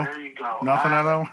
There you go. Nothing at all?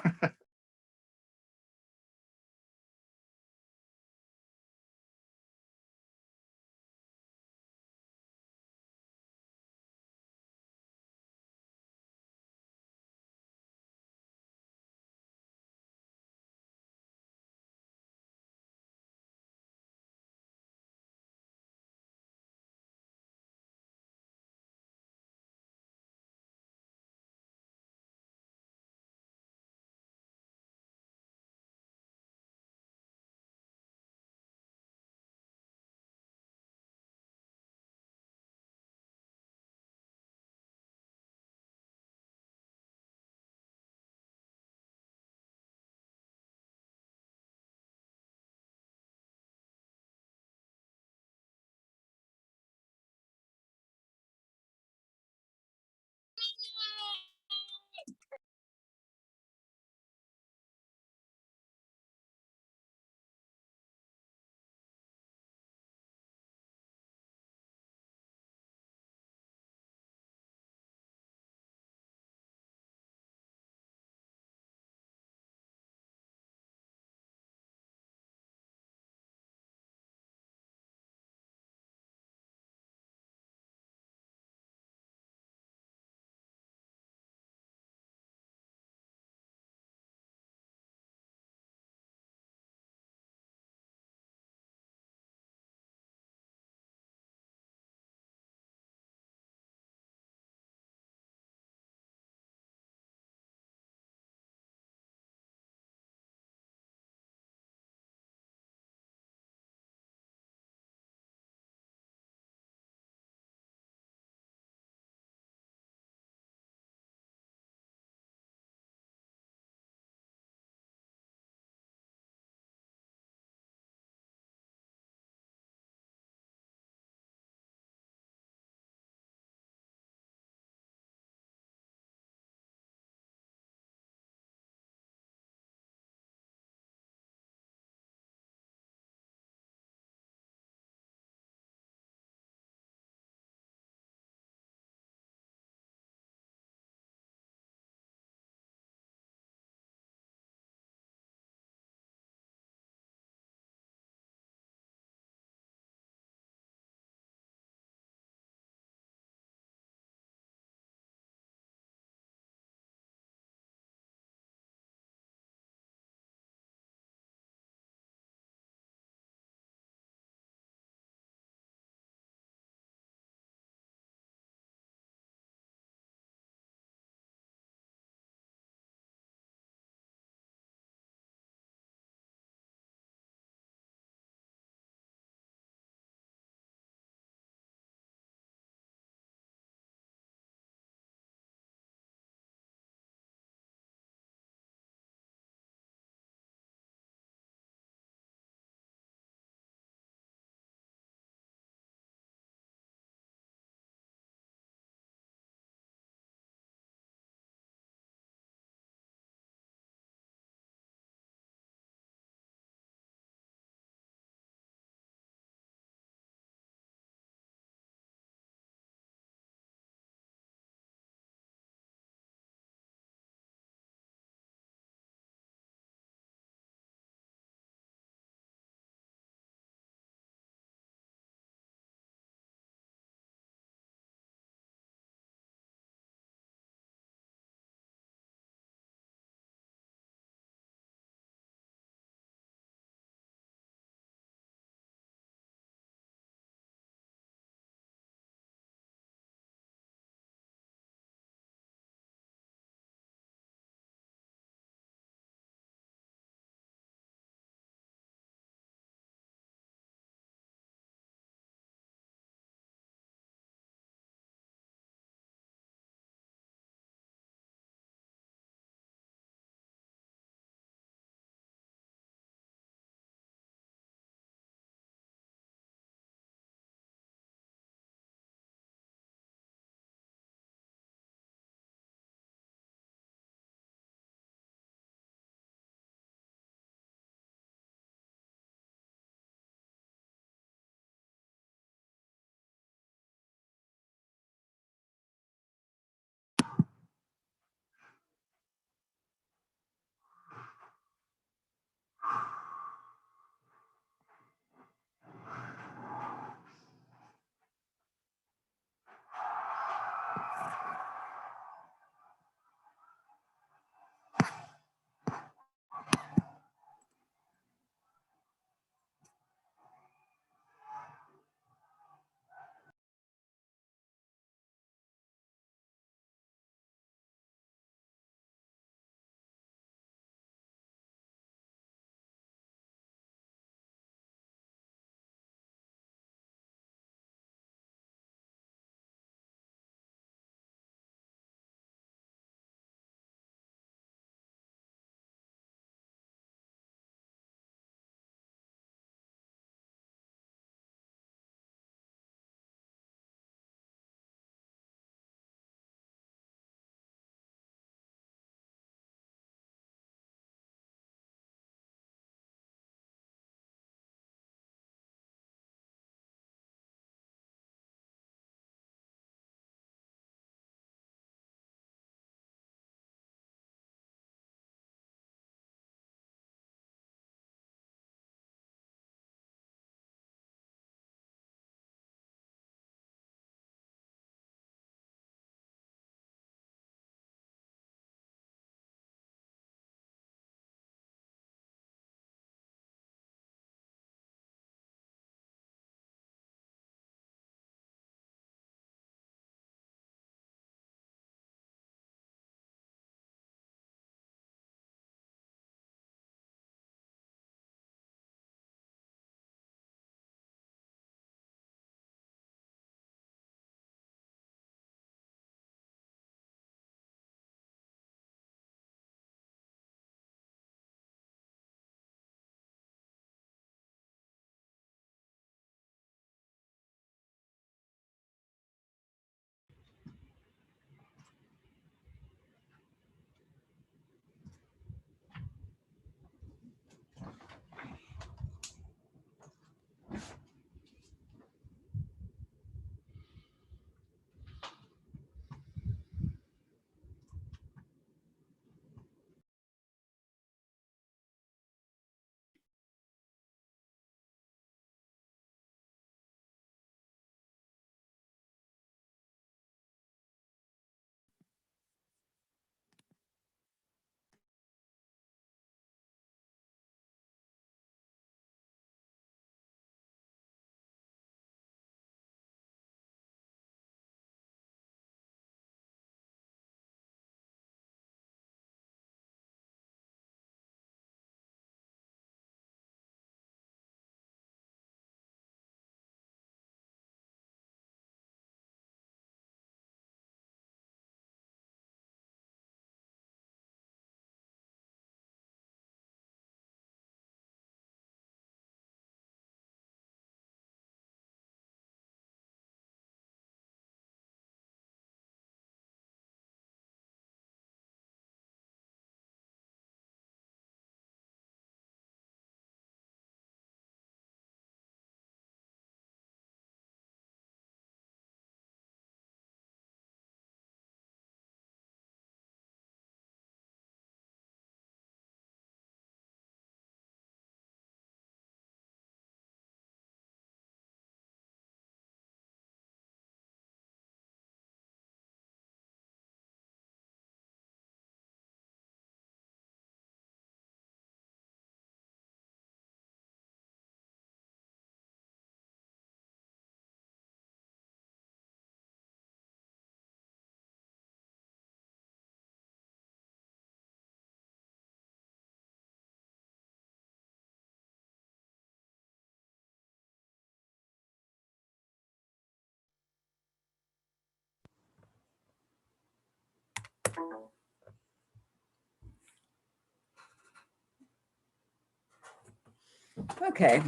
Okay.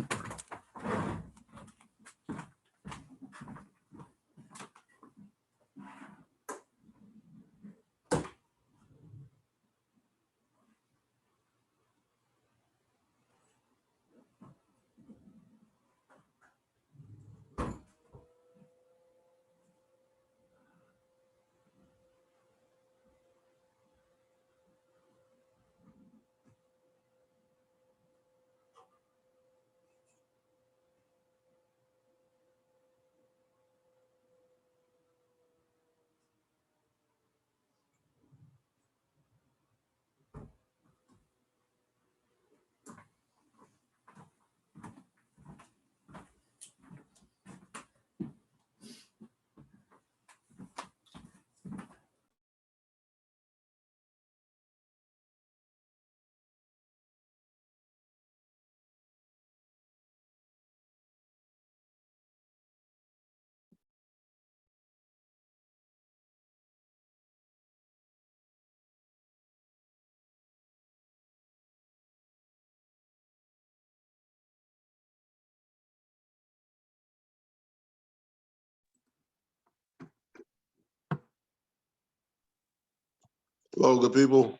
Hello, good people.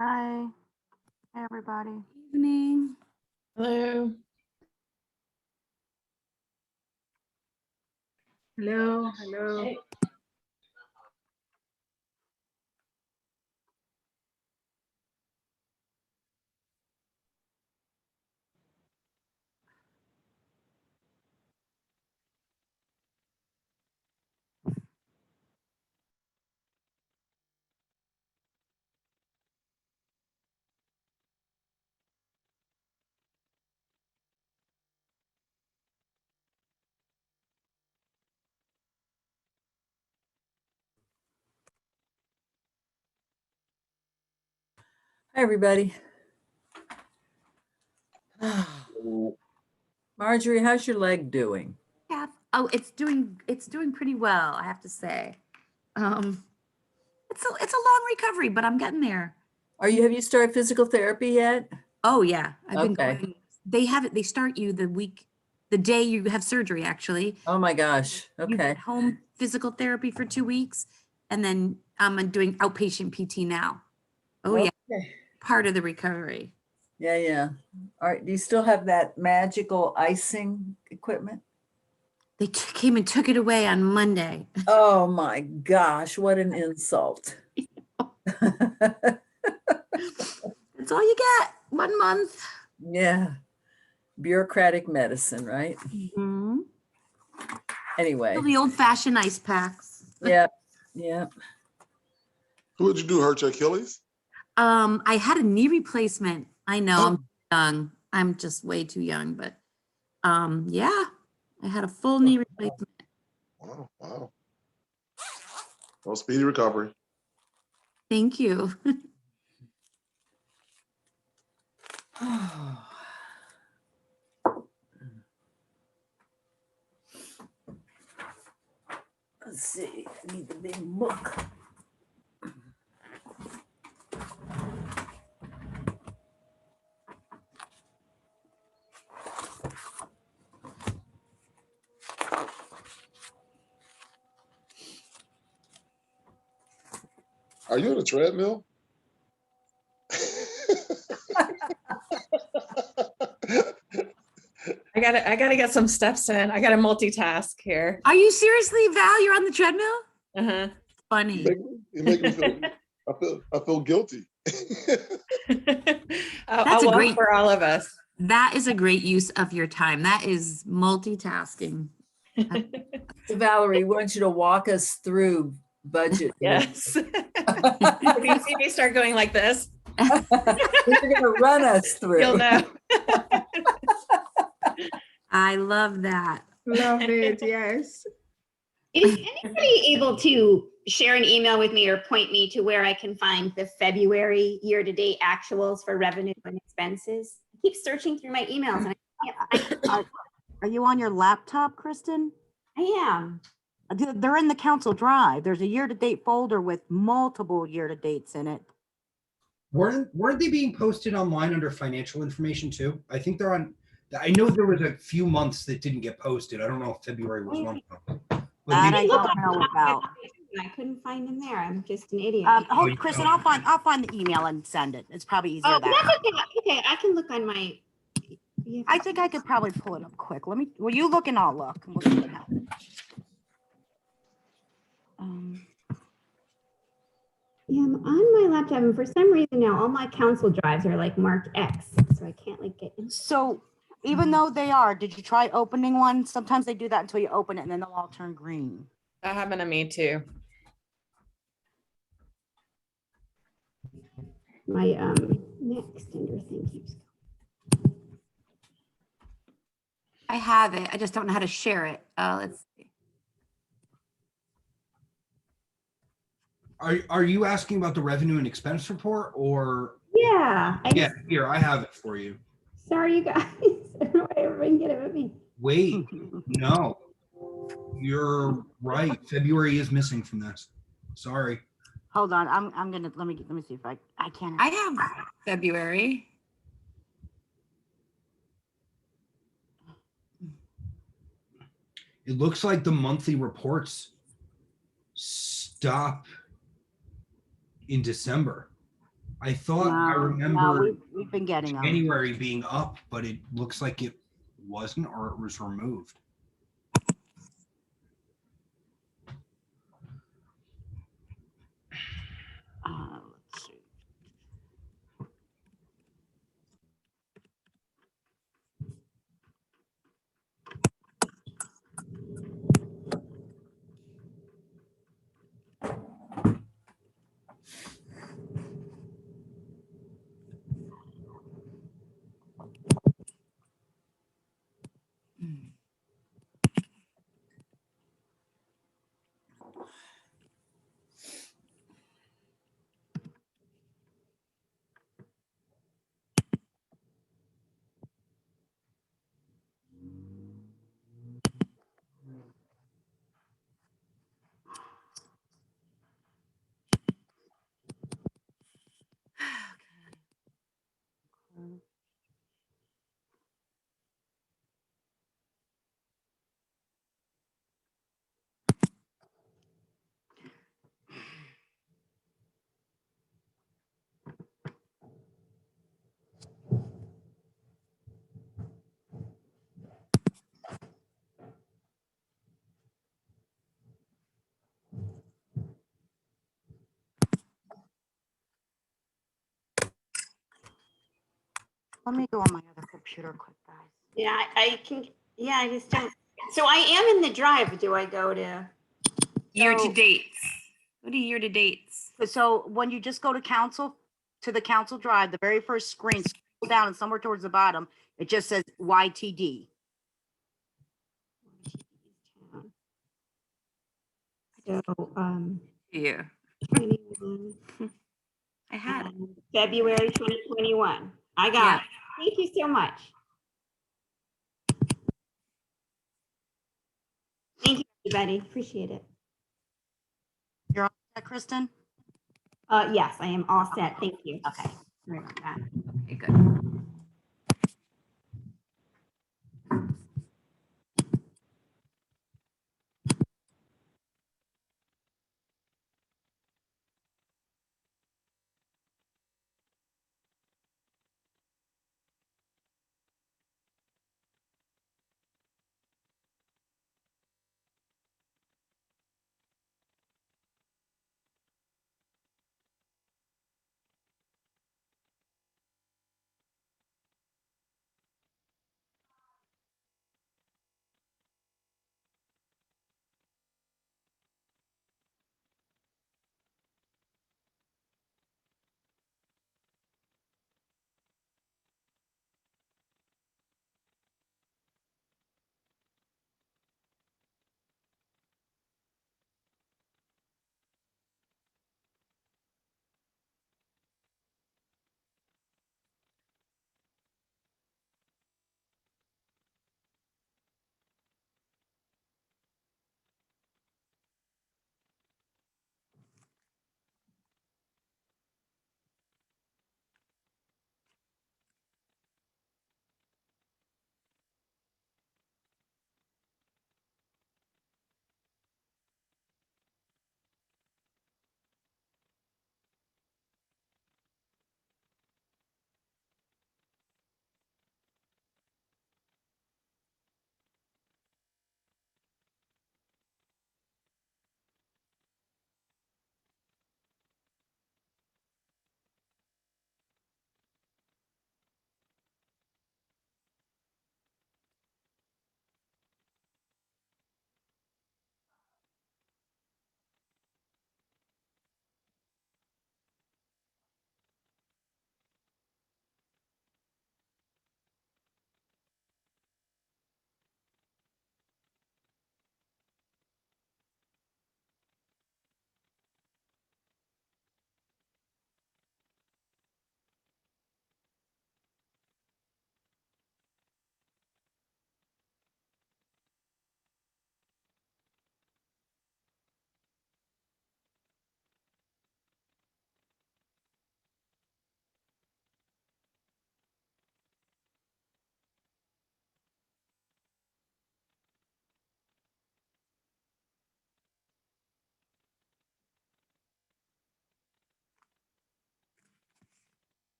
Hi, everybody. Evening. Hello. Hello, hello. Hi, everybody. Marjorie, how's your leg doing? Yeah. Oh, it's doing pretty well, I have to say. It's a long recovery, but I'm getting there. Have you started physical therapy yet? Oh yeah, I've been Okay. going. They start you the day you have surgery, actually. Oh my gosh. You Okay. get home physical therapy for 2 weeks, and then I'm doing outpatient PT now. Oh yeah, Okay. part of the recovery. Yeah, yeah. All right. Do you still have that magical icing equipment? They came and took it away on Monday. Oh my gosh, what an insult. That's all you get. 1 month. Yeah. Bureaucratic medicine, right? Mm-hmm. Anyway. The old-fashioned ice packs. Yeah. Yeah. What did you do? Hurt your Achilles? I had a knee replacement. I know Oh. I'm young. I'm just way too young, but yeah, I had a full knee replacement. Wow, wow. Well, speedy recovery. Thank you. Let's see. I need the big book. Are you on a treadmill? I gotta get some steps in. I gotta multitask here. Are you seriously, Val? You're on the treadmill? Uh-huh. Funny. You make me feel. I feel guilty. I'll walk for all of us. That is a great use of your time. That is multitasking. So Valerie, we want you to walk us through budget. Yes. If you see me start going like this, You're going to run us through. you'll know. I love that. Love it, yes. Is anybody able to share an email with me or point me to where I can find the February year-to-date actuals for revenue and expenses? I keep searching through my emails and I can't find it. Are you on your laptop, Kristen? I am. They're in the council drive. There's a year-to-date folder with multiple year-to-dates in it. Weren't they being posted online under financial information too? I think they're on. I know there was a few months that didn't get posted. I don't know if February was one of them. But That maybe- I don't know about. I couldn't find him there. I'm just an idiot. Hold, Kristen, I'll find the email and send it. It's probably easier Oh, that that's way. okay. Okay, I can look on my. I think I could probably pull it up quick. Will you look and I'll look. And we'll see what happens. Yeah, I'm on my laptop, and for some reason now all my council drives are like marked X, so I can't like get in. So even though they are, did you try opening one? Sometimes they do that until you open it and then they'll all turn green. That happened to me too. My next ender thing keeps. I have it. I just don't know how to share it. Let's see. Are you asking about the revenue and expense report or? Yeah. Yeah, here, I have it for you. Sorry, you guys. I don't know why everyone get it with me. Wait, no. You're right. February is missing from this. Sorry. Hold on. I'm gonna let me see if I can. I have February. It looks like the monthly reports stop in December. I thought I remember we've been getting them. January being up, but it looks like it wasn't, or it was removed. Let's see. Let me go on my other computer quick, guys. Yeah, I can. Yeah, I just don't. So I am in the drive. Do I go to? Year So- to dates. Go to year to dates. So when you just go to the council drive, the very first screen, scroll down and somewhere towards the bottom, it just says YTD. So You. 21, I had it. February 2021. I got Yeah. it. Thank you so much. Thank you, everybody. Appreciate it. You're on that, Kristen? Yes, I am all set. Thank you. Okay. Sorry about that. Okay, good.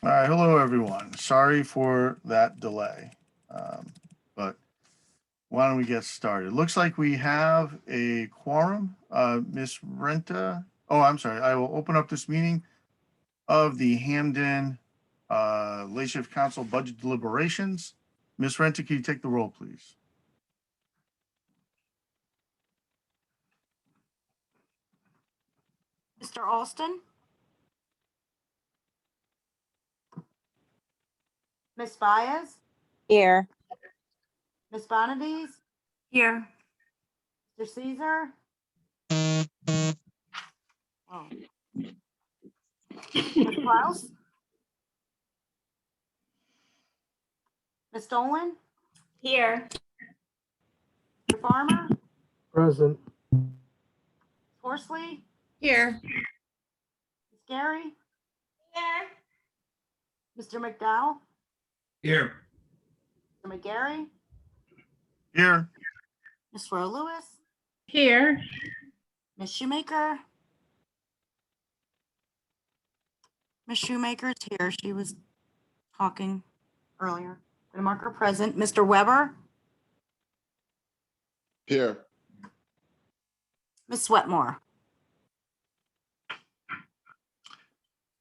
All right, hello, everyone. Sorry for that delay, but why don't we get started? Looks like we have a quorum. Ms. Renta, oh, I'm sorry. I will open up this meeting of the Hamden Legislative Council Budget Deliberations. Ms. Renta, can you take the roll, please? Mr. Alston? Ms. Baez? Here. Ms. Bonadies? Here. Mr. Caesar? Oh. Ms. Klaus? Ms. Dolan? Here. Mr. Farmer? Present. Horsley? Here. Ms. Gary? Here. Mr. McDowell? Here. Mr. McGarry? Here. Ms. Rowe Lewis? Here. Ms. Shoemaker? Ms. Shoemaker's here. She was talking earlier. Gonna mark her present. Mr. Weber? Here. Ms. Sweatmore?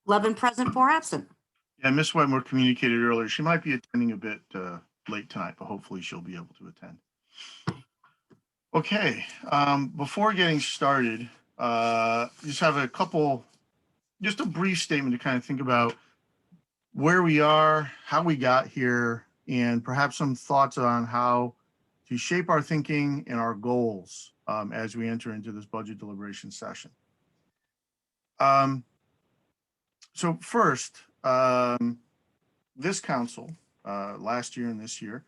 11 present, 4 absent. Yeah, Ms. Wetmore communicated earlier. She might be attending a bit late tonight, but hopefully she'll be able to attend. Okay, before getting started, just have just a brief statement to kind of think about where we are, how we got here, and perhaps some thoughts on how to shape our thinking and our goals as we enter into this budget deliberation session. So first, this council, last year and this year,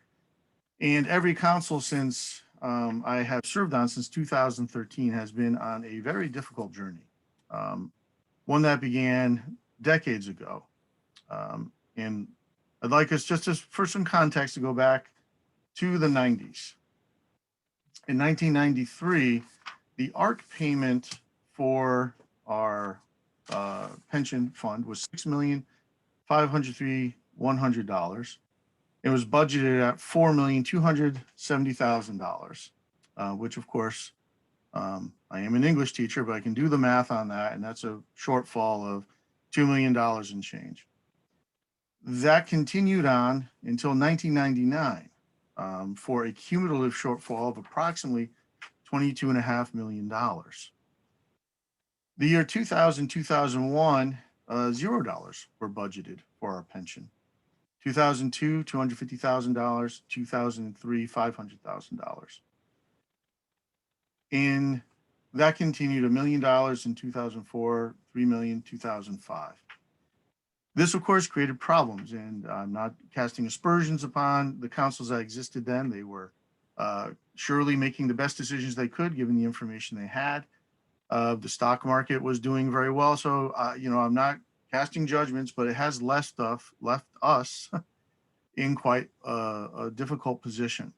and every council since I have served on since 2013 has been on a very difficult journey, one that began decades ago. And I'd like us for some context to go back to the 90s. In 1993, the ARC payment for our pension fund was $6,503,100. It was budgeted at $4,270,000, which of course, I am an English teacher, but I can do the math on that, and that's a shortfall of $2 million and change. That continued on until 1999 for a cumulative shortfall of approximately $22.5 million. The year 2000, 2001, $0 were budgeted for our pension. 2002, $250,000, 2003, $500,000. And that continued $1 million in 2004, $3 million, 2005. This, of course, created problems, and I'm not casting aspersions upon the councils that existed then. They were surely making the best decisions they could, given the information they had. The stock market was doing very well. So, I'm not casting judgments, but it has left us in quite a difficult position.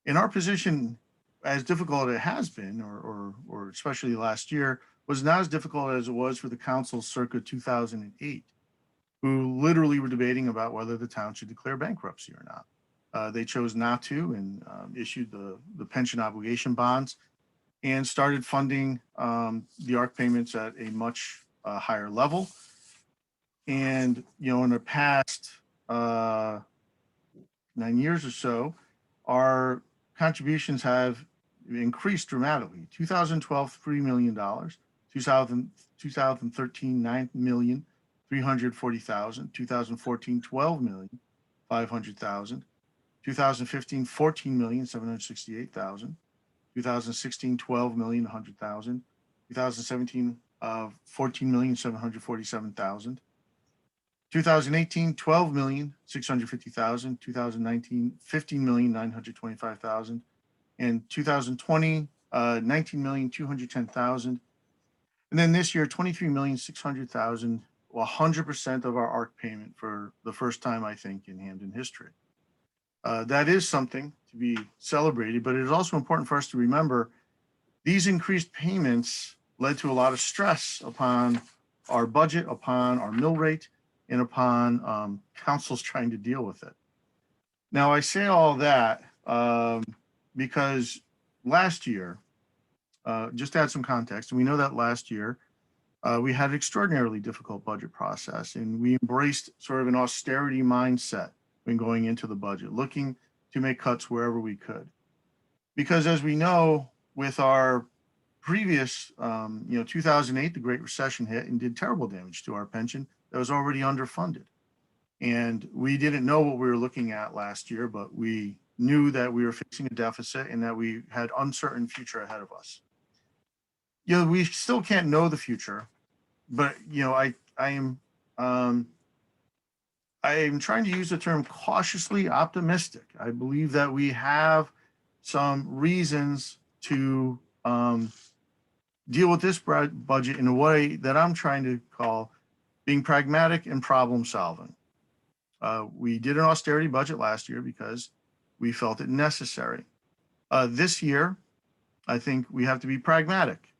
In our position, as difficult as it has been, or especially last year, was not as difficult as it was for the council circa 2008, who literally were debating about whether the town should declare bankruptcy or not. They chose not to and issued the pension obligation bonds and started funding the ARC payments at a much higher level. And, in the past 9 years or so, our contributions have increased dramatically. 2012, $3 million, 2013, $9,340,000, 2014, $12,500,000, 2015, $14,768,000, 2016, $12,100,000, 2017, $14,747,000, 2018, $12,650,000, 2019, $15,925,000, and 2020, $19,210,000. And then this year, $23,600,000, 100% of our ARC payment for the first time, I think, in Hamden history. That is something to be celebrated, but it is also important for us to remember these increased payments led to a lot of stress upon our budget, upon our mill rate, and upon councils trying to deal with it. Now, I say all that because last year, just to add some context, we know that last year we had an extraordinarily difficult budget process, and we embraced sort of an austerity mindset when going into the budget, looking to make cuts wherever we could. Because as we know, with our previous, 2008, the Great Recession hit and did terrible damage to our pension that was already underfunded. And we didn't know what we were looking at last year, but we knew that we were facing a deficit and that we had uncertain future ahead of us. We still can't know the future, but I am trying to use the term cautiously optimistic. I believe that we have some reasons to deal with this budget in a way that I'm trying to call being pragmatic and problem solving. We did an austerity budget last year because we felt it necessary. This year, I think we have to be pragmatic.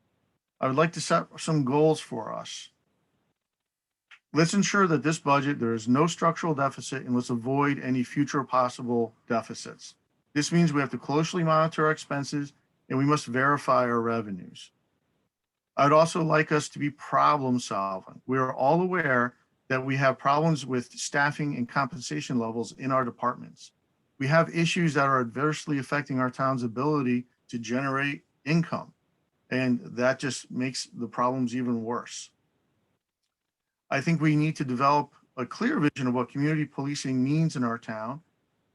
I would like to set some goals for us. Let's ensure that this budget, there is no structural deficit, and let's avoid any future possible deficits. This means we have to closely monitor our expenses and we must verify our revenues. I'd also like us to be problem solving. We are all aware that we have problems with staffing and compensation levels in our departments. We have issues that are adversely affecting our town's ability to generate income, and that just makes the problems even worse. I think we need to develop a clear vision of what community policing means in our town.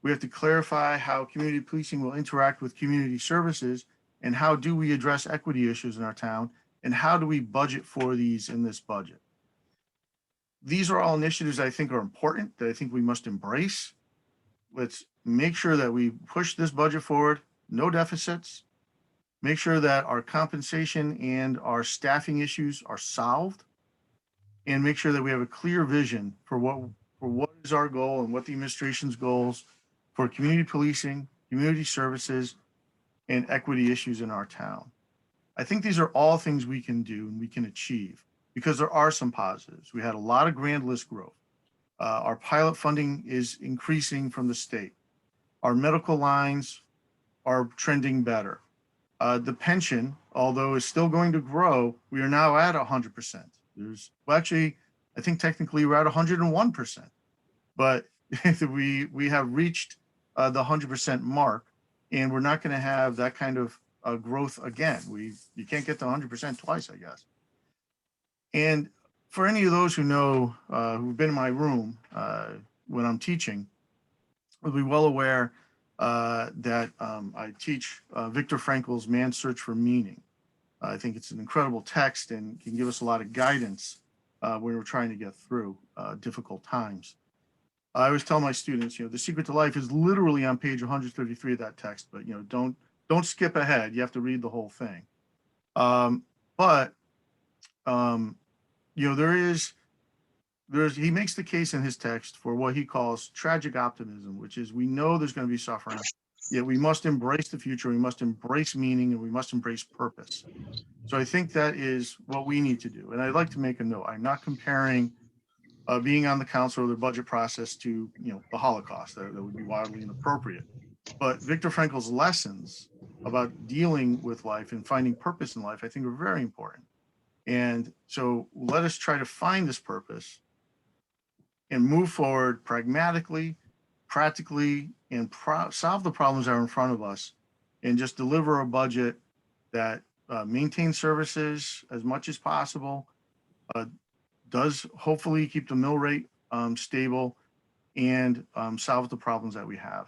We have to clarify how community policing will interact with community services, and how do we address equity issues in our town, and how do we budget for these in this budget. These are all initiatives I think are important, that I think we must embrace. Let's make sure that we push this budget forward, no deficits, make sure that our compensation and our staffing issues are solved, and make sure that we have a clear vision for what is our goal and what the administration's goals for community policing, community services, and equity issues in our town. I think these are all things we can do and we can achieve, because there are some positives. We had a lot of grand list growth. Our pilot funding is increasing from the state. Our medical lines are trending better. The pension, although is still going to grow, we are now at 100%. Actually, I think technically we're at 101%, but we have reached the 100% mark, and we're not going to have that kind of growth again. You can't get to 100% twice, I guess. And for any of those who know, who've been in my room when I'm teaching, will be well aware that I teach Viktor Frankl's Man's Search for Meaning. I think it's an incredible text and can give us a lot of guidance when we're trying to get through difficult times. I always tell my students, the secret to life is literally on page 133 of that text, but don't skip ahead. You have to read the whole thing. He makes the case in his text for what he calls tragic optimism, which is we know there's going to be suffering, yet we must embrace the future, we must embrace meaning, and we must embrace purpose. So I think that is what we need to do. And I'd like to make a note. I'm not comparing being on the council or the budget process to the Holocaust. That would be wildly inappropriate. But Viktor Frankl's lessons about dealing with life and finding purpose in life, I think, are very important. And so let us try to find this purpose and move forward pragmatically, practically, and solve the problems that are in front of us, and just deliver a budget that maintains services as much as possible, does hopefully keep the mill rate stable, and solve the problems that we have.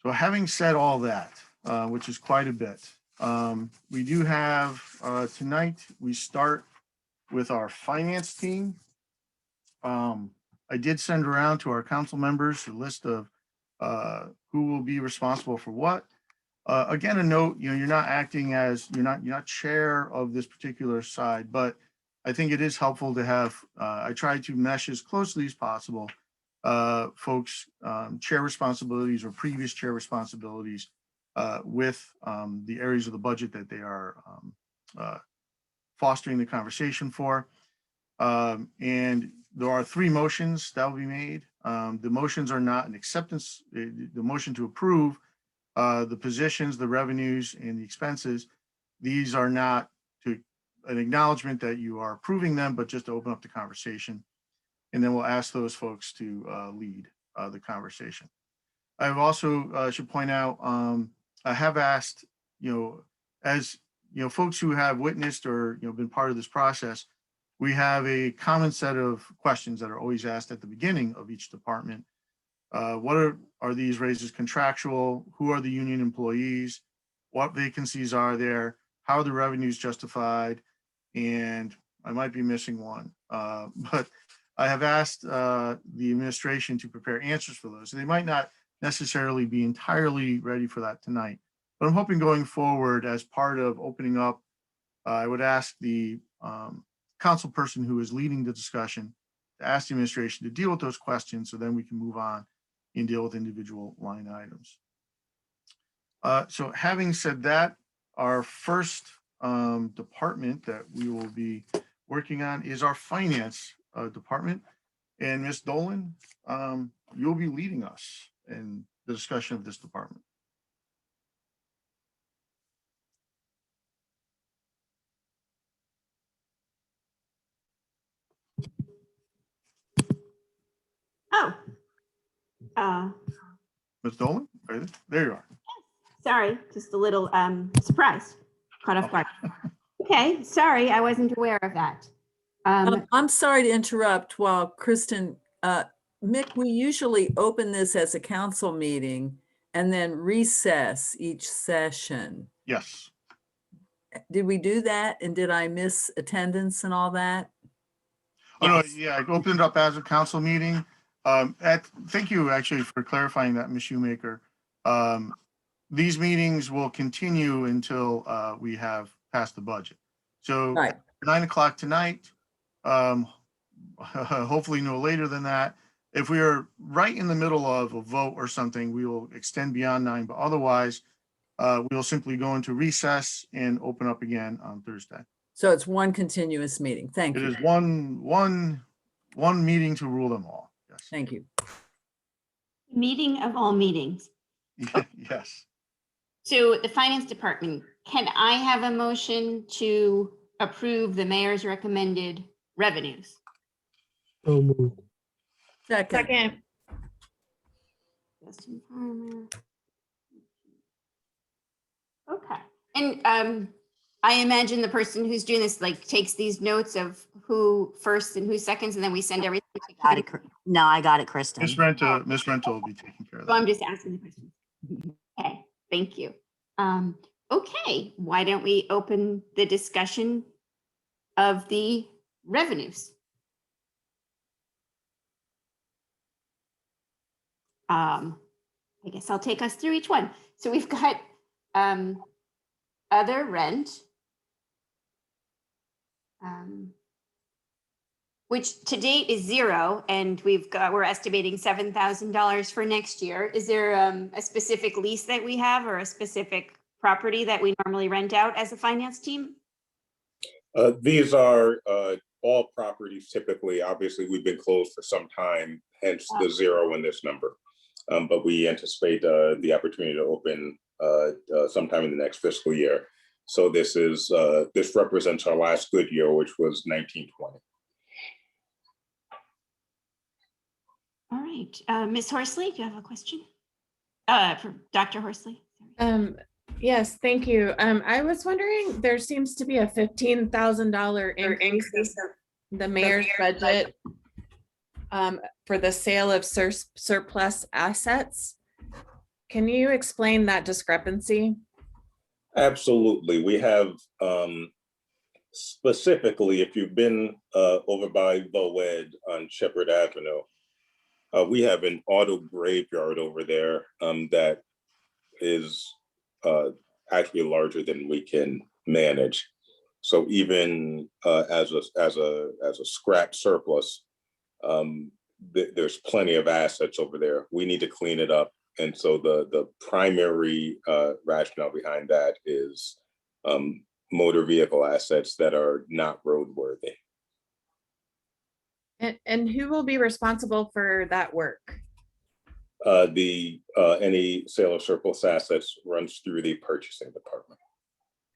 So having said all that, which is quite a bit, we do have tonight, we start with our finance team. I did send around to our council members a list of who will be responsible for what. Again, a note, you're not acting as, you're not chair of this particular side, but I think it is helpful to have, I try to mesh as closely as possible folks' chair responsibilities or previous chair responsibilities with the areas of the budget that they are fostering the conversation for. And there are 3 motions that will be made. The motions are not an acceptance, the motion to approve the positions, the revenues, and the expenses. These are not to an acknowledgement that you are approving them, but just to open up the conversation. And then we'll ask those folks to lead the conversation. I've also should point out, I have asked, as folks who have witnessed or been part of this process, we have a common set of questions that are always asked at the beginning of each department. What are these raises contractual? Who are the union employees? What vacancies are there? How are the revenues justified? And I might be missing one, but I have asked the administration to prepare answers for those. So they might not necessarily be entirely ready for that tonight, but I'm hoping going forward as part of opening up, I would ask the council person who is leading the discussion to ask the administration to deal with those questions, so then we can move on and deal with individual line items. So having said that, our first department that we will be working on is our finance department. And Ms. Dolan, you'll be leading us in the discussion of this department. Oh, Ms. Dolan, right there you are. sorry, just a little surprised, caught off guard. Okay, sorry, I wasn't aware of that. I'm sorry to interrupt while Kristen, Mick, we usually open this as a council meeting and then recess each session. Yes. Did we do that? And did I miss attendance and all that? Oh, no, yeah, I opened it up as a council meeting. Thank you actually for clarifying that, Ms. Shoemaker. These meetings will continue until we have passed the budget. So Right. 9 o'clock tonight, hopefully no later than that. If we are right in the middle of a vote or something, we will extend beyond 9, but otherwise we will simply go into recess and open up again on Thursday. So it's one continuous meeting. Thank It you. is one meeting to rule them all. Yes. Thank you. Meeting of all meetings. Yes. So the finance department, can I have a motion to approve the mayor's recommended revenues? So moved. Second. Second. Justin Farmer. Okay, and I imagine the person who's doing this takes these notes of who first and who seconds, and then we send everything to Got it. No, I got it, Kristen. Miss Renta will be taking care of So that. I'm just asking the question. Okay, thank you. Okay, why don't we open the discussion of the revenues? I guess I'll take us through each one. So we've got other rent, which to date is 0, and we're estimating $7,000 for next year. Is there a specific lease that we have or a specific property that we normally rent out as a finance team? These are all properties typically. Obviously, we've been closed for some time, hence the 0 in this number. But we anticipate the opportunity to open sometime in the next fiscal year. So this represents our last good year, which was 1920. All right, Ms. Horsley, do you have a question? For Dr. Horsley. Yes, thank you. I was wondering, there seems to be a $15,000 increase in the mayor's budget for the sale of surplus assets. Can you explain that discrepancy? Absolutely. We have specifically, if you've been over by Boed on Shepherd Avenue, we have an auto graveyard over there that is actually larger than we can manage. So even as a scrap surplus, there's plenty of assets over there. We need to clean it up. And so the primary rationale behind that is motor vehicle assets that are not roadworthy. And who will be responsible for that work? Any sale of surplus assets runs through the purchasing department.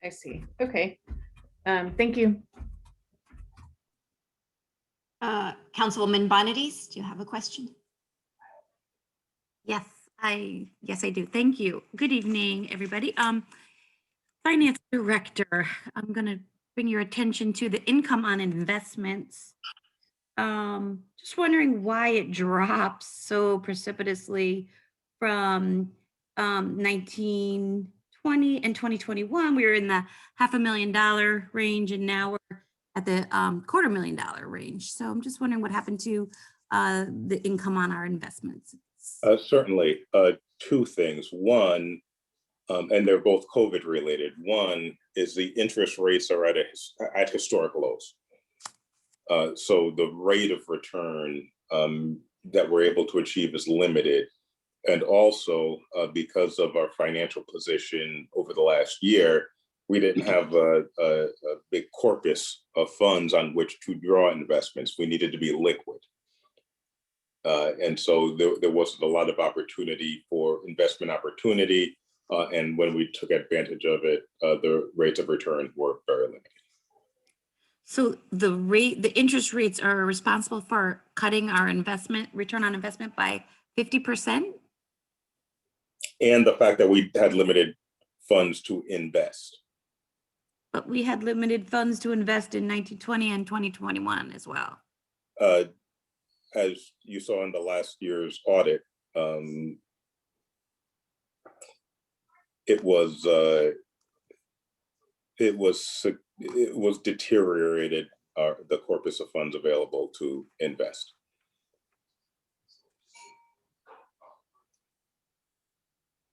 I see. Okay. Thank you. Councilwoman Bonadies, do you have a question? Yes, I do. Thank you. Good evening, everybody. Finance Director, I'm gonna bring your attention to the income on investments. Just wondering why it drops so precipitously from 1920 and 2021. We were in the $500,000 range, and now we're at the $250,000 range. So I'm just wondering what happened to the income on our investments. Certainly, two things. One, and they're both COVID related. One is the interest rates are at historic lows. So the rate of return that we're able to achieve is limited. And also because of our financial position over the last year, we didn't have a big corpus of funds on which to draw investments. We needed to be liquid. And so there wasn't a lot of opportunity for investment opportunity. And when we took advantage of it, the rates of return were very limited. So the interest rates are responsible for cutting our return on investment by 50%? And the fact that we had limited funds to invest. But we had limited funds to invest in 1920 and 2021 as well. As you saw in the last year's audit, it was deteriorated, the corpus of funds available to invest.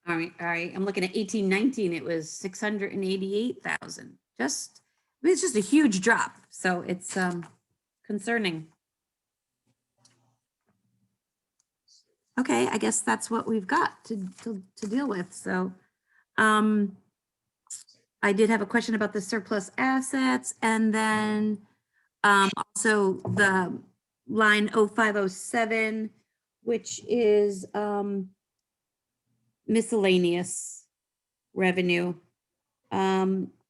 All right. I'm looking at 1819. It was 688,000. It's just a huge drop. So it's concerning. Okay, I guess that's what we've got to deal with. So I did have a question about the surplus assets, and then also the line 0507, which is miscellaneous revenue.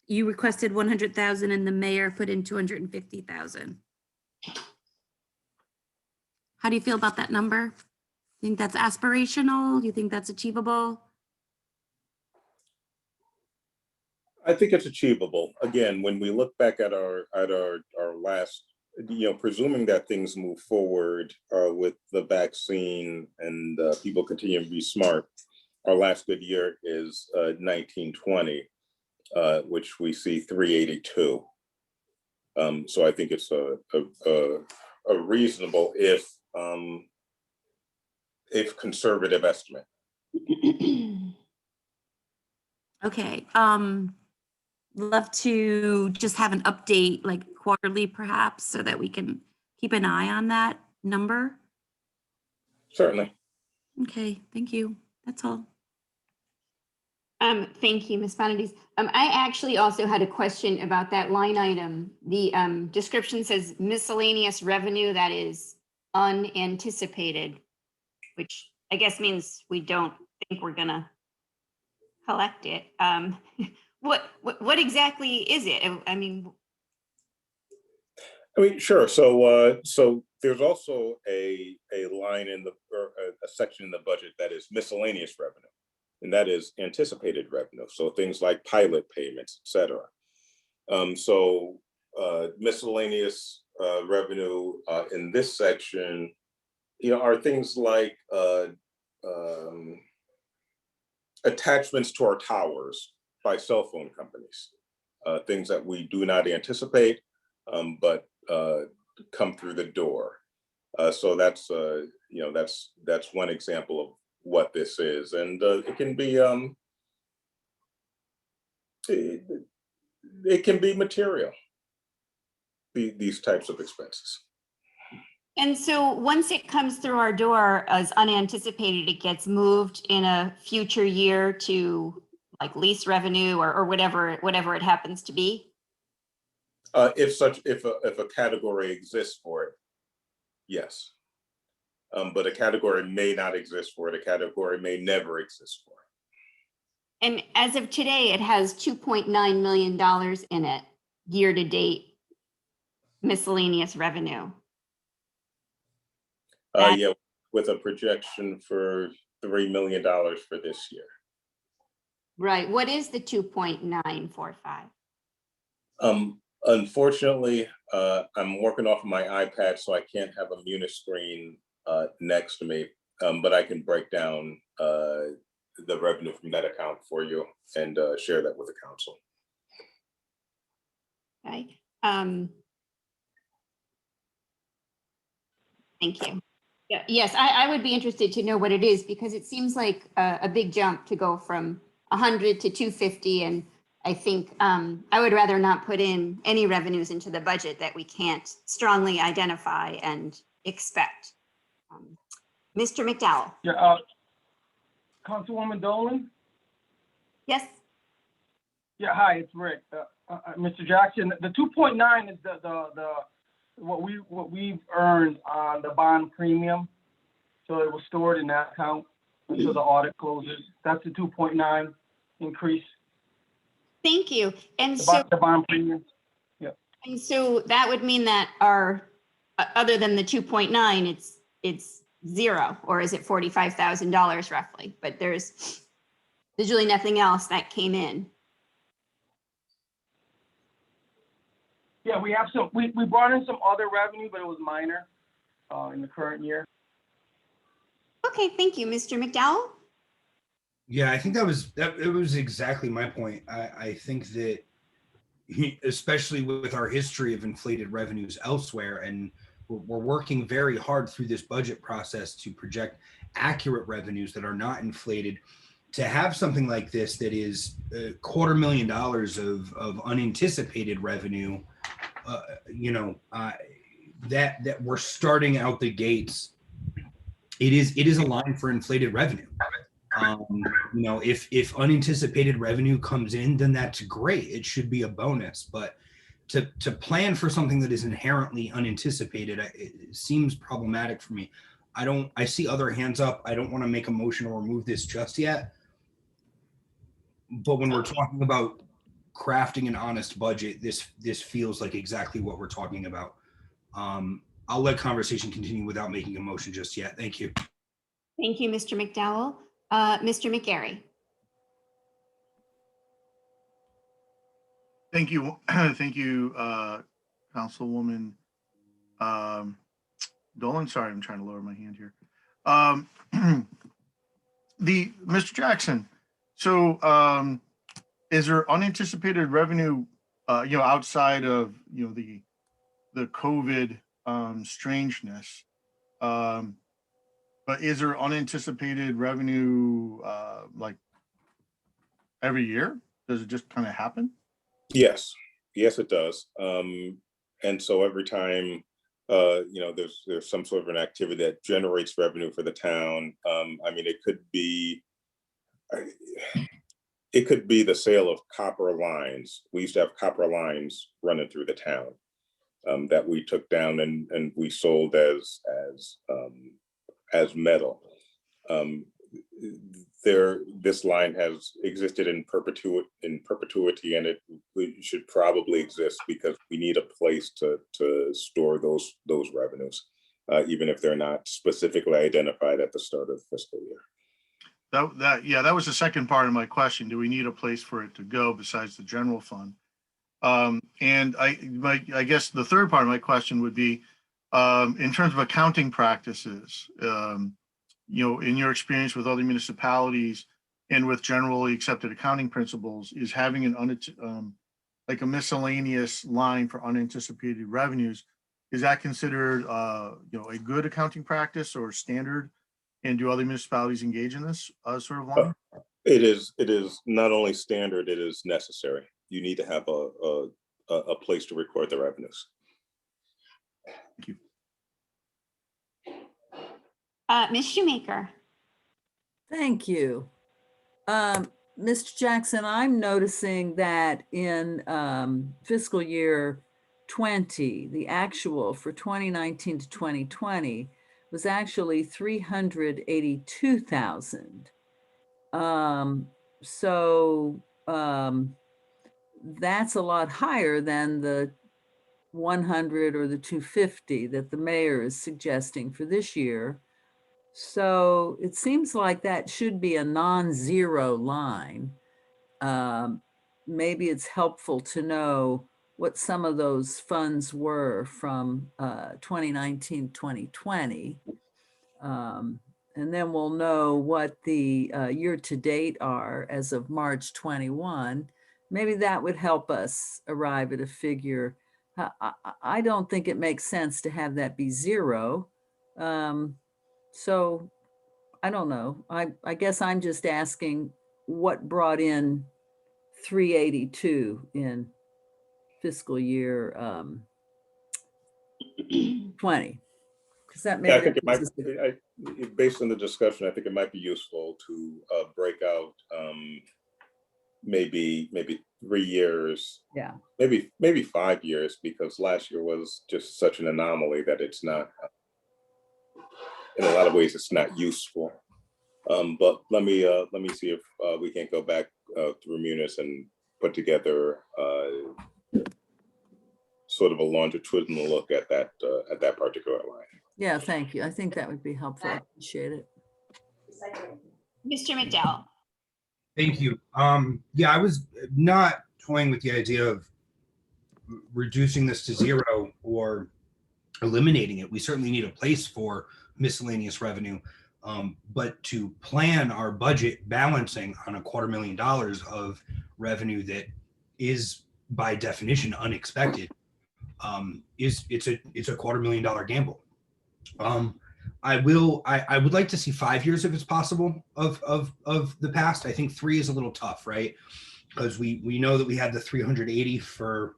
You requested 100,000 and the mayor put in 250,000. How do you feel about that number? Think that's aspirational? Do you think that's achievable? I think it's achievable. Again, when we look back at our last, presuming that things move forward with the vaccine and people continue to be smart, our last good year is 1920, which we see 382. So I think it's a reasonable, if conservative estimate. Okay. Love to just have an update, like quarterly perhaps, so that we can keep an eye on that number. Certainly. Okay, thank you. That's all. Thank you, Ms. Bonadies. I actually also had a question about that line item. The description says miscellaneous revenue that is unanticipated, which I guess means we don't think we're gonna collect it. What exactly is it? I mean, Sure. So there's also a line in a section in the budget that is miscellaneous revenue, and that is anticipated revenue. So things like pilot payments, et cetera. So miscellaneous revenue in this section, are things like attachments to our towers by cell phone companies, things that we do not anticipate, but come through the door. So that's that's one example of what this is, and it can be material. These types of expenses. and so once it comes through our door as unanticipated, it gets moved in a future year to like lease revenue or whatever it happens to be. If a category exists for it. yes. But a category may not exist for it. A category may never exist for it. And as of today, it has $2.9 million in it, year-to-date miscellaneous revenue. Yeah, with a projection for $3 million for this year. Right. What is the 2.945? Unfortunately, I'm working off of my iPad, so I can't have a Munis screen next to me, but I can break down the revenue from that account for you and share that with the council. Okay. Thank you. Yeah, yes, I would be interested to know what it is because it seems like a big jump to go from 100 to 250. And I think I would rather not put in any revenues into the budget that we can't strongly identify and expect. Mr. McDowell? Yeah, Councilwoman Dolan? Yes. Yeah, hi, it's Rick. Mr. Jackson, the 2.9 is the what we've earned on the bond premium. So it was stored in that account until the audit closes. That's the 2.9 increase. Thank you. And The bond premium. Yeah. And so that would mean that our, other than the 2.9, it's zero, or is it $45,000 roughly? But there's really nothing else that came in. Yeah, we have some, we brought in some other revenue, but it was minor in the current year. Okay, thank you. Mr. McDowell? Yeah, I think it was exactly my point. I think that especially with our history of inflated revenues elsewhere, and we're working very hard through this budget process to project accurate revenues that are not inflated. To have something like this that is $250,000 of unanticipated revenue, that we're starting out the gates, it is a line for inflated revenue. If unanticipated revenue comes in, then that's great. It should be a bonus. But to plan for something that is inherently unanticipated, it seems problematic for me. I see other hands up. I don't want to make a motion or remove this just yet. But when we're talking about crafting an honest budget, this feels like exactly what we're talking about. I'll let conversation continue without making a motion just yet. Thank you. Thank you, Mr. McDowell. Mr. McGarry? Thank you. Thank you, Councilwoman Dolan. Sorry, I'm trying to lower my hand here. Mr. Jackson, so is there unanticipated revenue, outside of, the COVID strangeness? But is there unanticipated revenue like every year? Does it just kind of happen? Yes, it does. And so every time, there's some sort of an activity that generates revenue for the town. It could be the sale of copper lines. We used to have copper lines running through the town that we took down and we sold as metal. This line has existed in perpetuity, and it should probably exist because we need a place to store those revenues, even if they're not specifically identified at the start of the fiscal year. That was the second part of my question. Do we need a place for it to go besides the general fund? And I guess the third part of my question would be, in terms of accounting practices, in your experience with other municipalities and with generally accepted accounting principles, is having like a miscellaneous line for unanticipated revenues, is that considered a good accounting practice or standard? And do other municipalities engage in this sort of line? It is not only standard, it is necessary. You need to have a place to record the revenues. Thank you. Ms. Shoemaker? Thank you. Mr. Jackson, I'm noticing that in fiscal year 2020, the actual for 2019 to 2020 was actually 382,000. So that's a lot higher than the 100 or the 250 that the mayor is suggesting for this year. So it seems like that should be a non-zero line. Maybe it's helpful to know what some of those funds were from 2019, 2020. And then we'll know what the year-to-date are as of March 21. Maybe that would help us arrive at a figure. I don't think it makes sense to have that be zero. So I don't know. I guess I'm just asking what brought in 382 in fiscal year 20. Because that Yeah, I maybe think it might, that was based on the discussion, I think it might be useful to break out maybe 3 years, yeah. maybe 5 years, because last year was just such an anomaly that it's not, in a lot of ways, it's not useful. But let me see if we can go back through Munis and put together sort of a longitudinal look at that particular line. Yeah, thank you. I think that would be helpful. I appreciate it. Mr. McDowell. Thank you. Yeah, I was not toying with the idea of reducing this to zero or eliminating it. We certainly need a place for miscellaneous revenue, but to plan our budget balancing on $250,000 of revenue that is by definition unexpected, it's a $250,000 gamble. I would like to see 5 years if it's possible of the past. I think 3 is a little tough, right? Because we know that we had the 380 for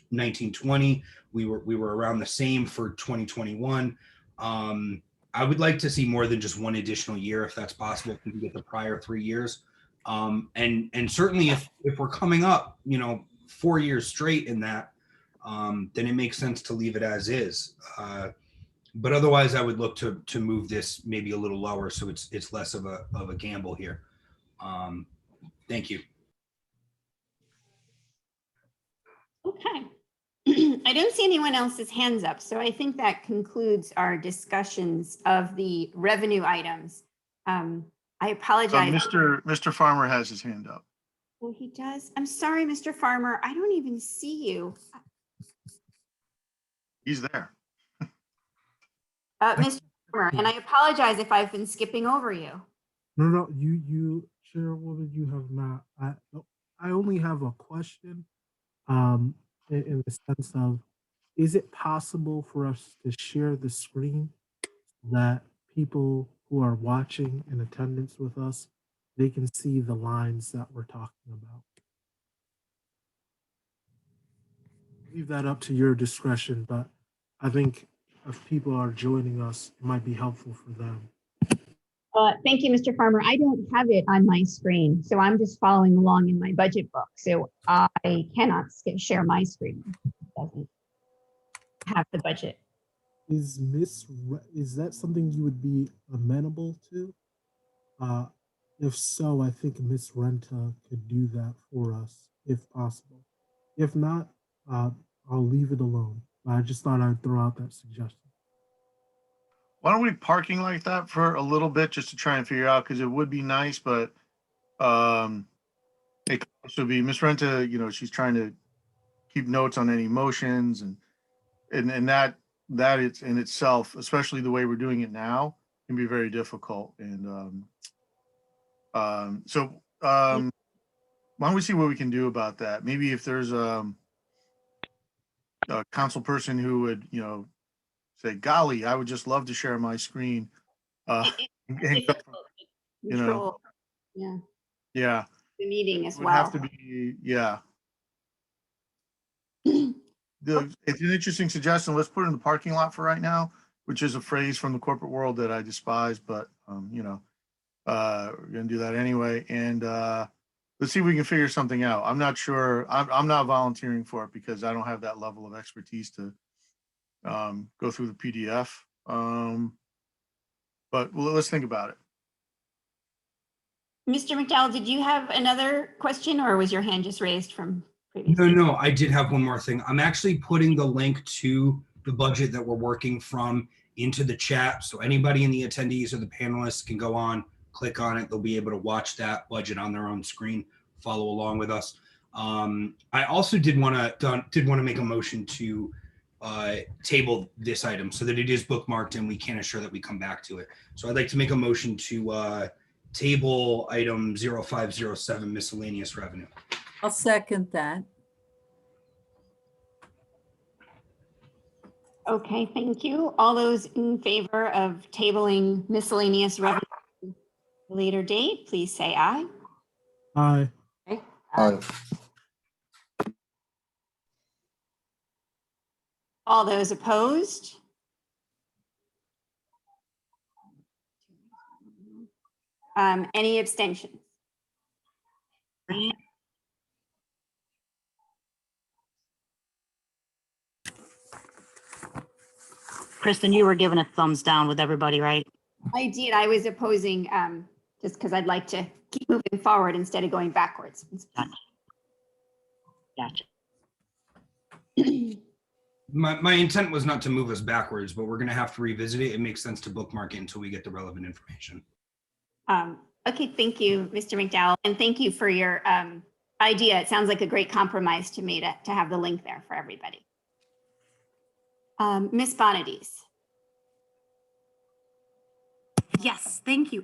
1920. We were around the same for 2021. I would like to see more than just one additional year if that's possible. If we can get the prior 3 years. And certainly if we're coming up, 4 years straight in that, then it makes sense to leave it as is. But otherwise, I would look to move this maybe a little lower so it's less of a gamble here. Thank you. Okay. I don't see anyone else's hands up, so I think that concludes our discussions of the revenue items. I apologize. Mr. Farmer has his hand up. Oh, he does? I'm sorry, Mr. Farmer. I don't even see you. He's there. Mr. Farmer, and I apologize if I've been skipping over you. No, you, Chairwoman, you have not. I only have a question. In the sense of, is it possible for us to share the screen so that people who are watching in attendance with us, they can see the lines that we're talking about? Leave that up to your discretion, but I think if people are joining us, it might be helpful for them. Thank you, Mr. Farmer. I don't have it on my screen, so I'm just following along in my budget book. So I cannot share my screen. It doesn't have the budget. Is that something you would be amenable to? If so, I think Miss Renta could do that for us if possible. If not, I'll leave it alone. I just thought I'd throw out that suggestion. Why don't we parking like that for a little bit just to try and figure out, because it would be nice, but it could also be Miss Renta, she's trying to keep notes on any motions and that it's in itself, especially the way we're doing it now, can be very difficult. And so why don't we see what we can do about that? Maybe if there's a council person who would, say, golly, I would just love to share my screen. Control. Yeah. The meeting as It would well. have to be, yeah. It's an interesting suggestion. Let's put it in the parking lot for right now, which is a phrase from the corporate world that I despise, but we're gonna do that anyway. And let's see if we can figure something out. I'm not sure. I'm not volunteering for it because I don't have that level of expertise to go through the PDF. But well, let's think about it. Mr. McDowell, did you have another question or was your hand just raised from previously? No, I did have one more thing. I'm actually putting the link to the budget that we're working from into the chat. So anybody in the attendees or the panelists can go on, click on it. They'll be able to watch that budget on their own screen, follow along with us. I also did want to make a motion to table this item so that it is bookmarked and we can assure that we come back to it. So I'd like to make a motion to table item 0507 miscellaneous revenue. I'll second that. Okay, thank you. All those in favor of tabling miscellaneous revenue at a later date, please say aye. Aye. Okay. Aye. All those opposed? Any abstentions? Kristen, you were giving a thumbs down with everybody, right? I did. I was opposing just because I'd like to keep moving forward instead of going backwards. Gotcha. My intent was not to move us backwards, but we're going to have to revisit it. It makes sense to bookmark it until we get the relevant information. Okay, thank you, Mr. McDowell, and thank you for your idea. It sounds like a great compromise to me to have the link there for everybody. Ms. Bonadies. Yes, thank you.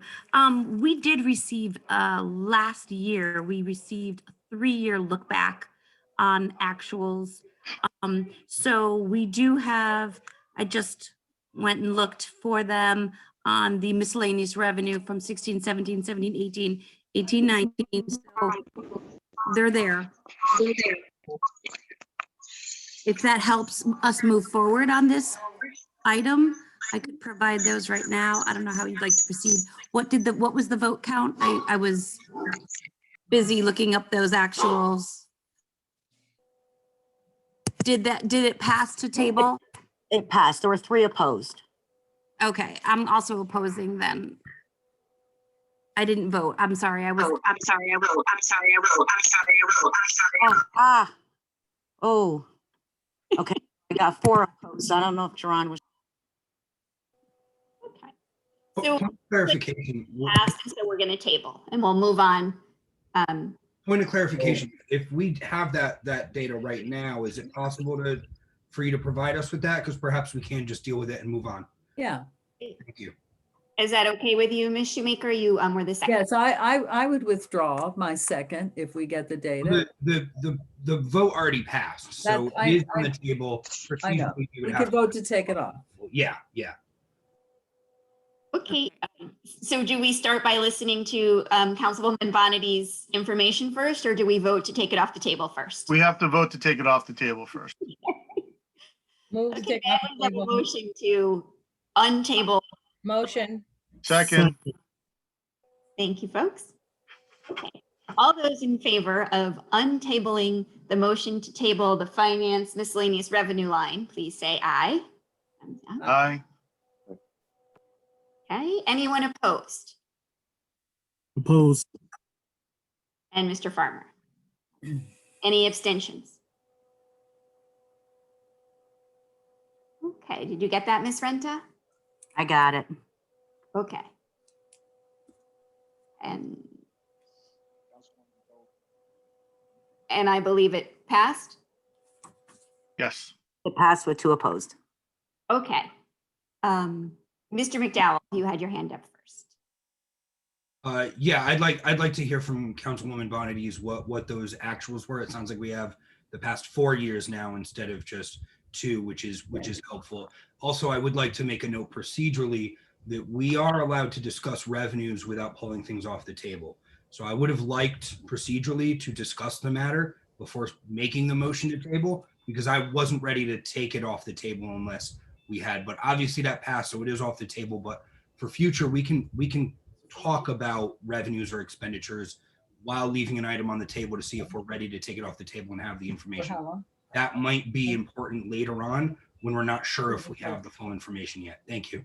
We did receive last year, we received a 3-year look back on actuals. So we do have, I just went and looked for them on the miscellaneous revenue from 16, 17, 17, 18, 18, 19. So they're there. If that helps us move forward on this item, I could provide those right now. I don't know how you'd like to proceed. What was the vote count? I was busy looking up those actuals. Did it pass to table? It passed. There were 3 opposed. Okay, I'm also opposing then. I didn't vote. I'm sorry. I wrote. Oh, okay. I got 4 opposed. I don't know if Jerron was. Okay. So Clarification. passed, so we're going to table and we'll move on. Point of clarification. If we have that data right now, is it possible for you to provide us with that? Because perhaps we can just deal with it and move on. Yeah. Thank you. Is that okay with you, Ms. Shoemaker? You were the second. Yes, I would withdraw my second if we get the data. The vote already passed, so That- it is on the table. I know. Procedurally, We could vote to take it off. Yeah. Okay, so do we start by listening to Councilwoman Bonady's information first, or do we vote to take it off the table first? We have to vote to take it off the table first. Move to Okay, take off I the have a table. motion to untable. Motion. Second. Thank you, folks. Okay, all those in favor of untabling the motion to table the finance miscellaneous revenue line, please say aye. Thumbs up. Aye. Okay, anyone opposed? Opposed. And Mr. Farmer? Any abstentions? Okay, did you get that, Ms. Renta? I got it. Okay. And I believe it passed? Yes. It passed with 2 opposed. Okay. Mr. McDowell, you had your hand up first. Yeah, I'd like to hear from Councilwoman Bonadies what those actuals were. It sounds like we have the past 4 years now instead of just 2, which is helpful. Also, I would like to make a note procedurally that we are allowed to discuss revenues without pulling things off the table. So I would have liked procedurally to discuss the matter before making the motion to table, because I wasn't ready to take it off the table unless we had, but obviously that passed, so it is off the table. But for future, we can talk about revenues or expenditures while leaving an item on the table to see if we're ready to take it off the table and have the For information. how long? That might be important later on when we're not sure if we have the full information yet. Thank you.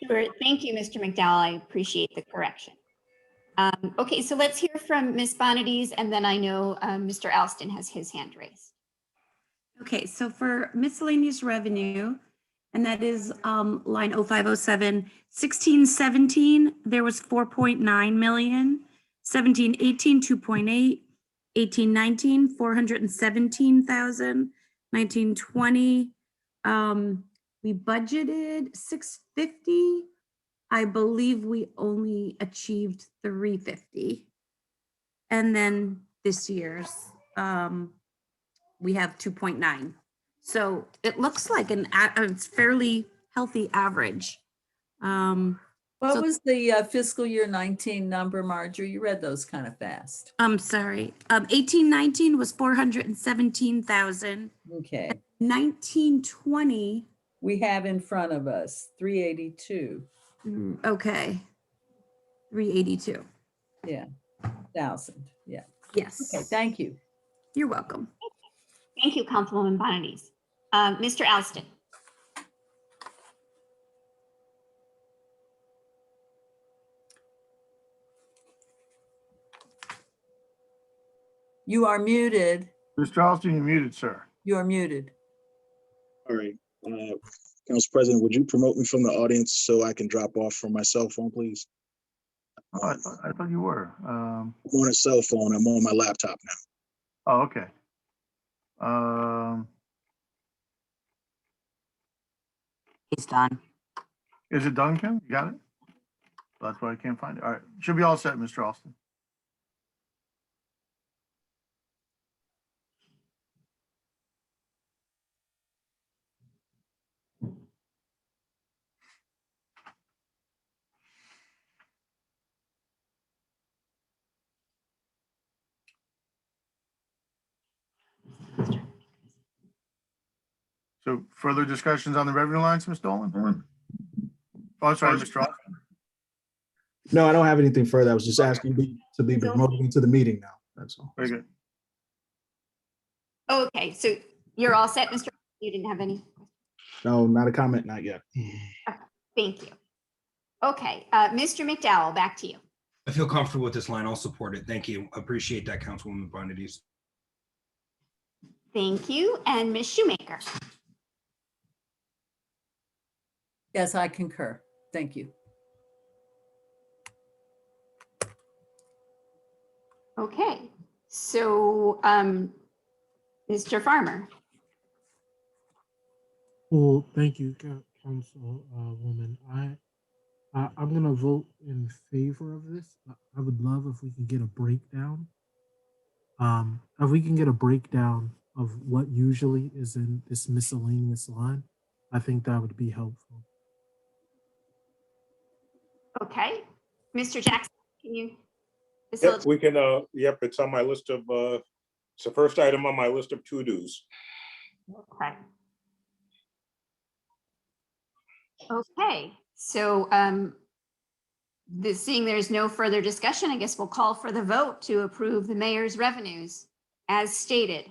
Sure. Thank you, Mr. McDowell. I appreciate the correction. Okay, so let's hear from Ms. Bonadies, and then I know Mr. Alston has his hand raised. Okay, so for miscellaneous revenue, and that is line 0507, 1617, there was 4.9 million, 1718, 2.8, 1819, 417,000, 1920, we budgeted 650. I believe we only achieved 350. And then this year's, we have 2.9. So it looks like it's fairly healthy average. What So- was the fiscal year 19 number, Marjorie? You read those kind of fast. I'm sorry. 1819 was 417,000. Okay. 1920, We have in front of us 382. okay. 382. Yeah. 1,000. Yeah. Yes. Okay. Thank you. You're welcome. Thank you, Councilwoman Bonadies. Mr. Alston. You are muted. Mr. Alston, you're muted, sir. You are muted. All right. Council President, would you promote me from the audience so I can drop off from my cell phone, please? Oh, I thought you were. I'm on a cell phone. I'm on my laptop now. Oh, okay. He's done. Is it done, Kim? You got it? That's why I can't find it. All right. Should be all set, Mr. Alston. So further discussions on the revenue lines, Ms. Dolan? Oh, sorry, Mr. Alston. No, I don't have anything further. I was just asking to be promoted into the meeting now. That's all. Very good. Okay, so you're all set, Mr. You didn't have any? No, not a comment, not yet. Thank you. Okay, Mr. McDowell, back to you. I feel comfortable with this line. I'll support it. Thank you. Appreciate that, Councilwoman Bonadies. Thank you. And Ms. Shoemaker. Yes, I concur. Thank you. Okay, so Mr. Farmer. Well, thank you, Councilwoman. I'm gonna vote in favor of this. I would love if we can get a breakdown. If we can get a breakdown of what usually is in this miscellaneous line, I think that would be helpful. Okay, Mr. Jackson, can you? Yep, we can, yep, it's on my list of, it's the first item on my list of to-dos. Okay. Okay, so seeing there's no further discussion, I guess we'll call for the vote to approve the mayor's revenues as stated.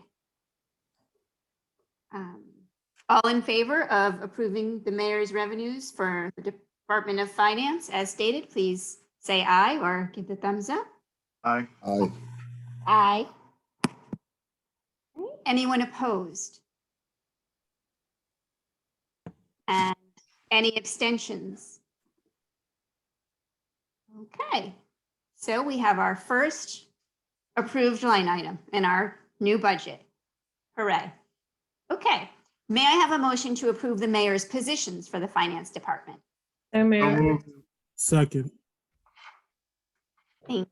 All in favor of approving the mayor's revenues for the Department of Finance as stated, please say aye or give the thumbs up. Aye. Aye. Aye. Anyone opposed? And any abstentions? Okay, so we have our first approved line item in our new budget. Hooray. Okay, may I have a motion to approve the mayor's positions for the finance department? So moved. Second. Thank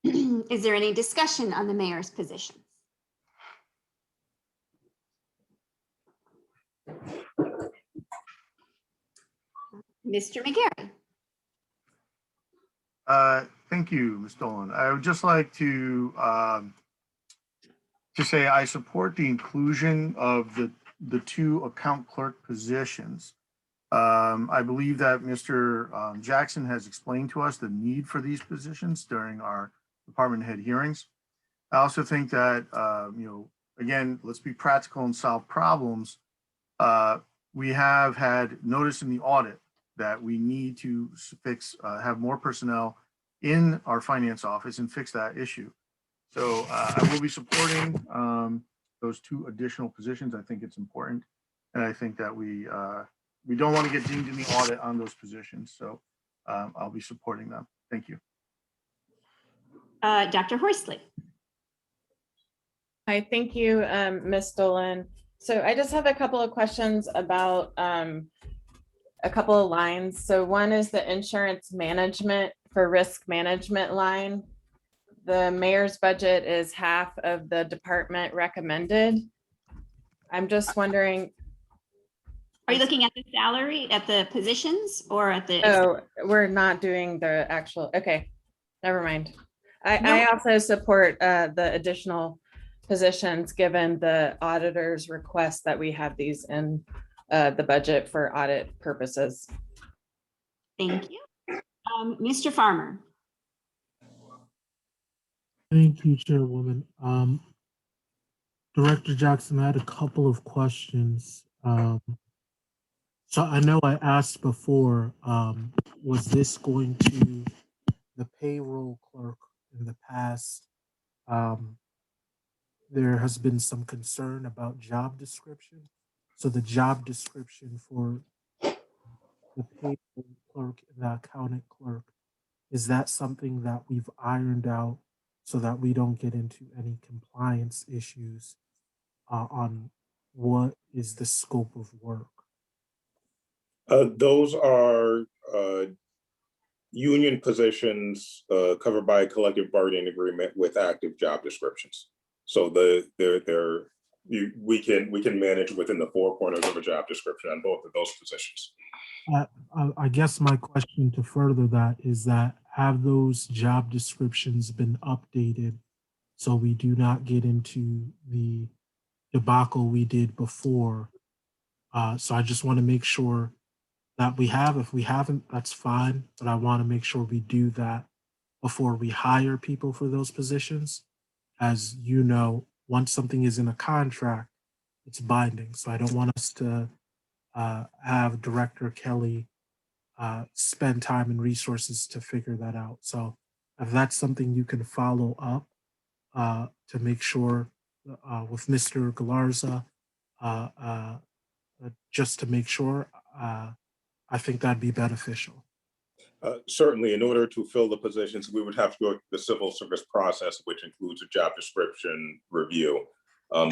you. Is there any discussion on the mayor's positions? Mr. McGarry. Thank you, Ms. Dolan. I would just like to say I support the inclusion of the two account clerk positions. I believe that Mr. Jackson has explained to us the need for these positions during our department head hearings. I also think that, again, let's be practical and solve problems. We have had notice in the audit that we need to have more personnel in our finance office and fix that issue. So I will be supporting those 2 additional positions. I think it's important. And I think that we don't want to get dinged in the audit on those positions. So I'll be supporting them. Thank you. Dr. Horsley. Hi, thank you, Ms. Dolan. So I just have a couple of questions about a couple of lines. So one is the insurance management for risk management line. The mayor's budget is half of the department recommended. I'm just wondering. Are you looking at the salary, at the positions, or at the? Oh, we're not doing the actual, okay, never mind. I also support the additional positions, given the auditor's request that we have these in the budget for audit purposes. Thank you. Mr. Farmer. Thank you, Chairwoman. Director Jackson, I had a couple of questions. So I know I asked before, was this going to the payroll clerk in the past? There has been some concern about job description. So the job description for the payroll clerk and the accountant clerk, is that something that we've ironed out so that we don't get into any compliance issues on what is the scope of work? Those are union positions covered by a collective bargaining agreement with active job descriptions. So we can manage within the 4 corners of a job description on both of those positions. I guess my question to further that is that, have those job descriptions been updated so we do not get into the debacle we did before? So I just want to make sure that we have. If we haven't, that's fine, but I want to make sure we do that before we hire people for those positions. As you know, once something is in a contract, it's binding. So I don't want us to have Director Kelly spend time and resources to figure that out. So if that's something you can follow up to make sure with Mr. Galarza, just to make sure, I think that'd be beneficial. Certainly, in order to fill the positions, we would have to go through the civil service process, which includes a job description review.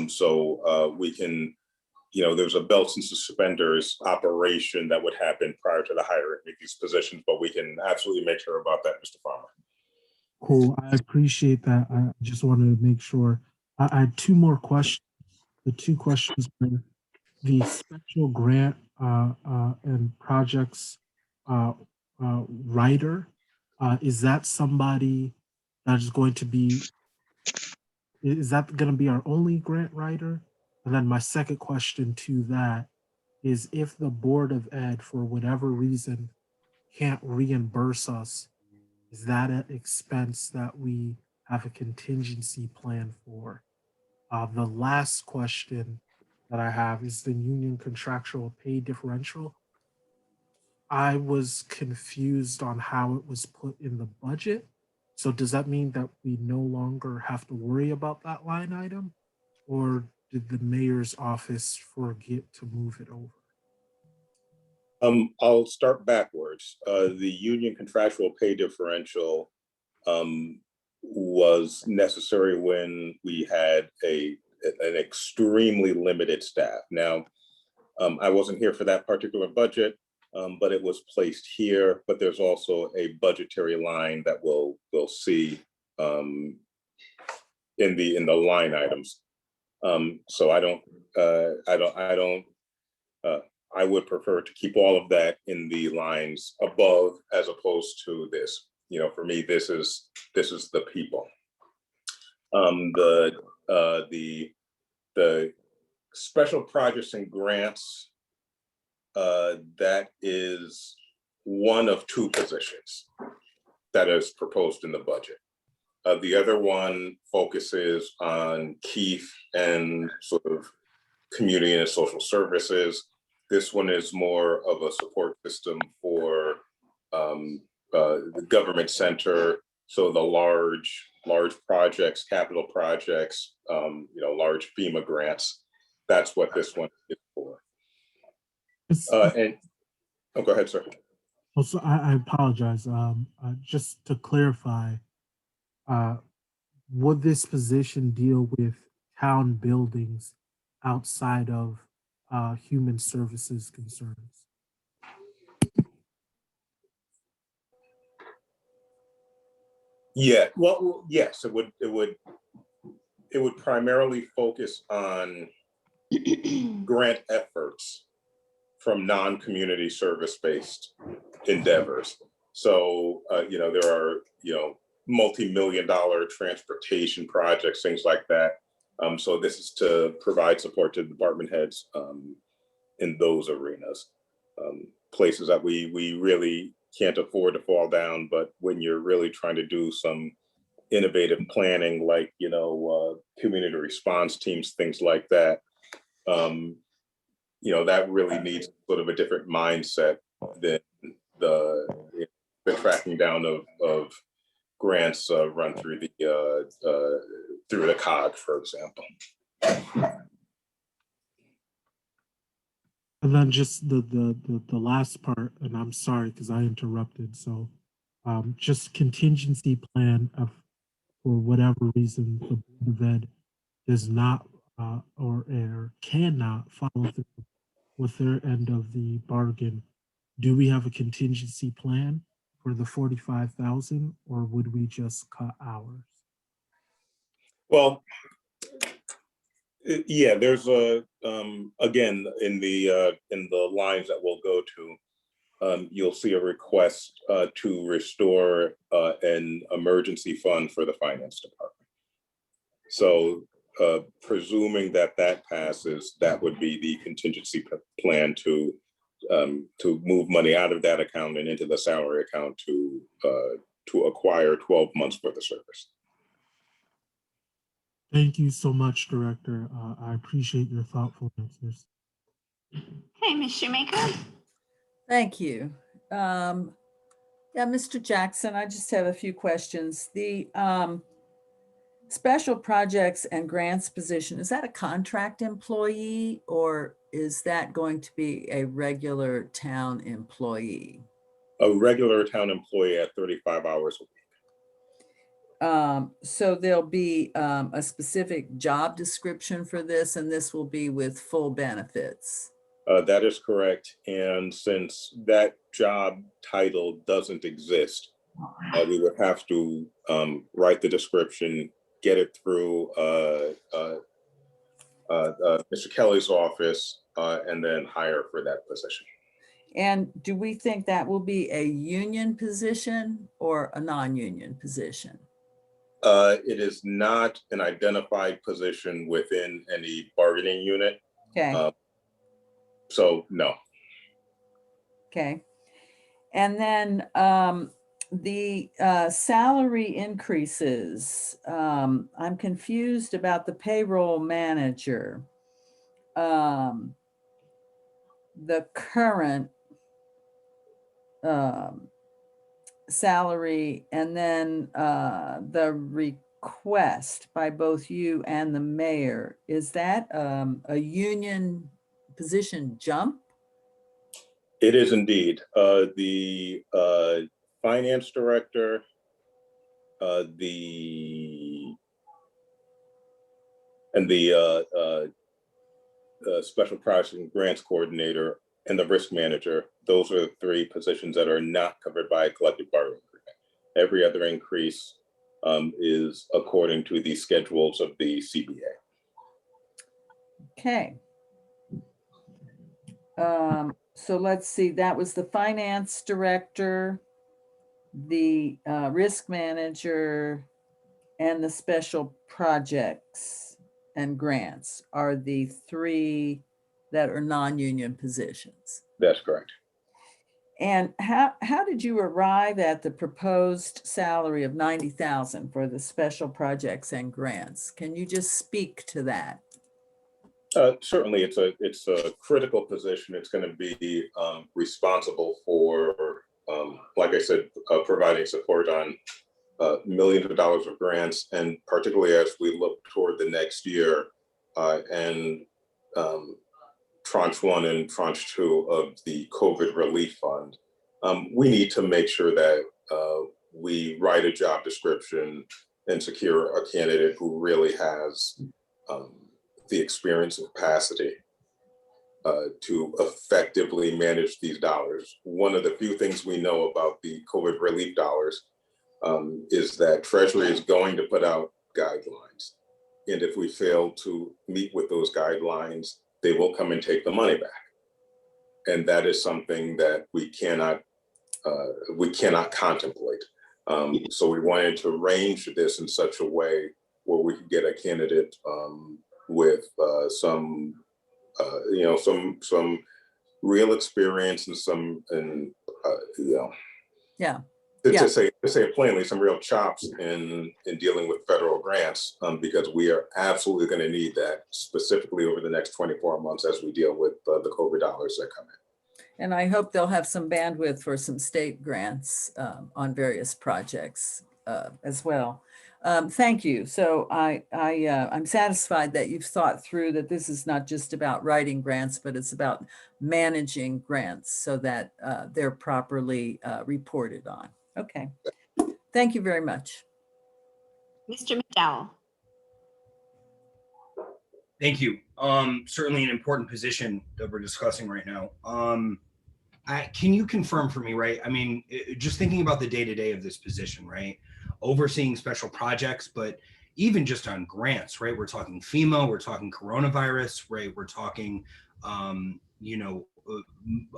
So we can, there's a belts and suspenders operation that would happen prior to the hiring of these positions, but we can absolutely make sure about that, Mr. Farmer. Cool, I appreciate that. I just wanted to make sure. I had 2 more questions. The 2 questions were the special grant and projects writer. Is that somebody that is going to be, is that going to be our only grant writer? And then my second question to that is, if the Board of Ed, for whatever reason, can't reimburse us, is that an expense that we have a contingency plan for? The last question that I have is the union contractual pay differential. I was confused on how it was put in the budget. So does that mean that we no longer have to worry about that line item? Or did the mayor's office forget to move it over? I'll start backwards. The union contractual pay differential was necessary when we had an extremely limited staff. Now, I wasn't here for that particular budget, but it was placed here. But there's also a budgetary line that we'll see in the line items. So I would prefer to keep all of that in the lines above as opposed to this. For me, this is the people. The special projects and grants that is one of two positions that is proposed in the budget. The other one focuses on Keith and sort of community and social services. This one is more of a support system for the government center. So the large projects, capital projects, large FEMA grants. That's what this one is for. Go ahead, sir. Also, I apologize. Just to clarify, would this position deal with town buildings outside of human services concerns? Yeah, well, yes, it would primarily focus on grant efforts from non-community service-based endeavors. So, there are, multi-million-dollar transportation projects, things like that. So this is to provide support to department heads in those arenas, places that we really can't afford to fall down. But when you're really trying to do some innovative planning, like, community response teams, things like that, that really needs sort of a different mindset than the tracking down of grants run through the COG, for example. And then just the last part, and I'm sorry because I interrupted. So just contingency plan of, for whatever reason, the Board of Ed does not or cannot follow through with their end of the bargain. Do we have a contingency plan for the 45,000, or would we just cut ours? Well, yeah, there's again, in the lines that we'll go to, you'll see a request to restore an emergency fund for the finance department. So presuming that passes, that would be the contingency plan to move money out of that account and into the salary account to acquire 12 months worth of service. Thank you so much, Director. I appreciate your thoughtful answers. Hey, Ms. Shoemaker. Thank you. Yeah, Mr. Jackson, I just have a few questions. The special projects and grants position, is that a contract employee or is that going to be a regular town employee? A regular town employee at 35 hours a week. So there'll be a specific job description for this, and this will be with full benefits. That is correct. And since that job title doesn't exist, we would have to write the description, get it through Mr. Kelly's office, and then hire for that position. And do we think that will be a union position or a non-union position? It is not an identified position within any bargaining unit. Okay. So no. Okay. And then the salary increases. I'm confused about the payroll manager. The current salary, and then the request by both you and the mayor, is that a union position jump? It is indeed. The finance director, the special projects and grants coordinator, and the risk manager, those are the three positions that are not covered by a collective bargaining agreement. Every other increase is according to the schedules of the CBA. Okay. So let's see, that was the finance director, the risk manager, and the special projects and grants are the three that are non-union positions. That's correct. And how did you arrive at the proposed salary of 90,000 for the special projects and grants? Can you just speak to that? Certainly, it's a critical position. It's going to be responsible for, like I said, providing support on millions of dollars of grants, and particularly as we look toward the next year and tranche 1 and tranche 2 of the COVID relief fund. We need to make sure that we write a job description and secure a candidate who really has the experience and capacity to effectively manage these dollars. One of the few things we know about the COVID relief dollars is that Treasury is going to put out guidelines. And if we fail to meet with those guidelines, they will come and take the money back. And that is something that we cannot contemplate. So we wanted to arrange this in such a way where we could get a candidate with some real experience and Yeah. To say it plainly, some real chops in dealing with federal grants, because we are absolutely going to need that, specifically over the next 24 months as we deal with the COVID dollars that come in. And I hope they'll have some bandwidth for some state grants on various projects as well. Thank you. So I'm satisfied that you've thought through that this is not just about writing grants, but it's about managing grants so that they're properly reported on. Okay. Thank you very much. Mr. McDowell. Thank you. Certainly an important position that we're discussing right now. Can you confirm for me, right? I mean, just thinking about the day-to-day of this position, right? Overseeing special projects, but even just on grants, right? We're talking FEMA, we're talking coronavirus, right? We're talking,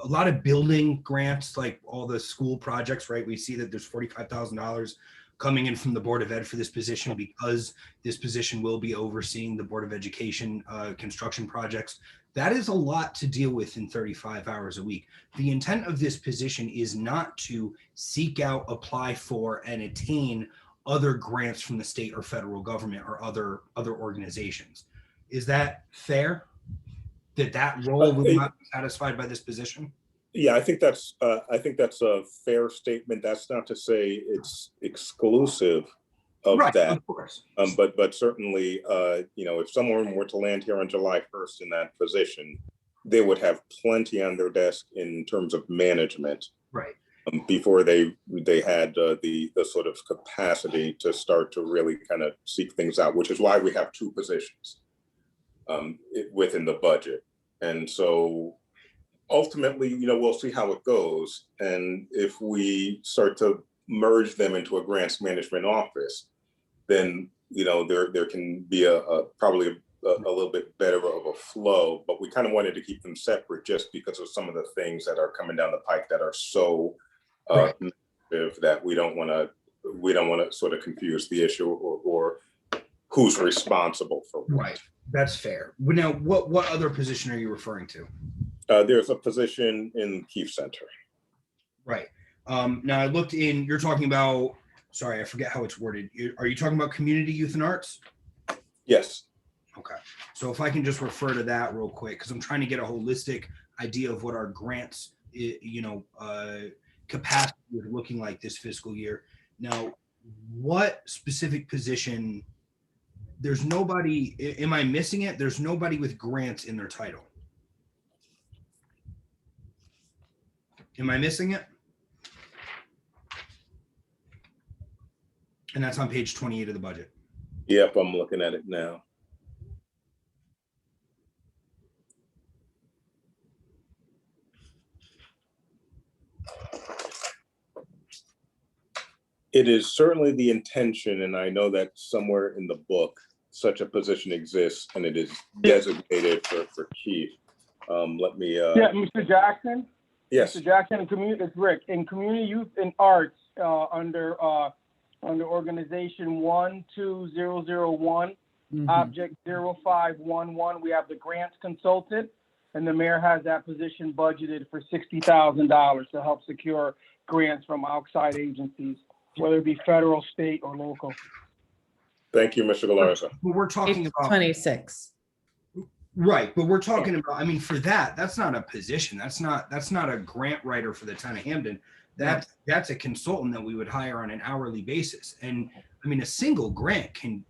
a lot of building grants, like all the school projects, right? We see that there's $45,000 coming in from the Board of Ed for this position, because this position will be overseeing the Board of Education construction projects. That is a lot to deal with in 35 hours a week. The intent of this position is not to seek out, apply for, and attain other grants from the state or federal government or other organizations. Is that fair? That role will not be satisfied by this position? Yeah, I think that's a fair statement. That's not to say it's exclusive of right, that. Of course. But certainly, if someone were to land here on July 1st in that position, they would have plenty on their desk in terms of management. Right. Before they had the sort of capacity to start to really kind of seek things out, which is why we have two positions within the budget. And so ultimately, we'll see how it goes. And if we start to merge them into a grants management office, then, there can be probably a little bit better of a flow, but we kind of wanted to keep them separate just because of some of the things that are coming down the pike that are so massive that we don't want to sort of confuse the issue or who's responsible for what. Right. That's fair. Now, what other position are you referring to? There's a position in Keefe Center. Right. Now I looked in, you're talking about, sorry, I forget how it's worded. Are you talking about community, youth, and arts? Yes. Okay. So if I can just refer to that real quick, because I'm trying to get a holistic idea of what our grants, capacity is looking like this fiscal year. Now, what specific position, there's nobody, am I missing it? There's nobody with grants in their title. Am I missing it? And that's on page 28 of the budget. Yep, I'm looking at it now. It is certainly the intention, and I know that somewhere in the book, such a position exists, and it is designated for Keefe. Let me. Yeah, Mr. Jackson. Yes. Mr. Jackson, it's Rick. In community, youth, and arts, under organization 12001, object 0511, we have the grants consultant. and the mayor has that position budgeted for $60,000 to help secure grants from outside agencies, whether it be federal, state, or local. Thank you, Mr. Galarza. But we're talking It's about 26. right, but we're talking about. I mean, for that's not a position. That's not a grant writer for the town of Hamden. That's a consultant that we would hire on an hourly basis. And I mean, a single grant can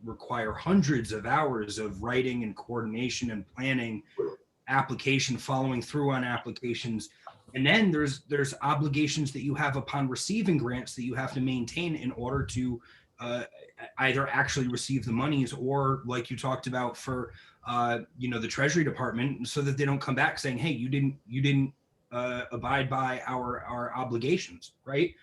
require hundreds of hours of writing and coordination and planning, application, following through on applications. And then there's obligations that you have upon receiving grants that you have to maintain in order to either actually receive the monies, or like you talked about for the Treasury Department, so that they don't come back saying, hey, you didn't abide by our obligations, right?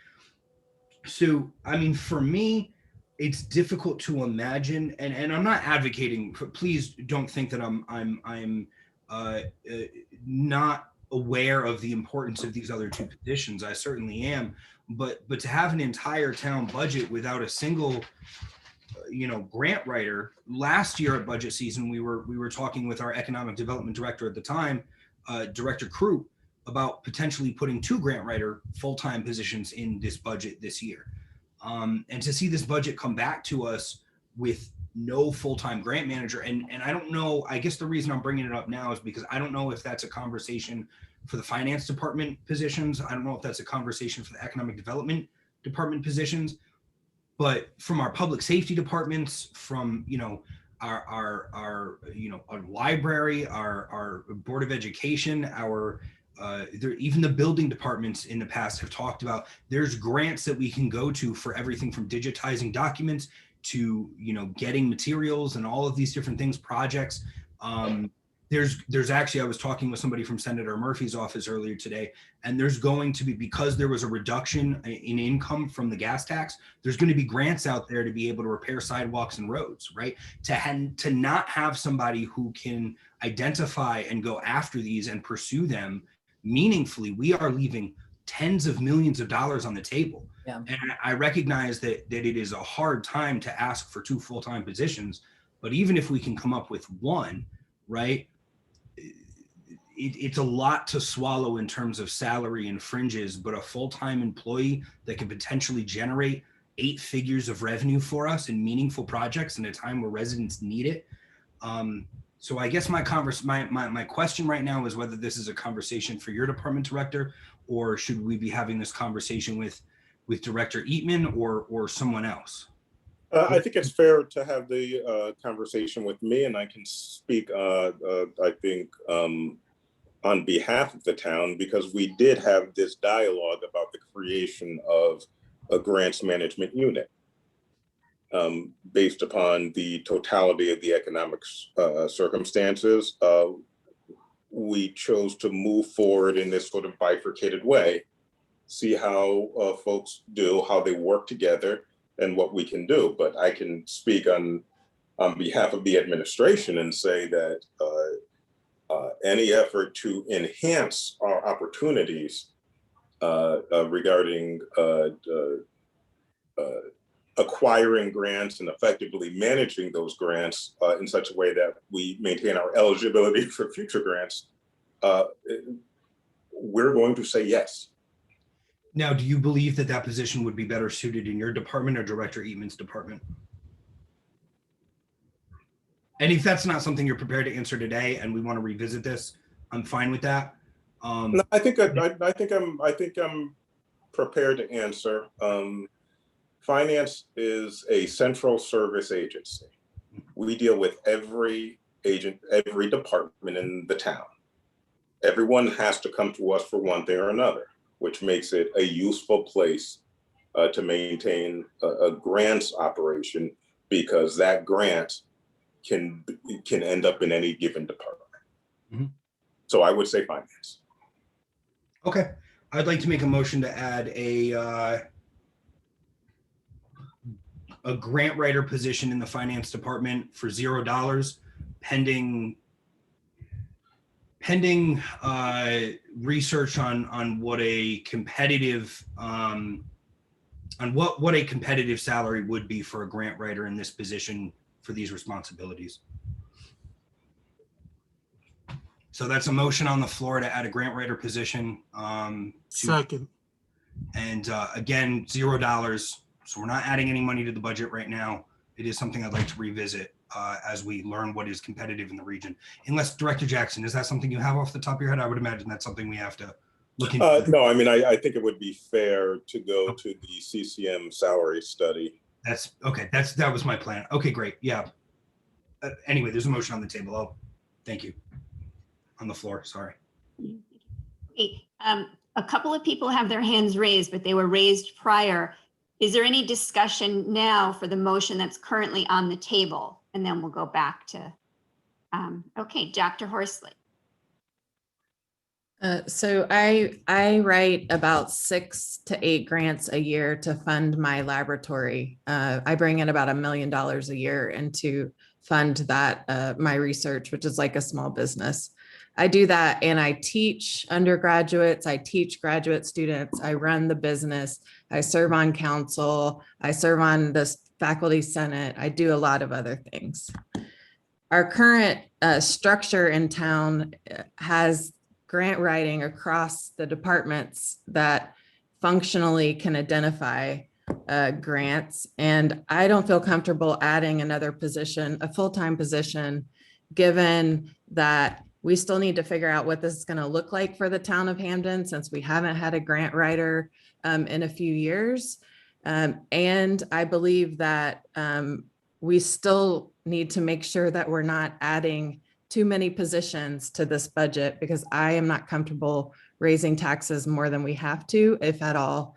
So I mean, for me, it's difficult to imagine, and I'm not advocating, please don't think that I'm not aware of the importance of these other two positions. I certainly am, but to have an entire town budget without a single grant writer. Last year at budget season, we were talking with our economic development director at the time, Director Crew, about potentially putting 2 grant writer full-time positions in this budget this year. And to see this budget come back to us with no full-time grant manager, and I don't know, I guess the reason I'm bringing it up now is because I don't know if that's a conversation for the finance department positions. I don't know if that's a conversation for the economic development department positions, but from our public safety departments, from our library, our board of education, even the building departments in the past have talked about, there's grants that we can go to for everything from digitizing documents to getting materials and all of these different things, projects. There's actually, I was talking with somebody from Senator Murphy's office earlier today, and there's going to be, because there was a reduction in income from the gas tax, there's going to be grants out there to be able to repair sidewalks and roads, right? To not have somebody who can identify and go after these and pursue them meaningfully, we are leaving tens of millions of dollars on the table. Yeah. And I recognize that it is a hard time to ask for 2 full-time positions, but even if we can come up with 1, right? It's a lot to swallow in terms of salary and fringes, but a full-time employee that can potentially generate 8 figures of revenue for us in meaningful projects in a time where residents need it. So I guess my question right now is whether this is a conversation for your department director, or should we be having this conversation with Director Eatman or someone else? I think it's fair to have the conversation with me, and I can speak, I think, on behalf of the town, because we did have this dialogue about the creation of a grants management unit based upon the totality of the economic circumstances. We chose to move forward in this sort of bifurcated way, see how folks do, how they work together, and what we can do. But I can speak on behalf of the administration and say that any effort to enhance our opportunities regarding acquiring grants and effectively managing those grants in such a way that we maintain our eligibility for future grants, we're going to say yes. Now, do you believe that position would be better suited in your department or Director Eatman's department? And if that's not something you're prepared to answer today, and we want to revisit this, I'm fine with that. No, I think I'm prepared to answer. Finance is a central service agency. We deal with every department in the town. Everyone has to come to us for one thing or another, which makes it a useful place to maintain a grants operation, because that grant can end up in any given department. Mm-hmm. So I would say finance. Okay, I'd like to make a motion to add a grant writer position in the finance department for $0, pending research on what a competitive what a competitive salary would be for a grant writer in this position for these responsibilities. So that's a motion on the floor to add a grant writer position. Second. And again, $0. So we're not adding any money to the budget right now. It is something I'd like to revisit as we learn what is competitive in the region. Unless Director Jackson, is that something you have off the top of your head? I would imagine that's something we have to look into. No, I mean, I think it would be fair to go to the CCM salary study. That's okay. That was my plan. Okay, great. Yeah. Anyway, there's a motion on the table. Oh, thank you. On the floor, sorry. Hey, a couple of people have their hands raised, but they were raised prior. Is there any discussion now for the motion that's currently on the table? And then we'll go back to, okay, Dr. Horsley. So I write about 6 to 8 grants a year to fund my laboratory. I bring in about $1 million a year and to fund that, my research, which is like a small business. I do that and I teach undergraduates, I teach graduate students, I run the business, I serve on council, I serve on the faculty senate, I do a lot of other things. Our current structure in town has grant writing across the departments that functionally can identify grants. And I don't feel comfortable adding another position, a full-time position, given that we still need to figure out what this is going to look like for the town of Hamden, since we haven't had a grant writer in a few years. And I believe that we still need to make sure that we're not adding too many positions to this budget, because I am not comfortable raising taxes more than we have to, if at all,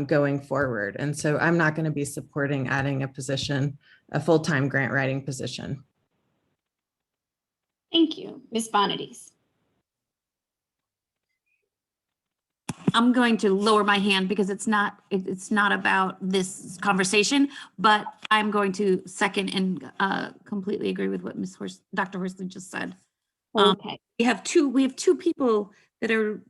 going forward. And so I'm not going to be supporting adding a position, a full-time grant writing position. Thank you. Ms. Bonadies. I'm going to lower my hand because it's not about this conversation, but I'm going to second and completely agree with what Dr. Horsley just said. Okay. We have two people that are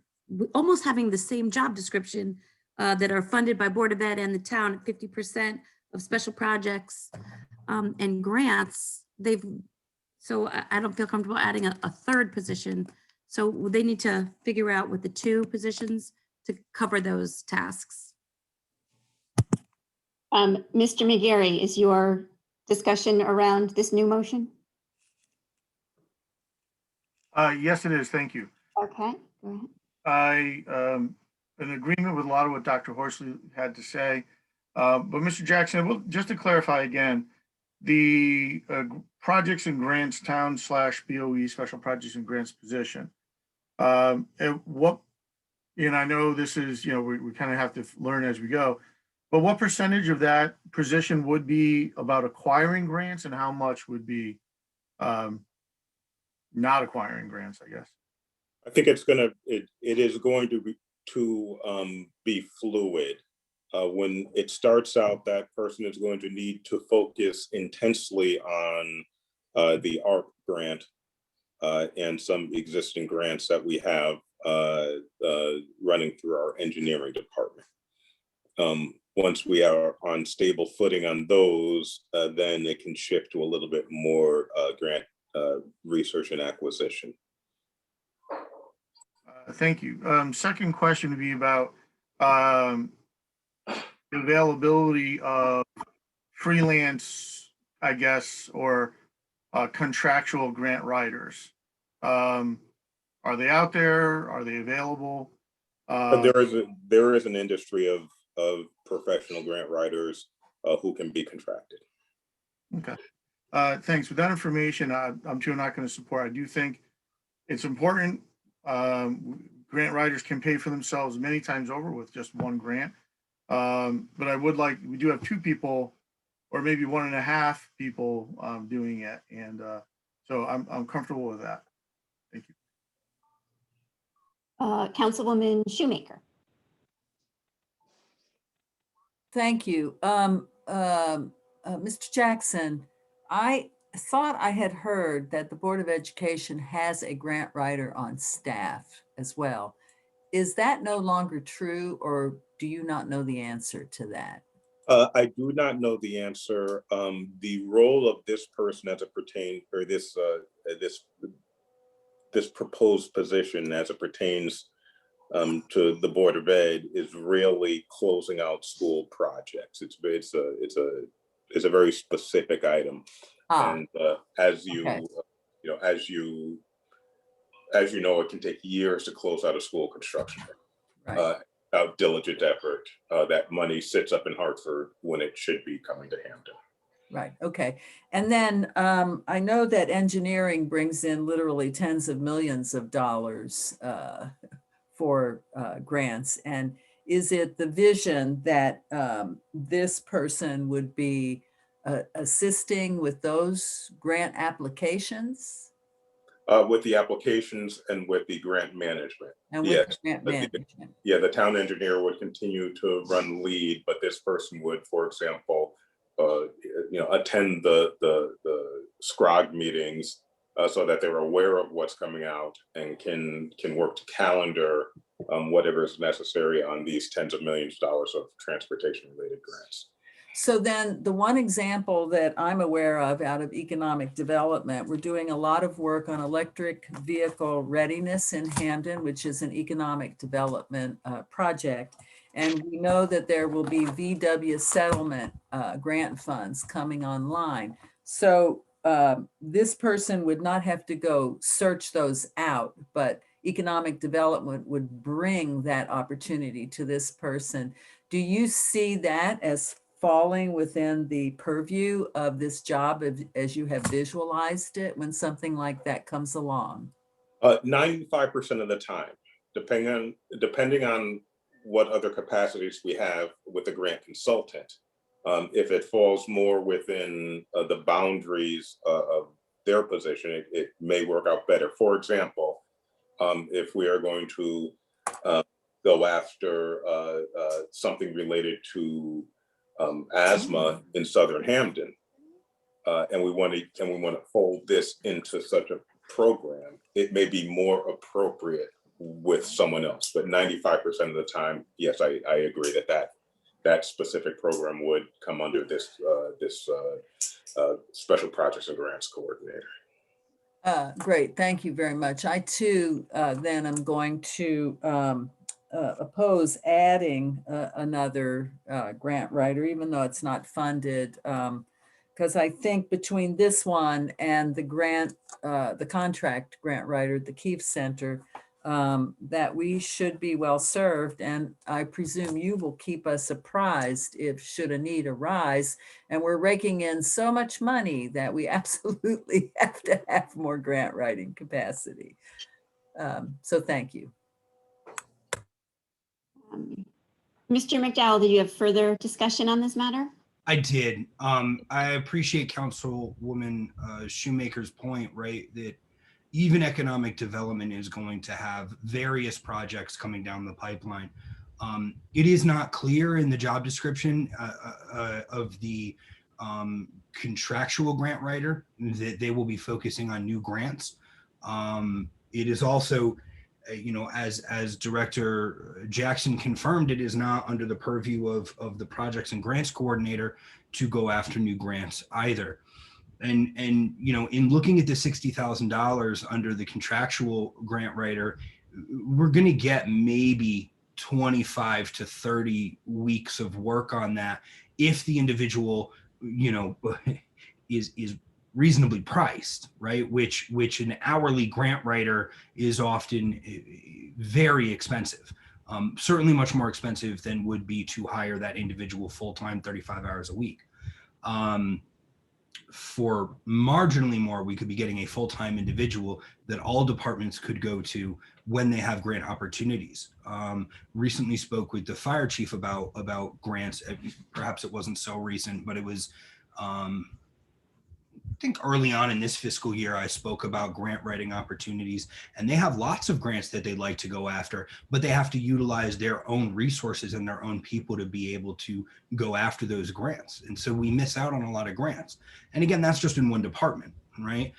almost having the same job description that are funded by Board of Ed and the town at 50% of special projects and grants. So I don't feel comfortable adding a third position. So they need to figure out with the 2 positions to cover those tasks. Mr. McGarry, is your discussion around this new motion? Yes, it is. Thank you. Okay, go ahead. I in agreement with a lot of what Dr. Horsley had to say. But Mr. Jackson, just to clarify again, the projects and grants town/BOE special projects and grants position. And I know this is, we kind of have to learn as we go, but what percentage of that position would be about acquiring grants and how much would be not acquiring grants, I guess? I think it is going to be fluid. When it starts out, that person is going to need to focus intensely on the ARP grant and some existing grants that we have running through our engineering department. Once we are on stable footing on those, then it can shift to a little bit more grant research and acquisition. Thank you. Second question would be about availability of freelance, I guess, or contractual grant writers. Are they out there? Are they available? There is an industry of professional grant writers who can be contracted. Okay. Thanks. With that information, I'm sure not going to support. I do think it's important. Grant writers can pay for themselves many times over with just one grant. But we do have 2 people, or maybe 1.5 people doing it. And so I'm comfortable with that. Thank you. Councilwoman Shoemaker. Thank you. Mr. Jackson, I thought I had heard that the Board of Education has a grant writer on staff as well. Is that no longer true, or do you not know the answer to that? I do not know the answer. The role of this person as it pertains, or this this proposed position as it pertains to the Board of Ed is really closing out school projects. It's a very specific item. And as you, okay. you know, as you know, it can take years to close out a school construction. Right. Without diligent effort, that money sits up in Hartford when it should be coming to Hamden. Right. Okay. And then I know that engineering brings in literally tens of millions of dollars for grants. And is it the vision that this person would be assisting with those grant applications? With the applications and with the grant management. And with the grant management. Yeah, the town engineer would continue to run lead, but this person would, for example, attend the SCROG meetings so that they're aware of what's coming out and can work to calendar whatever is necessary on these tens of millions of dollars of transportation related grants. So then the one example that I'm aware of out of economic development, we're doing a lot of work on electric vehicle readiness in Hamden, which is an economic development project. And we know that there will be VW settlement grant funds coming online. So this person would not have to go search those out, but economic development would bring that opportunity to this person. Do you see that as falling within the purview of this job as you have visualized it when something like that comes along? 95% of the time, depending on what other capacities we have with the grant consultant, if it falls more within the boundaries of their position, it may work out better. For example, if we are going to go after something related to asthma in Southern Hamden, and we want to fold this into such a program, it may be more appropriate with someone else. But 95% of the time, yes, I agree that specific program would come under this special projects and grants coordinator. Great, thank you very much. I too then am going to oppose adding another grant writer, even though it's not funded, because I think between this one and the contract grant writer at the Keefe Center, that we should be well served. And I presume you will keep us apprised if should a need arise. And we're raking in so much money that we absolutely have to have more grant writing capacity. So thank you. Mr. McDowell, did you have further discussion on this matter? I did. I appreciate Councilwoman Shoemaker's point, right? That even economic development is going to have various projects coming down the pipeline. It is not clear in the job description of the contractual grant writer that they will be focusing on new grants. It is also, as Director Jackson confirmed, it is not under the purview of the projects and grants coordinator to go after new grants either. And in looking at the $60,000 under the contractual grant writer, we're going to get maybe 25 to 30 weeks of work on that if the individual, is reasonably priced, right? Which an hourly grant writer is often very expensive. Certainly much more expensive than would be to hire that individual full-time 35 hours a week. For marginally more, we could be getting a full-time individual that all departments could go to when they have grant opportunities. Recently spoke with the fire chief about grants. Perhaps it wasn't so recent, but it was, I think early on in this fiscal year, I spoke about grant writing opportunities, and they have lots of grants that they'd like to go after, but they have to utilize their own resources and their own people to be able to go after those grants. And so we miss out on a lot of grants. And again, that's just in one department, right?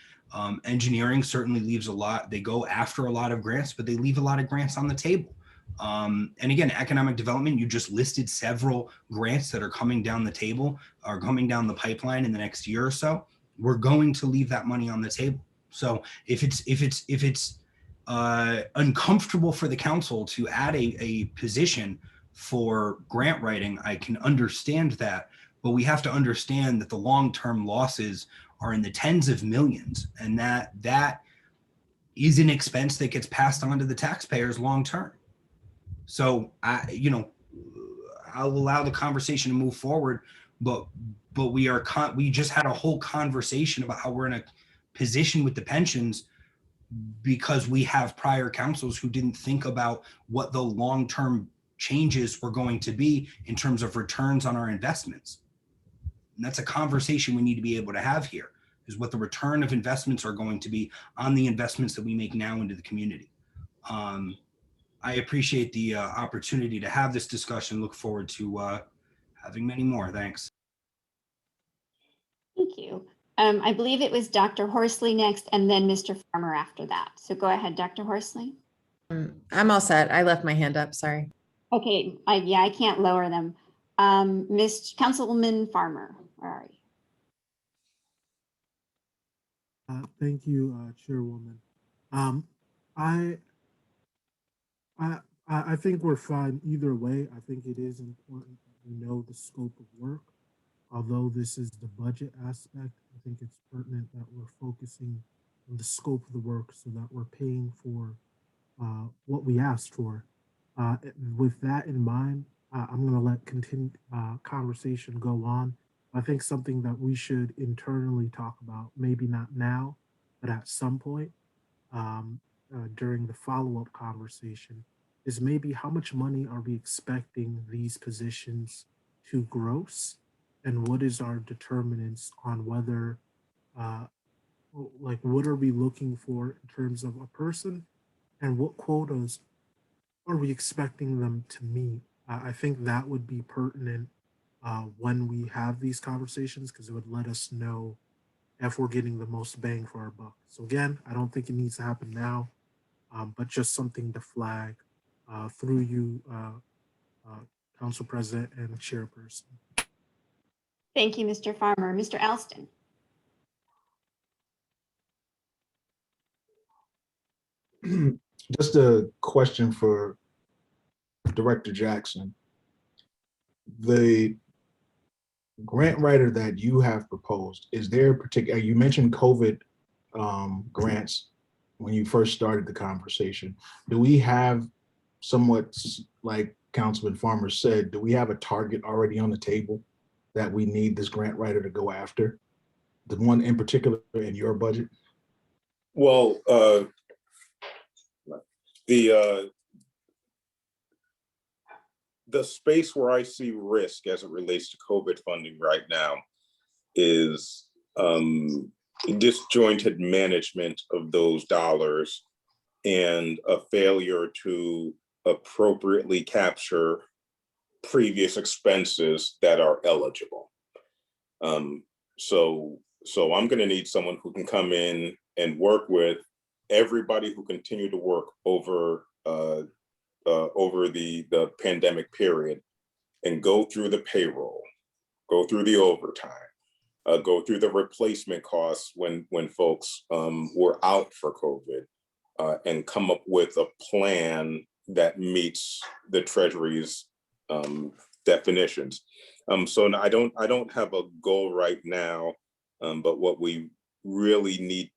Engineering certainly leaves a lot. They go after a lot of grants, but they leave a lot of grants on the table. And again, economic development, you just listed several grants that are coming down the table, are coming down the pipeline in the next year or so. We're going to leave that money on the table. So if it's uncomfortable for the council to add a position for grant writing. I can understand that, but we have to understand that the long-term losses are in the tens of millions, and that is an expense that gets passed on to the taxpayers long-term. So I'll allow the conversation to move forward, but we just had a whole conversation about how we're in a position with the pensions because we have prior councils who didn't think about what the long-term changes were going to be in terms of returns on our investments. And that's a conversation we need to be able to have here, is what the return of investments are going to be on the investments that we make now into the community. I appreciate the opportunity to have this discussion. Look forward to having many more. Thanks. Thank you. I believe it was Dr. Horsley next and then Mr. Farmer after that. So go ahead, Dr. Horsley. I'm all set. I left my hand up, sorry. Okay, I can't lower them. Miss Councilwoman Farmer, where are you? Thank you, Chairwoman. I think we're fine either way. I think it is important that we know the scope of work. Although this is the budget aspect, I think it's pertinent that we're focusing on the scope of the work so that we're paying for what we asked for. With that in mind, I'm going to let conversation go on. I think something that we should internally talk about, maybe not now, but at some point during the follow-up conversation, is maybe how much money are we expecting these positions to gross? And what is our determinants on whether, what are we looking for in terms of a person and what quotas are we expecting them to meet? I think that would be pertinent when we have these conversations because it would let us know if we're getting the most bang for our buck. So again, I don't think it needs to happen now, but just something to flag through you, Council President and Chairperson. Thank you, Mr. Farmer. Mr. Alston. Just a question for Director Jackson. The grant writer that you have proposed, is there a particular, you mentioned COVID grants when you first started the conversation. Do we have somewhat, like Councilman Farmer said, do we have a target already on the table that we need this grant writer to go after? The one in particular in your budget? Well, the space where I see risk as it relates to COVID funding right now is disjointed management of those dollars and a failure to appropriately capture previous expenses that are eligible. So I'm going to need someone who can come in and work with everybody who continued to work over the pandemic period and go through the payroll, go through the overtime, go through the replacement costs when folks were out for COVID, and come up with a plan that meets the Treasury's definitions. So I don't have a goal right now, but what we really need,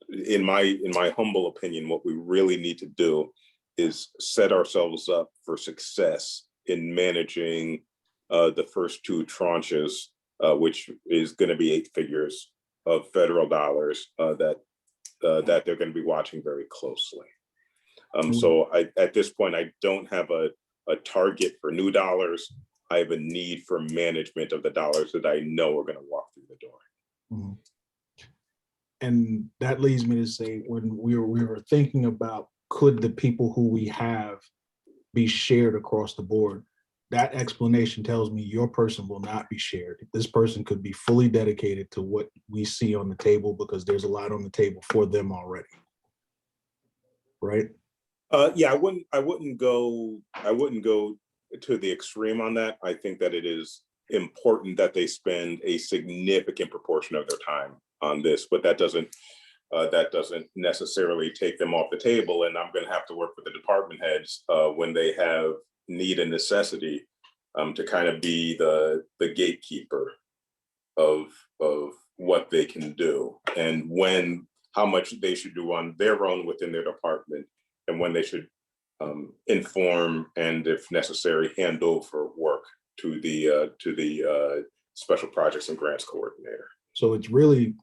in my humble opinion, what we really need to do is set ourselves up for success in managing the first two tranches, which is going to be 8 figures of federal dollars that they're going to be watching very closely. So at this point, I don't have a target for new dollars. I have a need for management of the dollars that I know are going to walk through the door. Mm-hmm. And that leads me to say, when we were thinking about, could the people who we have be shared across the board? That explanation tells me your person will not be shared. This person could be fully dedicated to what we see on the table because there's a lot on the table for them already. Right? Yeah, I wouldn't go to the extreme on that. I think that it is important that they spend a significant proportion of their time on this, but that doesn't that doesn't necessarily take them off the table. And I'm going to have to work with the department heads when they have need and necessity to kind of be the gatekeeper of what they can do, and how much they should do on their own within their department, and when they should inform and, if necessary, hand over work to the special projects and grants coordinator. So it's really,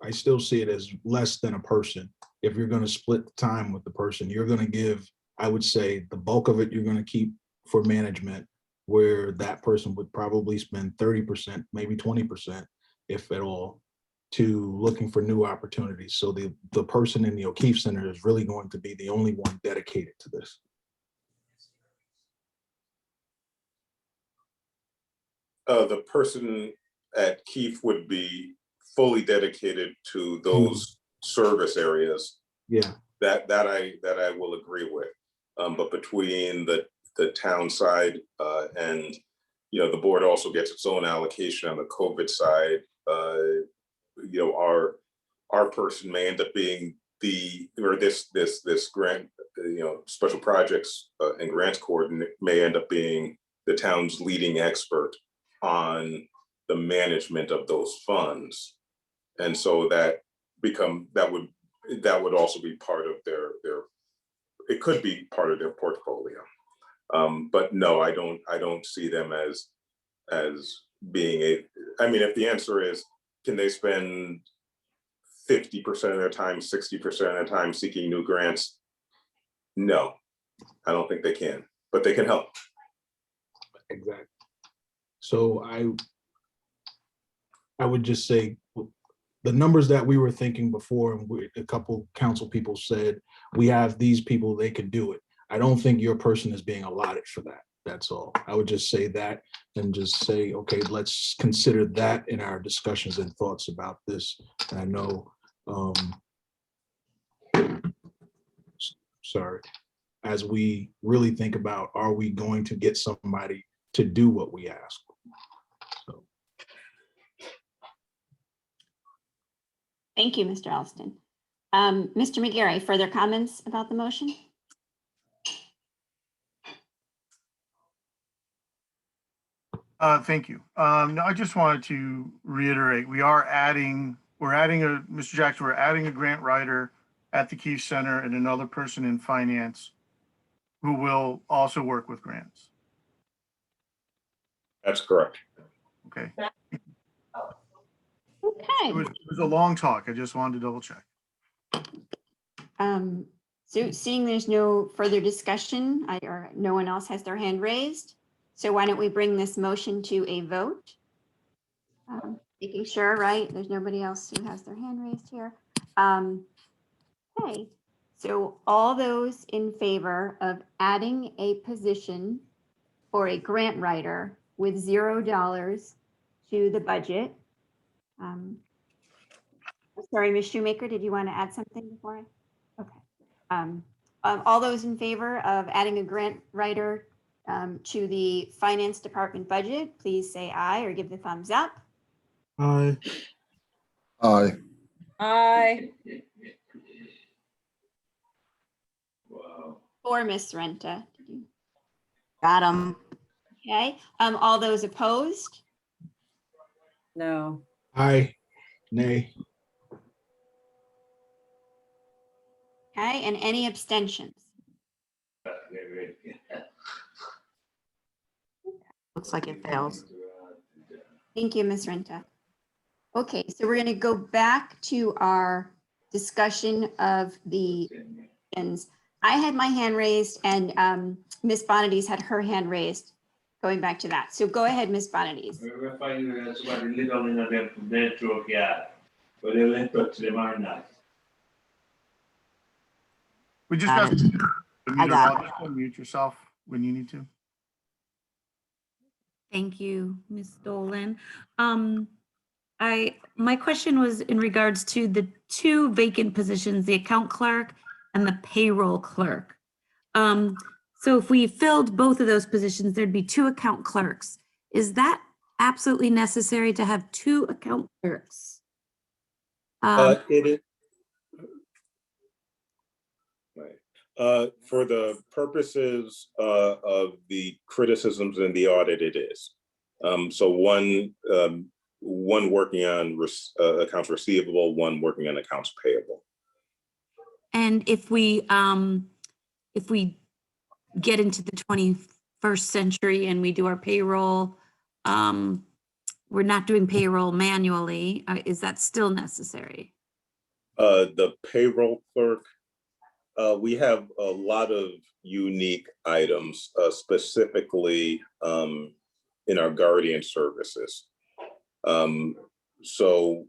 I still see it as less than a person. If you're going to split the time with the person, you're going to give, I would say, the bulk of it you're going to keep for management, where that person would probably spend 30%, maybe 20%, if at all, to looking for new opportunities. So the person in the O'Keefe Center is really going to be the only one dedicated to this. The person at Keefe would be fully dedicated to those service areas. Yeah. That I will agree with. But between the town side and, you know, the board also gets its own allocation on the COVID side. You know, our person may end up being this grant, you know, special projects and grants coordinator may end up being the town's leading expert on the management of those funds. And so that would also be part of their it could be part of their portfolio. But no, I don't see them as being I mean, if the answer is, can they spend 50% of their time, 60% of their time seeking new grants? No, I don't think they can, but they can help. Exactly. So I would just say the numbers that we were thinking before, and a couple council people said, we have these people, they can do it. I don't think your person is being allotted for that. That's all. I would just say that and just say, okay, let's consider that in our discussions and thoughts about this. And I know, sorry, as we really think about, are we going to get somebody to do what we ask? So. Thank you, Mr. Alston. Mr. McGarry, further comments about the motion? Thank you. No, I just wanted to reiterate, we're adding Mr. Jackson, we're adding a grant writer at the Keefe Center and another person in finance who will also work with grants. That's correct. Okay. Okay. It was a long talk. I just wanted to double check. So seeing there's no further discussion, or no one else has their hand raised, so why don't we bring this motion to a vote? Making sure, right? There's nobody else who has their hand raised here. Okay, so all those in favor of adding a position for a grant writer with $0 to the budget. Sorry, Ms. Shoemaker, did you want to add something before I? Okay. All those in favor of adding a grant writer to the finance department budget, please say aye or give the thumbs up. Aye. Aye. Aye. Or Ms. Renta. Got him. Okay. All those opposed? No. Aye. Nay. Okay, and any abstentions? Looks like it fails. Thank you, Ms. Renta. Okay, so we're going to go back to our discussion of the ends. I had my hand raised and Ms. Bonadies had her hand raised. Going back to that. So go ahead, Ms. Bonadies. We just have to mute yourself when you need to. Thank you, Ms. Dolan. My question was in regards to the two vacant positions, the account clerk and the payroll clerk. So if we filled both of those positions, there'd be two account clerks. Is that absolutely necessary to have two account clerks? It is. For the purposes of the criticisms in the audit, it is. So one working on accounts receivable, one working on accounts payable. And if we get into the 21st century and we do our payroll, we're not doing payroll manually. Is that still necessary? The payroll clerk, we have a lot of unique items, specifically in our guardian services. So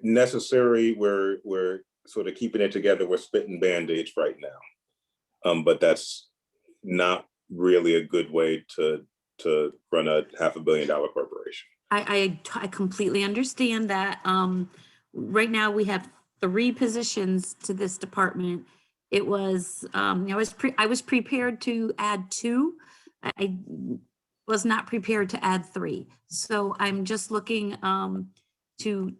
necessary, we're sort of keeping it together. We're spitting band-aids right now. But that's not really a good way to run a $500 million corporation. I completely understand that. Right now we have 3 positions to this department. It was, I was prepared to add 2. I was not prepared to add 3. So I'm just looking to,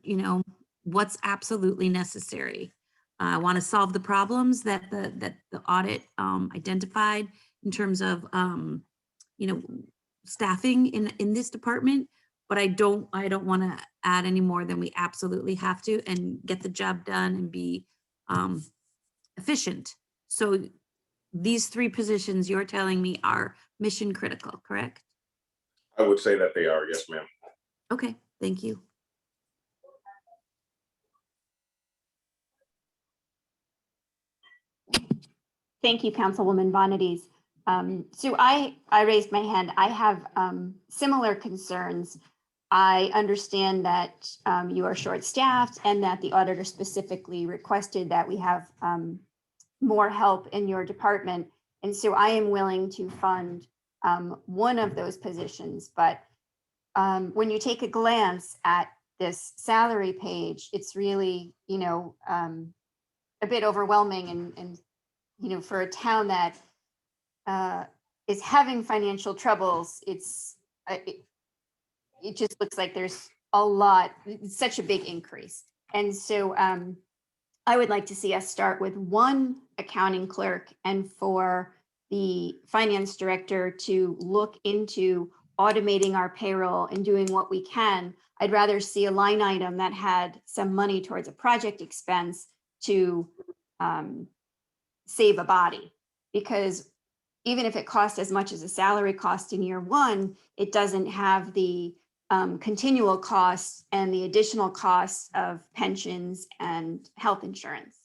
what's absolutely necessary. I want to solve the problems that the audit identified in terms of, staffing in this department, but I don't want to add any more than we absolutely have to and get the job done and be efficient. So these 3 positions you're telling me are mission critical, correct? I would say that they are, yes, ma'am. Okay, thank you. Thank you, Councilwoman Bonadies. So I raised my hand. I have similar concerns. I understand that you are short-staffed and that the auditor specifically requested that we have more help in your department. And so I am willing to fund one of those positions. But when you take a glance at this salary page, it's really, a bit overwhelming. And for a town that is having financial troubles, it just looks like there's a lot, it's such a big increase. And so I would like to see us start with 1 accounting clerk and for the finance director to look into automating our payroll and doing what we can. I'd rather see a line item that had some money towards a project expense to save a body, because even if it costs as much as a salary cost in year 1, it doesn't have the continual costs and the additional costs of pensions and health insurance.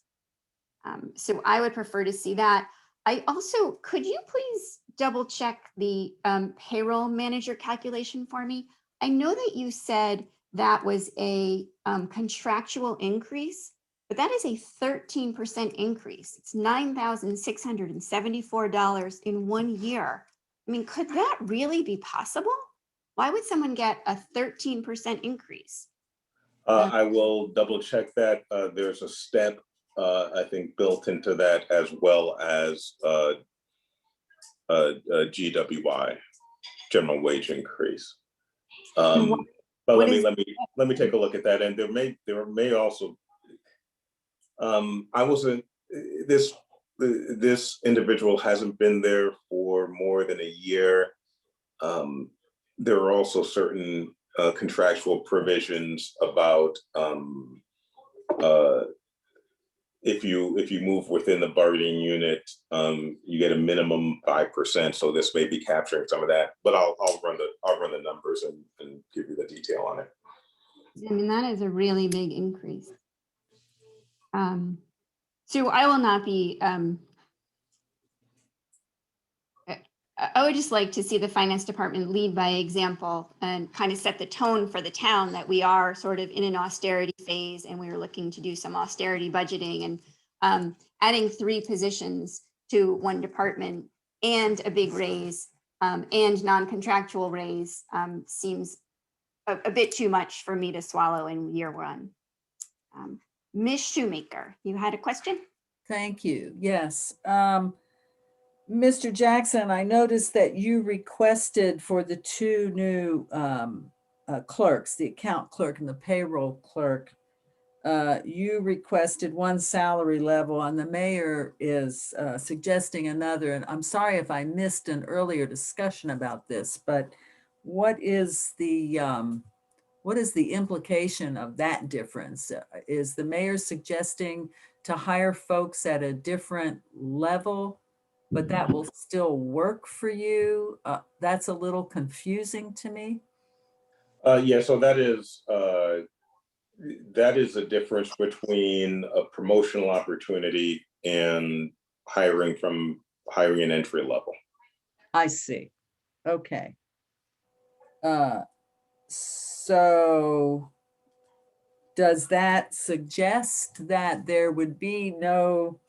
So I would prefer to see that. I also, could you please double check the payroll manager calculation for me? I know that you said that was a contractual increase, but that is a 13% increase. It's $9,674 in 1 year. I mean, could that really be possible? Why would someone get a 13% increase? I will double check that. There's a step, I think, built into that, as well as GWI, general wage increase. But let me take a look at that. And there may also, I wasn't, this individual hasn't been there for more than a year. There are also certain contractual provisions about if you move within the bargaining unit, you get a minimum 5%. So this may be capturing some of that, but I'll run the numbers and give you the detail on it. I mean, that is a really big increase. So I will not be, I would just like to see the finance department lead by example and kind of set the tone for the town that we are sort of in an austerity phase and we are looking to do some austerity budgeting, and adding 3 positions to 1 department and a big raise and non-contractual raise seems a bit too much for me to swallow in year 1. Ms. Shoemaker, you had a question? Thank you. Yes. Mr. Jackson, I noticed that you requested for the 2 new clerks, the account clerk and the payroll clerk, you requested one salary level and the mayor is suggesting another. And I'm sorry if I missed an earlier discussion about this, but what is the implication of that difference? Is the mayor suggesting to hire folks at a different level, but that will still work for you? That's a little confusing to me. Yeah, so that is a difference between a promotional opportunity and hiring an entry level. I see. Okay. So does that suggest that there would be no,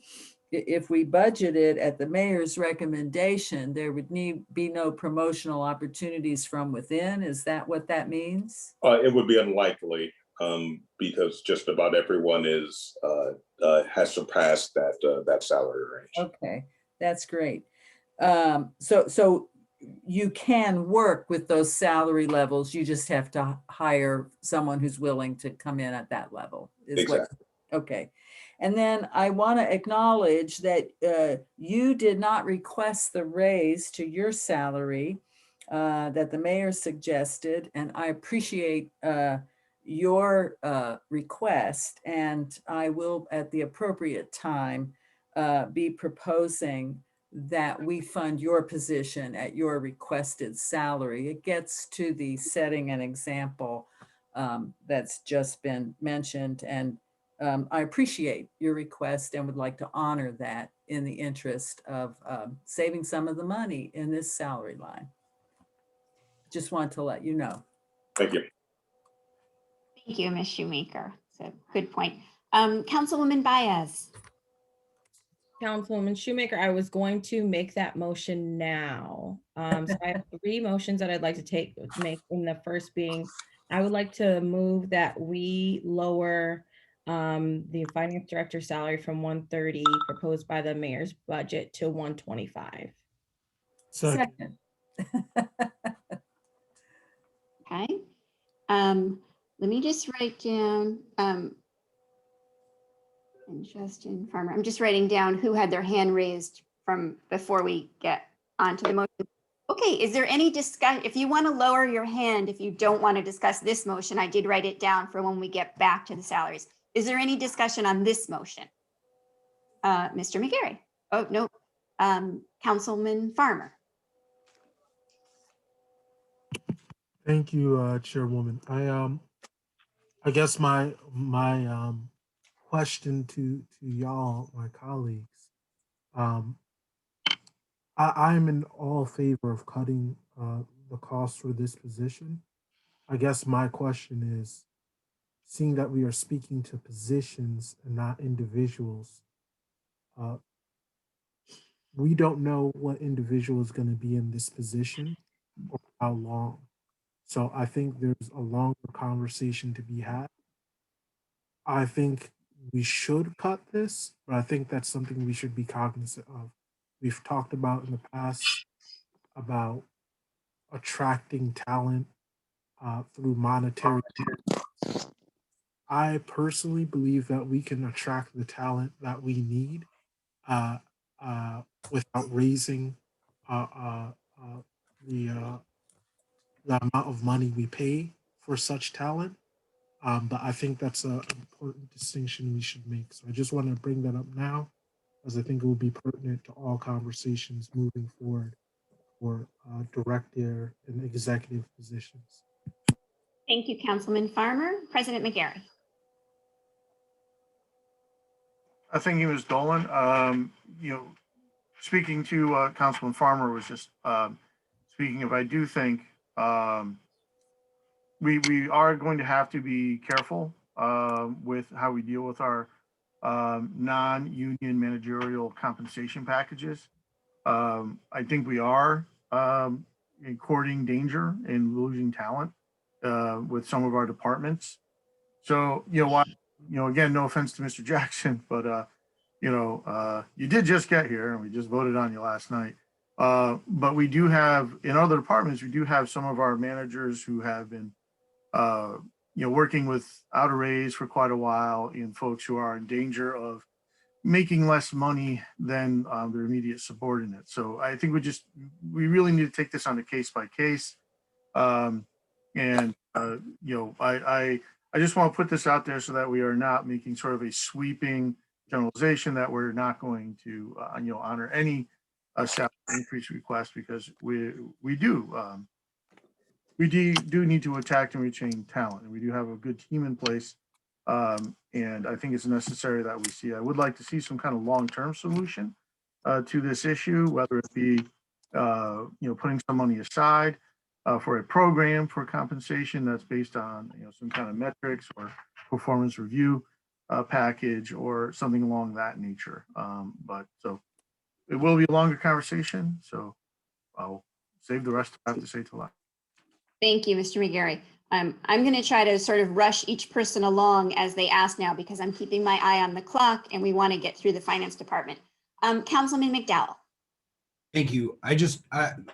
if we budgeted at the mayor's recommendation, there would be no promotional opportunities from within? Is that what that means? It would be unlikely because just about everyone has surpassed that salary range. Okay, that's great. So you can work with those salary levels. You just have to hire someone who's willing to come in at that level. Exactly. Okay. And then I want to acknowledge that you did not request the raise to your salary that the mayor suggested, and I appreciate your request, and I will at the appropriate time be proposing that we fund your position at your requested salary. It gets to the setting an example that's just been mentioned, and I appreciate your request and would like to honor that in the interest of saving some of the money in this salary line. Just want to let you know. Thank you. Thank you, Ms. Shoemaker. It's a good point. Councilwoman Baez. Councilwoman Shoemaker, I was going to make that motion now. So I have 3 motions that I'd like to make. In the first being, I would like to move that we lower the finance director salary from 130 proposed by the mayor's budget to 125. Second. Okay. Let me just write down and Justin Farmer. I'm just writing down who had their hand raised from before we get onto the motion. Okay, is there any discussion? If you want to lower your hand, if you don't want to discuss this motion, I did write it down for when we get back to the salaries. Is there any discussion on this motion? Mr. McGarry? Oh, no. Councilman Farmer? Thank you, Chairwoman. I guess my question to y'all, my colleagues, I'm in all favor of cutting the cost for this position. I guess my question is, seeing that we are speaking to positions and not individuals, we don't know what individual is going to be in this position or how long. So I think there's a longer conversation to be had. I think we should cut this, but I think that's something we should be cognizant of. We've talked about in the past about attracting talent through monetary. I personally believe that we can attract the talent that we need without raising the amount of money we pay for such talent. But I think that's an important distinction we should make. So I just want to bring that up now, as I think it will be pertinent to all conversations moving forward for director and executive positions. Thank you, Councilman Farmer. President McGarry? I think he was Dolan. Speaking to Councilman Farmer was just speaking of, I do think we are going to have to be careful with how we deal with our non-union managerial compensation packages. I think we are courting danger in losing talent with some of our departments. So, again, no offense to Mr. Jackson, but you did just get here and we just voted on you last night. But we do have, in other departments, we do have some of our managers who have been, working without a raise for quite a while and folks who are in danger of making less money than their immediate subordinate. So I think we really need to take this on a case by case. I just want to put this out there so that we are not making sort of a sweeping generalization that we're not going to, honor any salary increase request, because we do need to attract and retain talent, and we do have a good team in place. And I think it's necessary that we see. I would like to see some kind of long-term solution to this issue, whether it be putting some money aside for a program for compensation that's based on some kind of metrics or performance review package or something along that nature. But so it will be a longer conversation. So I'll save the rest I have to say till last. Thank you, Mr. McGarry. I'm going to try to sort of rush each person along as they ask now, because I'm keeping my eye on the clock and we want to get through the finance department. Councilman McDowell. Thank you.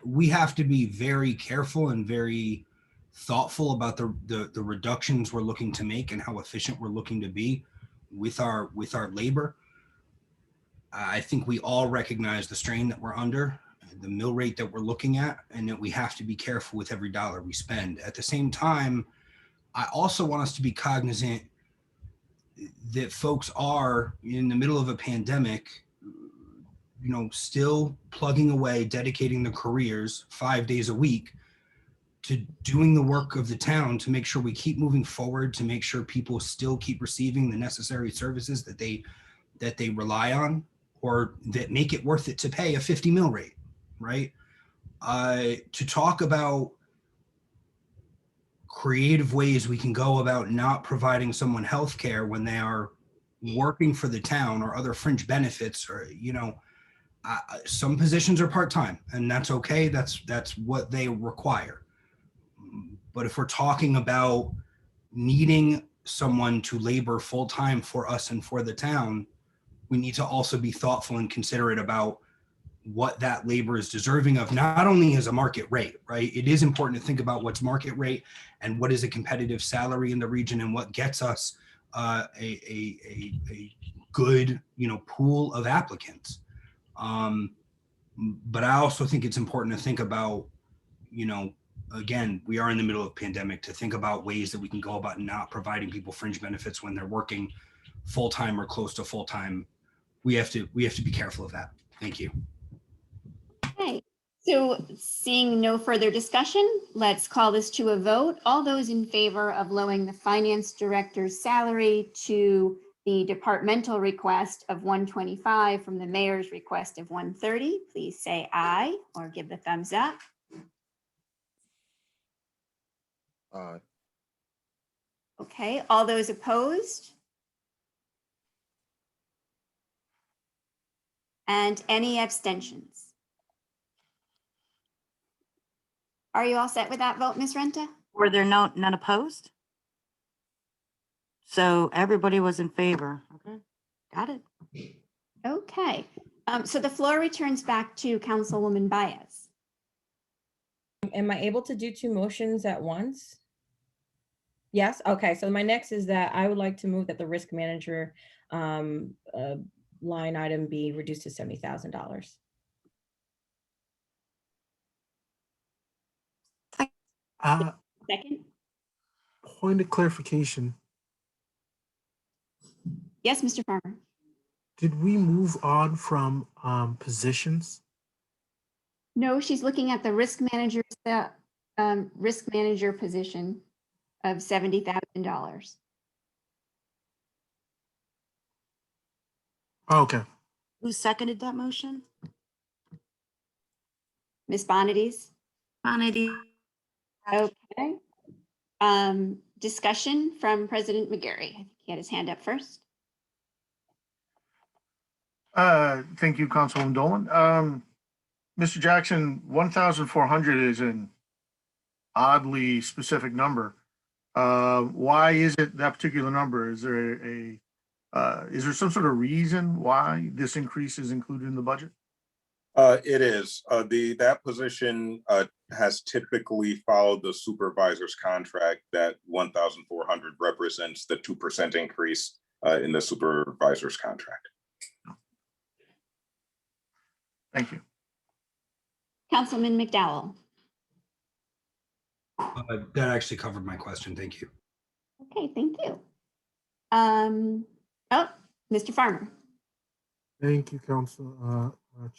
We have to be very careful and very thoughtful about the reductions we're looking to make and how efficient we're looking to be with our labor. I think we all recognize the strain that we're under, the mill rate that we're looking at, and that we have to be careful with every dollar we spend. At the same time, I also want us to be cognizant that folks are in the middle of a pandemic, still plugging away, dedicating their careers 5 days a week to doing the work of the town to make sure we keep moving forward, to make sure people still keep receiving the necessary services that they rely on, or that make it worth it to pay a 50 mill rate, right? To talk about creative ways we can go about not providing someone health care when they are working for the town, or other fringe benefits, or some positions are part-time, and that's okay. That's what they require. But if we're talking about needing someone to labor full-time for us and for the town, we need to also be thoughtful and considerate about what that labor is deserving of, not only as a market rate, right? It is important to think about what's market rate and what is a competitive salary in the region, and what gets us a good, pool of applicants. But I also think it's important to think about, again, we are in the middle of a pandemic, to think about ways that we can go about not providing people fringe benefits when they're working full-time or close to full-time. We have to be careful of that. Thank you. Okay, so seeing no further discussion, let's call this to a vote. All those in favor of lowering the finance director's salary to the departmental request of 125 from the mayor's request of 130, please say aye or give the thumbs up. Aye. Okay, all those opposed? And any abstentions? Are you all set with that vote, Ms. Renta? Were there none opposed? So everybody was in favor. Okay, got it. Okay, so the floor returns back to Councilwoman Baez. Am I able to do two motions at once? Yes, okay, so my next is that I would like to move that the risk manager line item be reduced to $70,000. Second? Point of clarification. Yes, Mr. Farmer. Did we move on from positions? No, she's looking at the risk manager position of $70,000. Okay. Who seconded that motion? Ms. Bonadies? Bonadies. Okay. Discussion from President McGarry. I think he had his hand up first. Thank you, Councilwoman Dolan. Mr. Jackson, 1,400 is an oddly specific number. Why is it that particular number? Is there some sort of reason why this increase is included in the budget? It is. That position has typically followed the supervisor's contract. That 1,400 represents the 2% increase in the supervisor's contract. Thank you. Councilman McDowell. That actually covered my question. Thank you. Okay, thank you. Oh, Mr. Farmer. Thank you,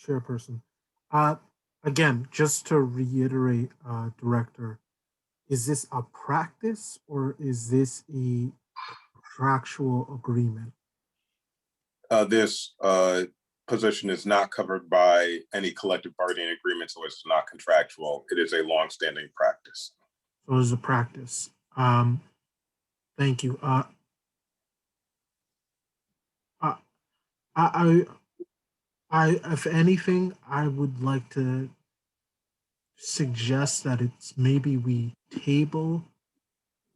Chairperson. Again, just to reiterate, Director, is this a practice or is this a contractual agreement? This position is not covered by any collective bargaining agreement, so it's not contractual. It is a longstanding practice. So it's a practice. Thank you. If anything, I would like to suggest that it's maybe we table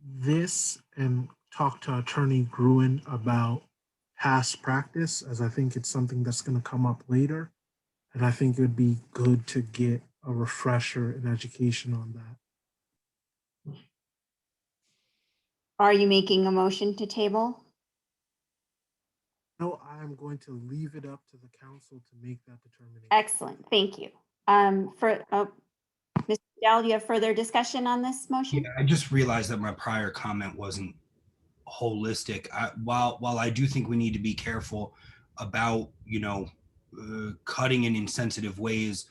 this and talk to Attorney Gruen about past practice, as I think it's something that's going to come up later. And I think it would be good to get a refresher and education on that. Are you making a motion to table? No, I'm going to leave it up to the council to make that determination. Excellent, thank you. Mr. Dowd, you have further discussion on this motion? Yeah, I just realized that my prior comment wasn't holistic. While I do think we need to be careful about, cutting in insensitive ways,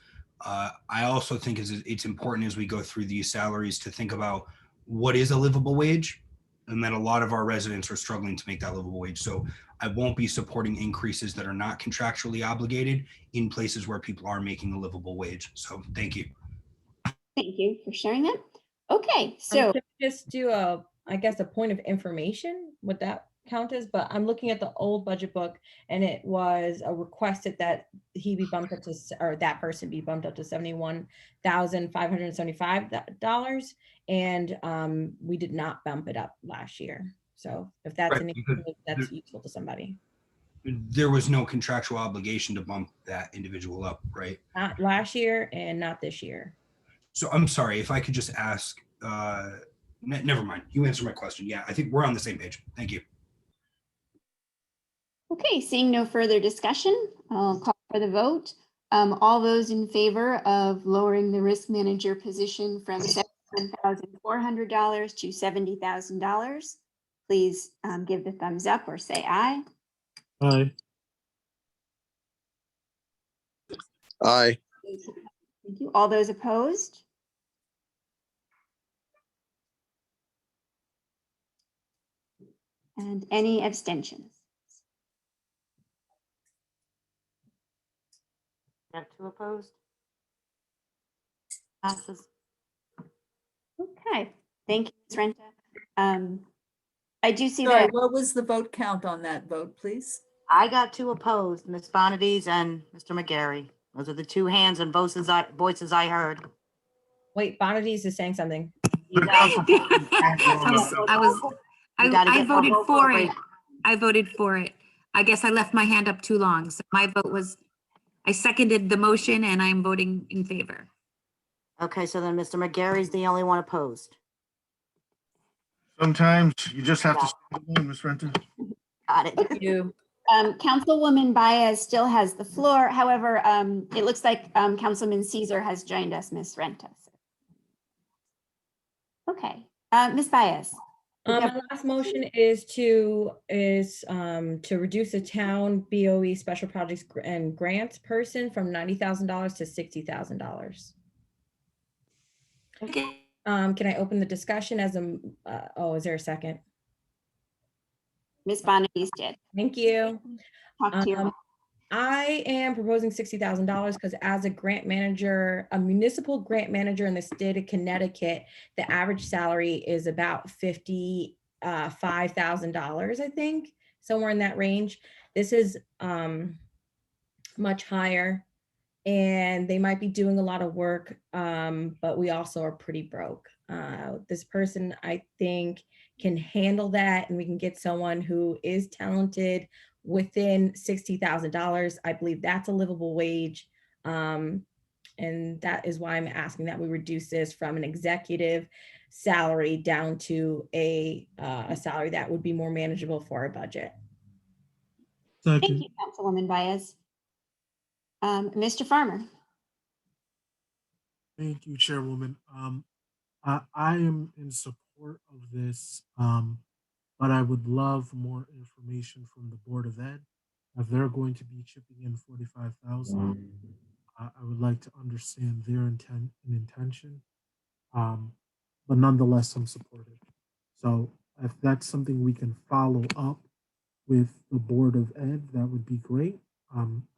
I also think it's important as we go through these salaries to think about what is a livable wage, and that a lot of our residents are struggling to make that livable wage. So I won't be supporting increases that are not contractually obligated in places where people are making a livable wage. So thank you. Thank you for sharing that. Okay, so Can I just do a point of information, would that count as? But I'm looking at the old budget book, and it was requested that he be bumped up to, or that person be bumped up to $71,575, and we did not bump it up last year. So if that's Right, that's useful to somebody. There was no contractual obligation to bump that individual up, right? Not last year and not this year. So I'm sorry, if I could just ask, never mind, you answered my question. Yeah, I think we're on the same page. Thank you. okay, seeing no further discussion, I'll call for the vote. All those in favor of lowering the risk manager position from $71,400 to $70,000, please give the thumbs up or say aye. Aye. Aye. Thank you. All those opposed? And any abstentions? Got 2 opposed. Passes. Okay, thank you, Ms. Renta. I do see Sorry, that. what was the vote count on that vote, please? I got 2 opposed, Ms. Bonadies and Mr. McGarry. Those are the 2 hands and voices I heard. Wait, Bonadies is saying something. I voted for it. I voted for it. I guess I left my hand up too long. So my vote was, I seconded the motion and I'm voting in favor. Okay, so then Mr. McGarry's the only one opposed. Sometimes you just have to stand alone, Ms. Renta. Got it. Thank you. Councilwoman Baez still has the floor. However, it looks like Councilman Caesar has joined us, Ms. Renta. Okay, Ms. Baez. My last motion is to reduce the town BOE special projects and grants person from $90,000 to $60,000. Okay. Can I open the discussion as a, is there a second? Ms. Bonadies did. Thank you. Talk to your I am proposing $60,000 because as a grant manager, a municipal grant manager in the state of Connecticut, the average salary is about $55,000, I think, somewhere in that range. This is much higher, and they might be doing a lot of work, but we also are pretty broke. This person, I think, can handle that, and we can get someone who is talented within $60,000. I believe that's a livable wage. And that is why I'm asking that we reduce this from an executive salary down to a salary that would be more manageable for our budget. Thank Second. you, Councilwoman Baez. Mr. Farmer. Thank you, Chairwoman. I am in support of this, but I would love more information from the Board of Ed. If they're going to be chipping in 45,000, I would like to understand their intent and intention. But nonetheless, I'm supportive. So if that's something we can follow up with the Board of Ed, that would be great.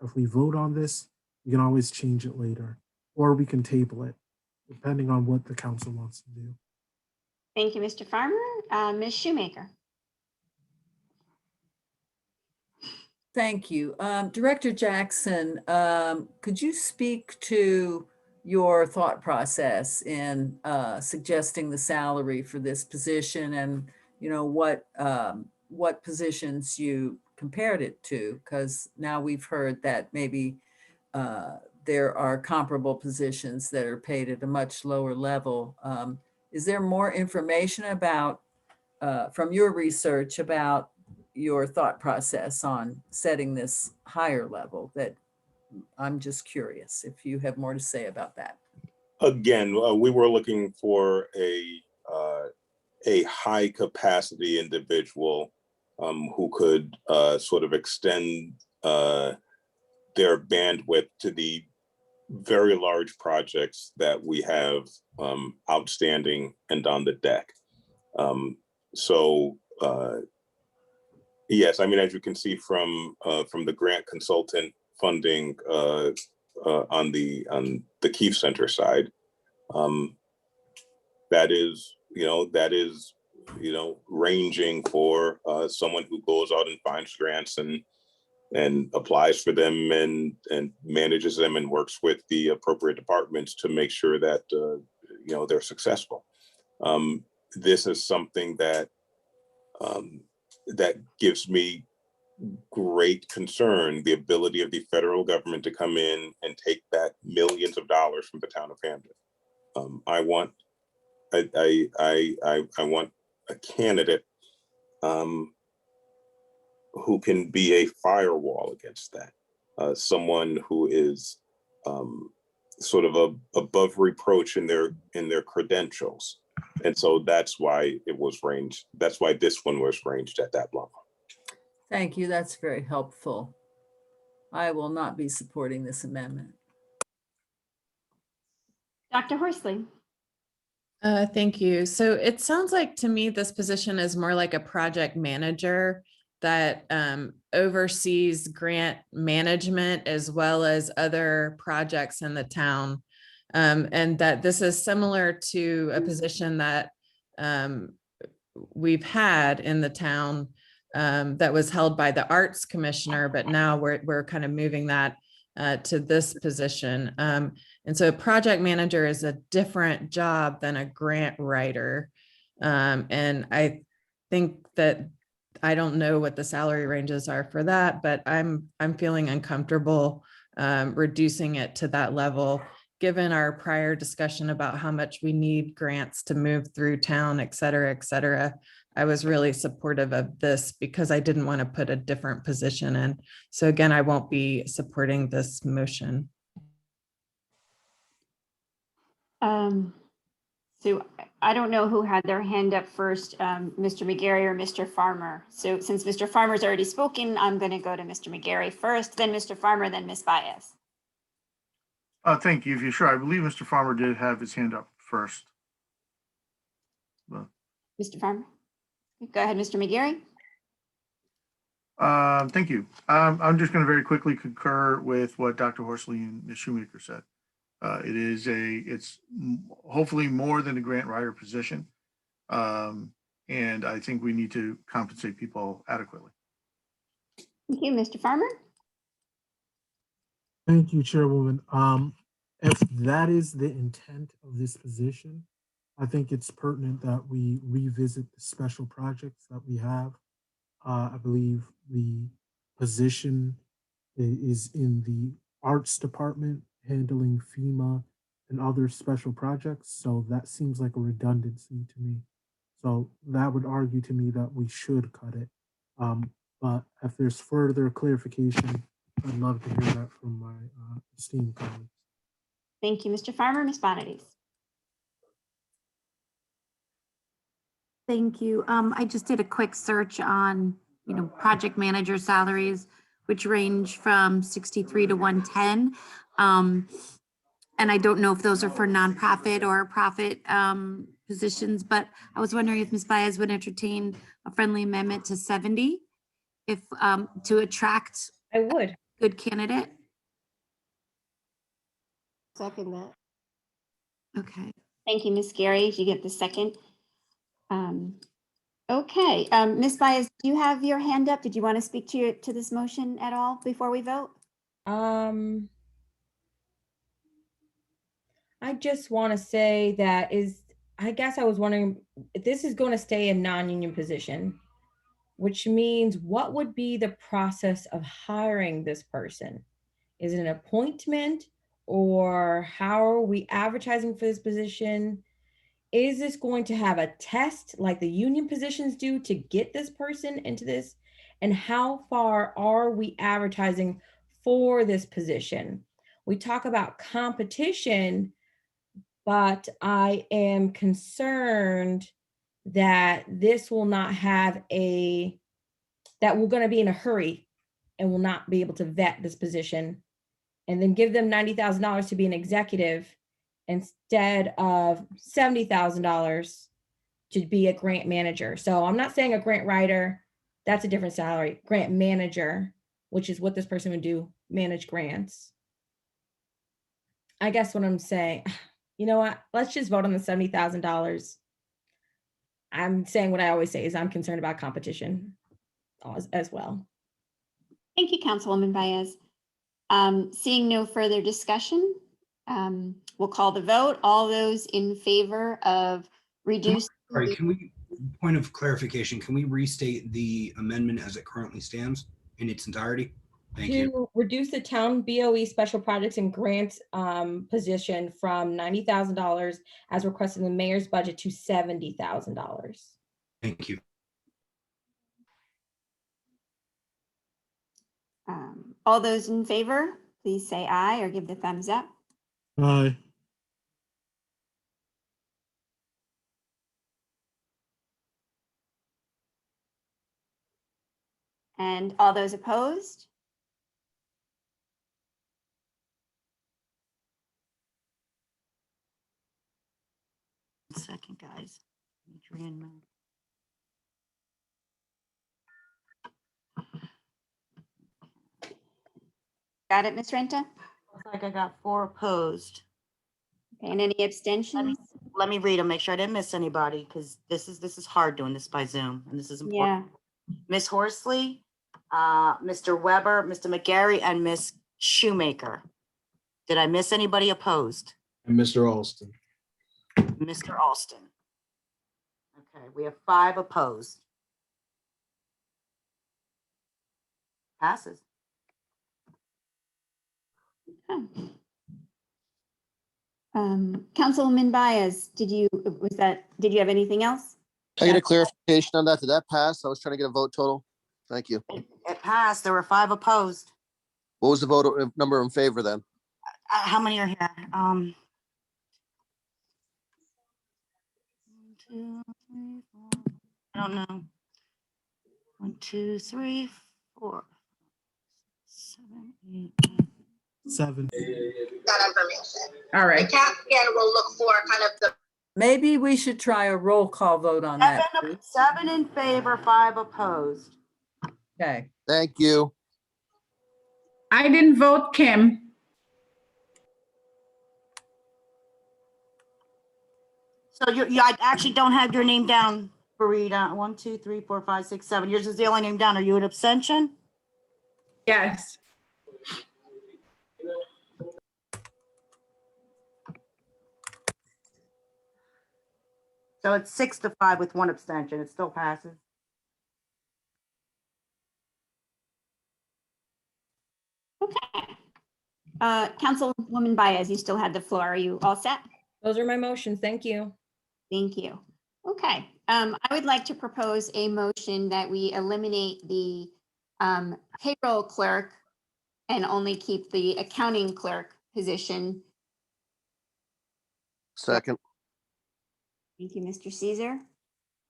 If we vote on this, we can always change it later, or we can table it, depending on what the council wants to do. Thank you, Mr. Farmer. Ms. Shoemaker. Thank you. Director Jackson, could you speak to your thought process in suggesting the salary for this position, and what positions you compared it to? Because now we've heard that maybe there are comparable positions that are paid at a much lower level. Is there more information about from your research about your thought process on setting this higher level? That I'm just curious if you have more to say about that. Again, we were looking for a high capacity individual who could sort of extend their bandwidth to the very large projects that we have outstanding and on the deck. Yes, I mean, as you can see from the grant consultant funding on the Keefe Center side, that is ranging for someone who goes out and finds grants and applies for them and manages them and works with the appropriate departments to make sure that they're successful. This is something that that gives me great concern, the ability of the federal government to come in and take back millions of dollars from the town of Hamden. I want a candidate who can be a firewall against that, someone who is sort of above reproach in their credentials. And so that's why it was ranged. That's why this one was ranged at that level. Thank you. That's very helpful. I will not be supporting this amendment. Dr. Horsley. Thank you. So it sounds like to me, this position is more like a project manager that oversees grant management as well as other projects in the town. And that this is similar to a position that we've had in the town that was held by the arts commissioner, but now we're kind of moving that to this position. And so a project manager is a different job than a grant writer. And I think that I don't know what the salary ranges are for that, but I'm feeling uncomfortable reducing it to that level, given our prior discussion about how much we need grants to move through town, et cetera, et cetera. I was really supportive of this because I didn't want to put a different position in. So again, I won't be supporting this motion. So I don't know who had their hand up first, Mr. McGarry or Mr. Farmer. So since Mr. Farmer's already spoken, I'm going to go to Mr. McGarry first, then Mr. Farmer, then Ms. Baez. Thank you. If you're sure, I believe Mr. Farmer did have his hand up first. Mr. Farmer. Go ahead, Mr. McGarry. Thank you. I'm just going to very quickly concur with what Dr. Horsley and Ms. Shoemaker said. It's hopefully more than a grant writer position. And I think we need to compensate people adequately. Thank you, Mr. Farmer. Thank you, Chairwoman. If that is the intent of this position, I think it's pertinent that we revisit the special projects that we have. I believe the position is in the arts department, handling FEMA and other special projects. So that seems like a redundancy to me. So that would argue to me that we should cut it. But if there's further clarification, I'd love to hear that from my esteemed colleagues. Thank you, Mr. Farmer. Ms. Bonadies. Thank you. I just did a quick search on, project manager salaries, which range from 63 to 110. And I don't know if those are for nonprofit or profit positions, but I was wondering if Ms. Baez would entertain a friendly amendment to 70 if to attract I would. good candidate. Second that. Okay. Thank you, Ms. Gary. You get the second. Okay, Ms. Baez, do you have your hand up? Did you want to speak to this motion at all before we vote? I just want to say that I guess I was wondering if this is going to stay a non-union position, which means what would be the process of hiring this person? Is it an appointment, or how are we advertising for this position? Is this going to have a test like the union positions do to get this person into this? And how far are we advertising for this position? We talk about competition, but I am concerned that this will not have that we're going to be in a hurry and will not be able to vet this position and then give them $90,000 to be an executive instead of $70,000 to be a grant manager. So I'm not saying a grant writer, that's a different salary. Grant manager, which is what this person would do, manage grants. I guess what I'm saying, you know what, let's just vote on the $70,000. I'm saying what I always say is I'm concerned about competition as well. Thank you, Councilwoman Baez. Seeing no further discussion, we'll call the vote. All those in favor of reducing. Sorry, point of clarification, can we restate the amendment as it currently stands in its entirety? Thank you. To reduce the town BOE special projects and grants position from $90,000 as requested in the mayor's budget to $70,000. Thank you. All those in favor, please say aye or give the thumbs up. Aye. And all those opposed? Second, guys. Adrian. Got it, Ms. Renta? Looks like I got 4 opposed. Okay, and any abstentions? Let me read them, make sure I didn't miss anybody, because this is hard doing this by Zoom, and this is important. Yeah. Ms. Horsley, Mr. Weber, Mr. McGarry, and Ms. Shoemaker. Did I miss anybody opposed? And Mr. Alston. Mr. Alston. Okay, we have 5 opposed. Passes. Okay. Councilwoman Baez, did you have anything else? Can I get a clarification on that? Did that pass? I was trying to get a vote total. Thank you. It passed. There were 5 opposed. What was the vote number in favor then? How many are here? 1, 2, 3, 4. I don't know. 1, 2, 3, 4, 7, 8, 9. 7. That information. All right. The captain will look for kind of the. Maybe we should try a roll call vote on that. 7 in favor, 5 opposed. Okay. Thank you. I didn't vote, Kim. So I actually don't have your name down, Farida. 1, 2, 3, 4, 5, 6, 7. Yours is the only name down. Are you an abstention? Yes. So it's 6 to 5 with 1 abstention. It still passes. Okay. Councilwoman Baez, you still had the floor. Are you all set? Those are my motions. Thank you. Thank you. Okay, I would like to propose a motion that we eliminate the payroll clerk and only keep the accounting clerk position. Second. Thank you, Mr. Caesar.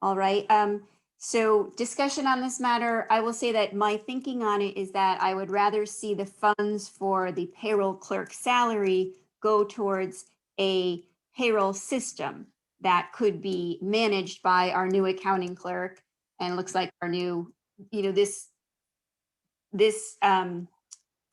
All right, so discussion on this matter, I will say that my thinking on it is that I would rather see the funds for the payroll clerk salary go towards a payroll system that could be managed by our new accounting clerk. And it looks like our new, this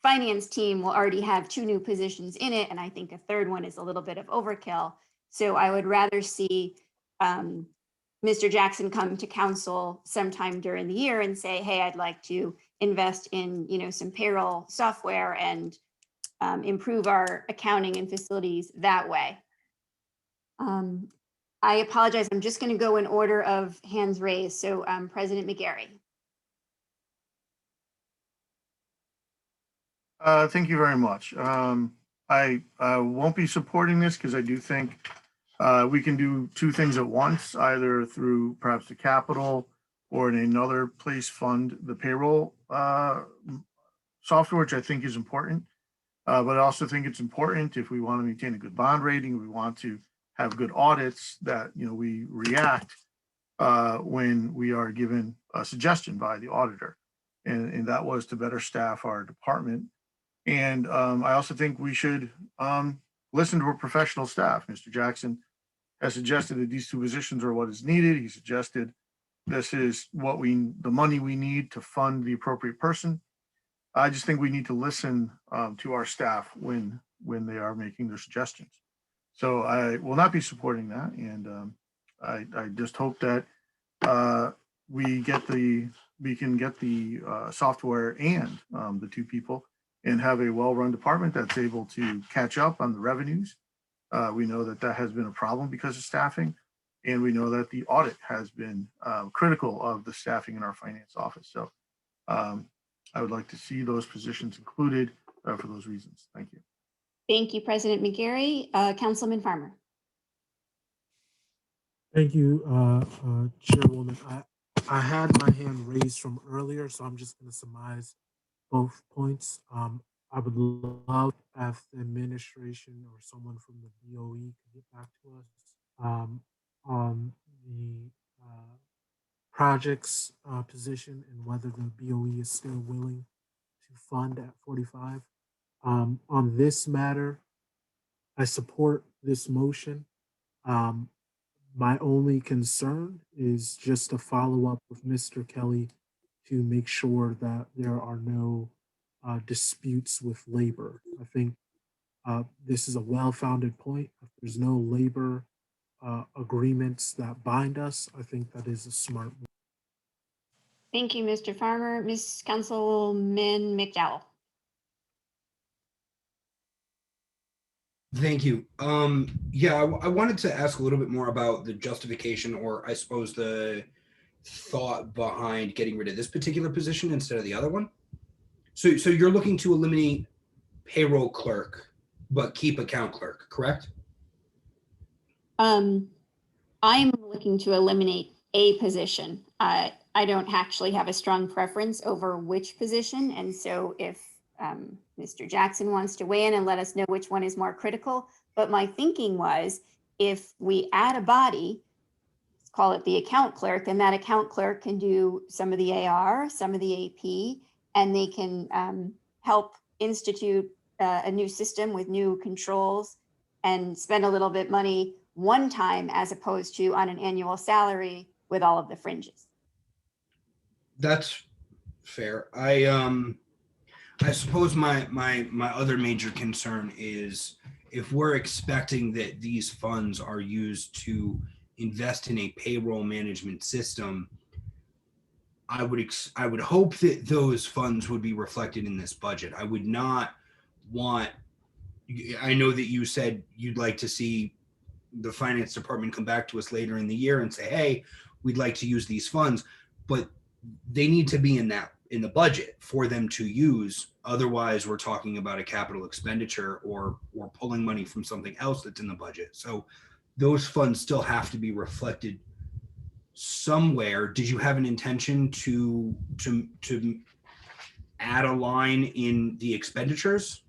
finance team will already have 2 new positions in it. And I think a third one is a little bit of overkill. So I would rather see Mr. Jackson come to council sometime during the year and say, hey, I'd like to invest in, some payroll software and improve our accounting and facilities that way. I apologize. I'm just going to go in order of hands raised. So President McGarry. Thank you very much. I won't be supporting this because I do think we can do 2 things at once, either through perhaps the capital or in another place fund the payroll software, which I think is important. But I also think it's important if we want to maintain a good bond rating, we want to have good audits that, we react when we are given a suggestion by the auditor. And that was to better staff our department. And I also think we should listen to our professional staff. Mr. Jackson has suggested that these 2 positions are what is needed. He suggested this is the money we need to fund the appropriate person. I just think we need to listen to our staff when they are making their suggestions. So I will not be supporting that. And I just hope that we can get the software and the 2 people and have a well-run department that's able to catch up on the revenues. We know that has been a problem because of staffing, and we know that the audit has been critical of the staffing in our finance office. So I would like to see those positions included for those reasons. Thank you. Thank you, President McGarry. Councilman Farmer. Thank you, Chairwoman. I had my hand raised from earlier, so I'm just going to surmise both points. I would love if the administration or someone from the BOE could get back to us on the projects position and whether the BOE is still willing to fund at 45. On this matter, I support this motion. My only concern is just to follow up with Mr. Kelly to make sure that there are no disputes with labor. I think this is a well-founded point. If there's no labor agreements that bind us, I think that is a smart move. Thank you, Mr. Farmer. Ms. Councilman McDowell. Thank you. Yeah, I wanted to ask a little bit more about the justification, or I suppose the thought behind getting rid of this particular position instead of the other one. So you're looking to eliminate payroll clerk, but keep account clerk, correct? I'm looking to eliminate a position. I don't actually have a strong preference over which position. And so if Mr. Jackson wants to weigh in and let us know which one is more critical. But my thinking was, if we add a body, let's call it the account clerk, then that account clerk can do some of the AR, some of the AP, and they can help institute a new system with new controls and spend a little bit money one time as opposed to on an annual salary with all of the fringes. That's fair. I suppose my other major concern is if we're expecting that these funds are used to invest in a payroll management system, I would hope that those funds would be reflected in this budget. I would not want, I know that you said you'd like to see the finance department come back to us later in the year and say, hey, we'd like to use these funds, but they need to be in that budget for them to use. Otherwise, we're talking about a capital expenditure or pulling money from something else that's in the budget. So those funds still have to be reflected somewhere. Did you have an intention to add a line in the expenditures?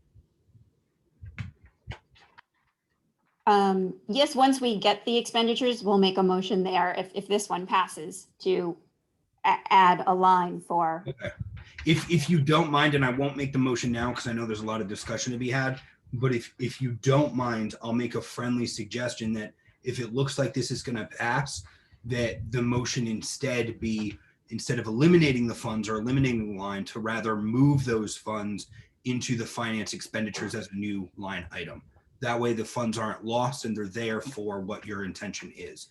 Yes, once we get the expenditures, we'll make a motion there if this one passes to add a line for. Okay. If you don't mind, and I won't make the motion now because I know there's a lot of discussion to be had, but if you don't mind, I'll make a friendly suggestion that if it looks like this is going to pass, that the motion instead be, instead of eliminating the funds or eliminating the line, to rather move those funds into the finance expenditures as a new line item. That way the funds aren't lost and they're there for what your intention is.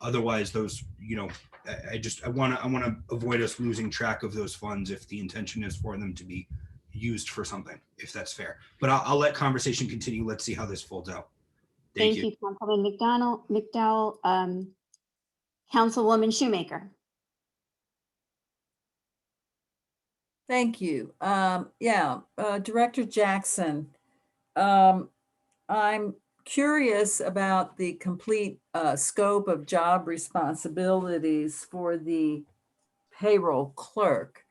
Otherwise, those, I want to avoid us losing track of those funds if the intention is for them to be used for something, if that's fair. But I'll let conversation continue. Let's see how this folds out. Thank you, Councilman McDowell. Councilwoman Shoemaker. Thank you. Director Jackson, I'm curious about the complete scope of job responsibilities for the payroll clerk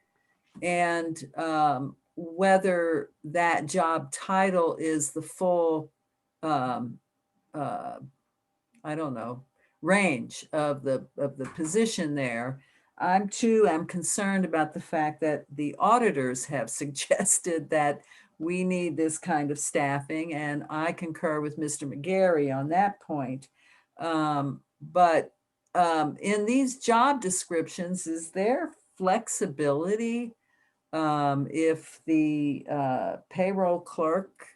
and whether that job title is the full, range of the position there. I'm concerned about the fact that the auditors have suggested that we need this kind of staffing, and I concur with Mr. McGarry on that point. But in these job descriptions, is there flexibility if the payroll clerk,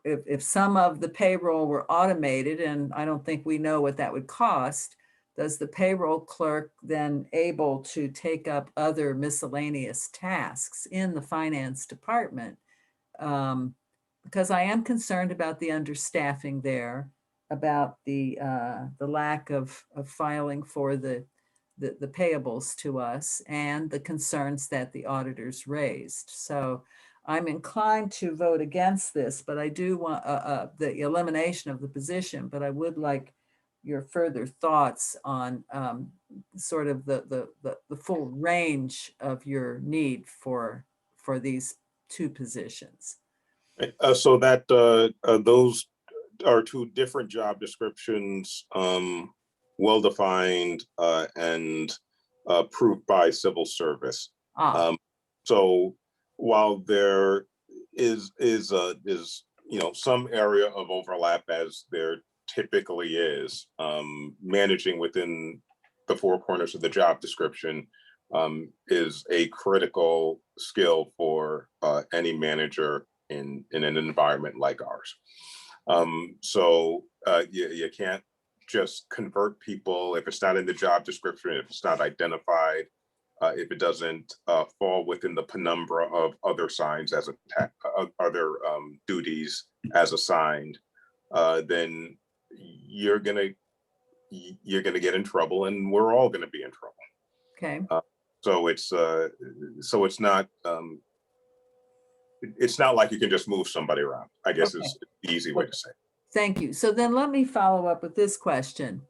if some of the payroll were automated, and I don't think we know what that would cost, does the payroll clerk then able to take up other miscellaneous tasks in the finance department? Because I am concerned about the understaffing there, about the lack of filing for the payables to us, and the concerns that the auditors raised. So I'm inclined to vote against this, but I do want the elimination of the position, but I would like your further thoughts on sort of the full range of your need for these two positions. So that those are two different job descriptions, well-defined and approved by civil service. So while there is some area of overlap, as there typically is, managing within the four corners of the job description is a critical skill for any manager in an environment like ours. So you can't just convert people if it's not in the job description, if it's not identified, if it doesn't fall within the penumbra of other signs as other duties as assigned, then you're gonna get in trouble, and we're all gonna be in trouble. Okay. So it's not like you can just move somebody around, I guess. Okay. Is the easy way to say. Thank you. So then let me follow up with this question.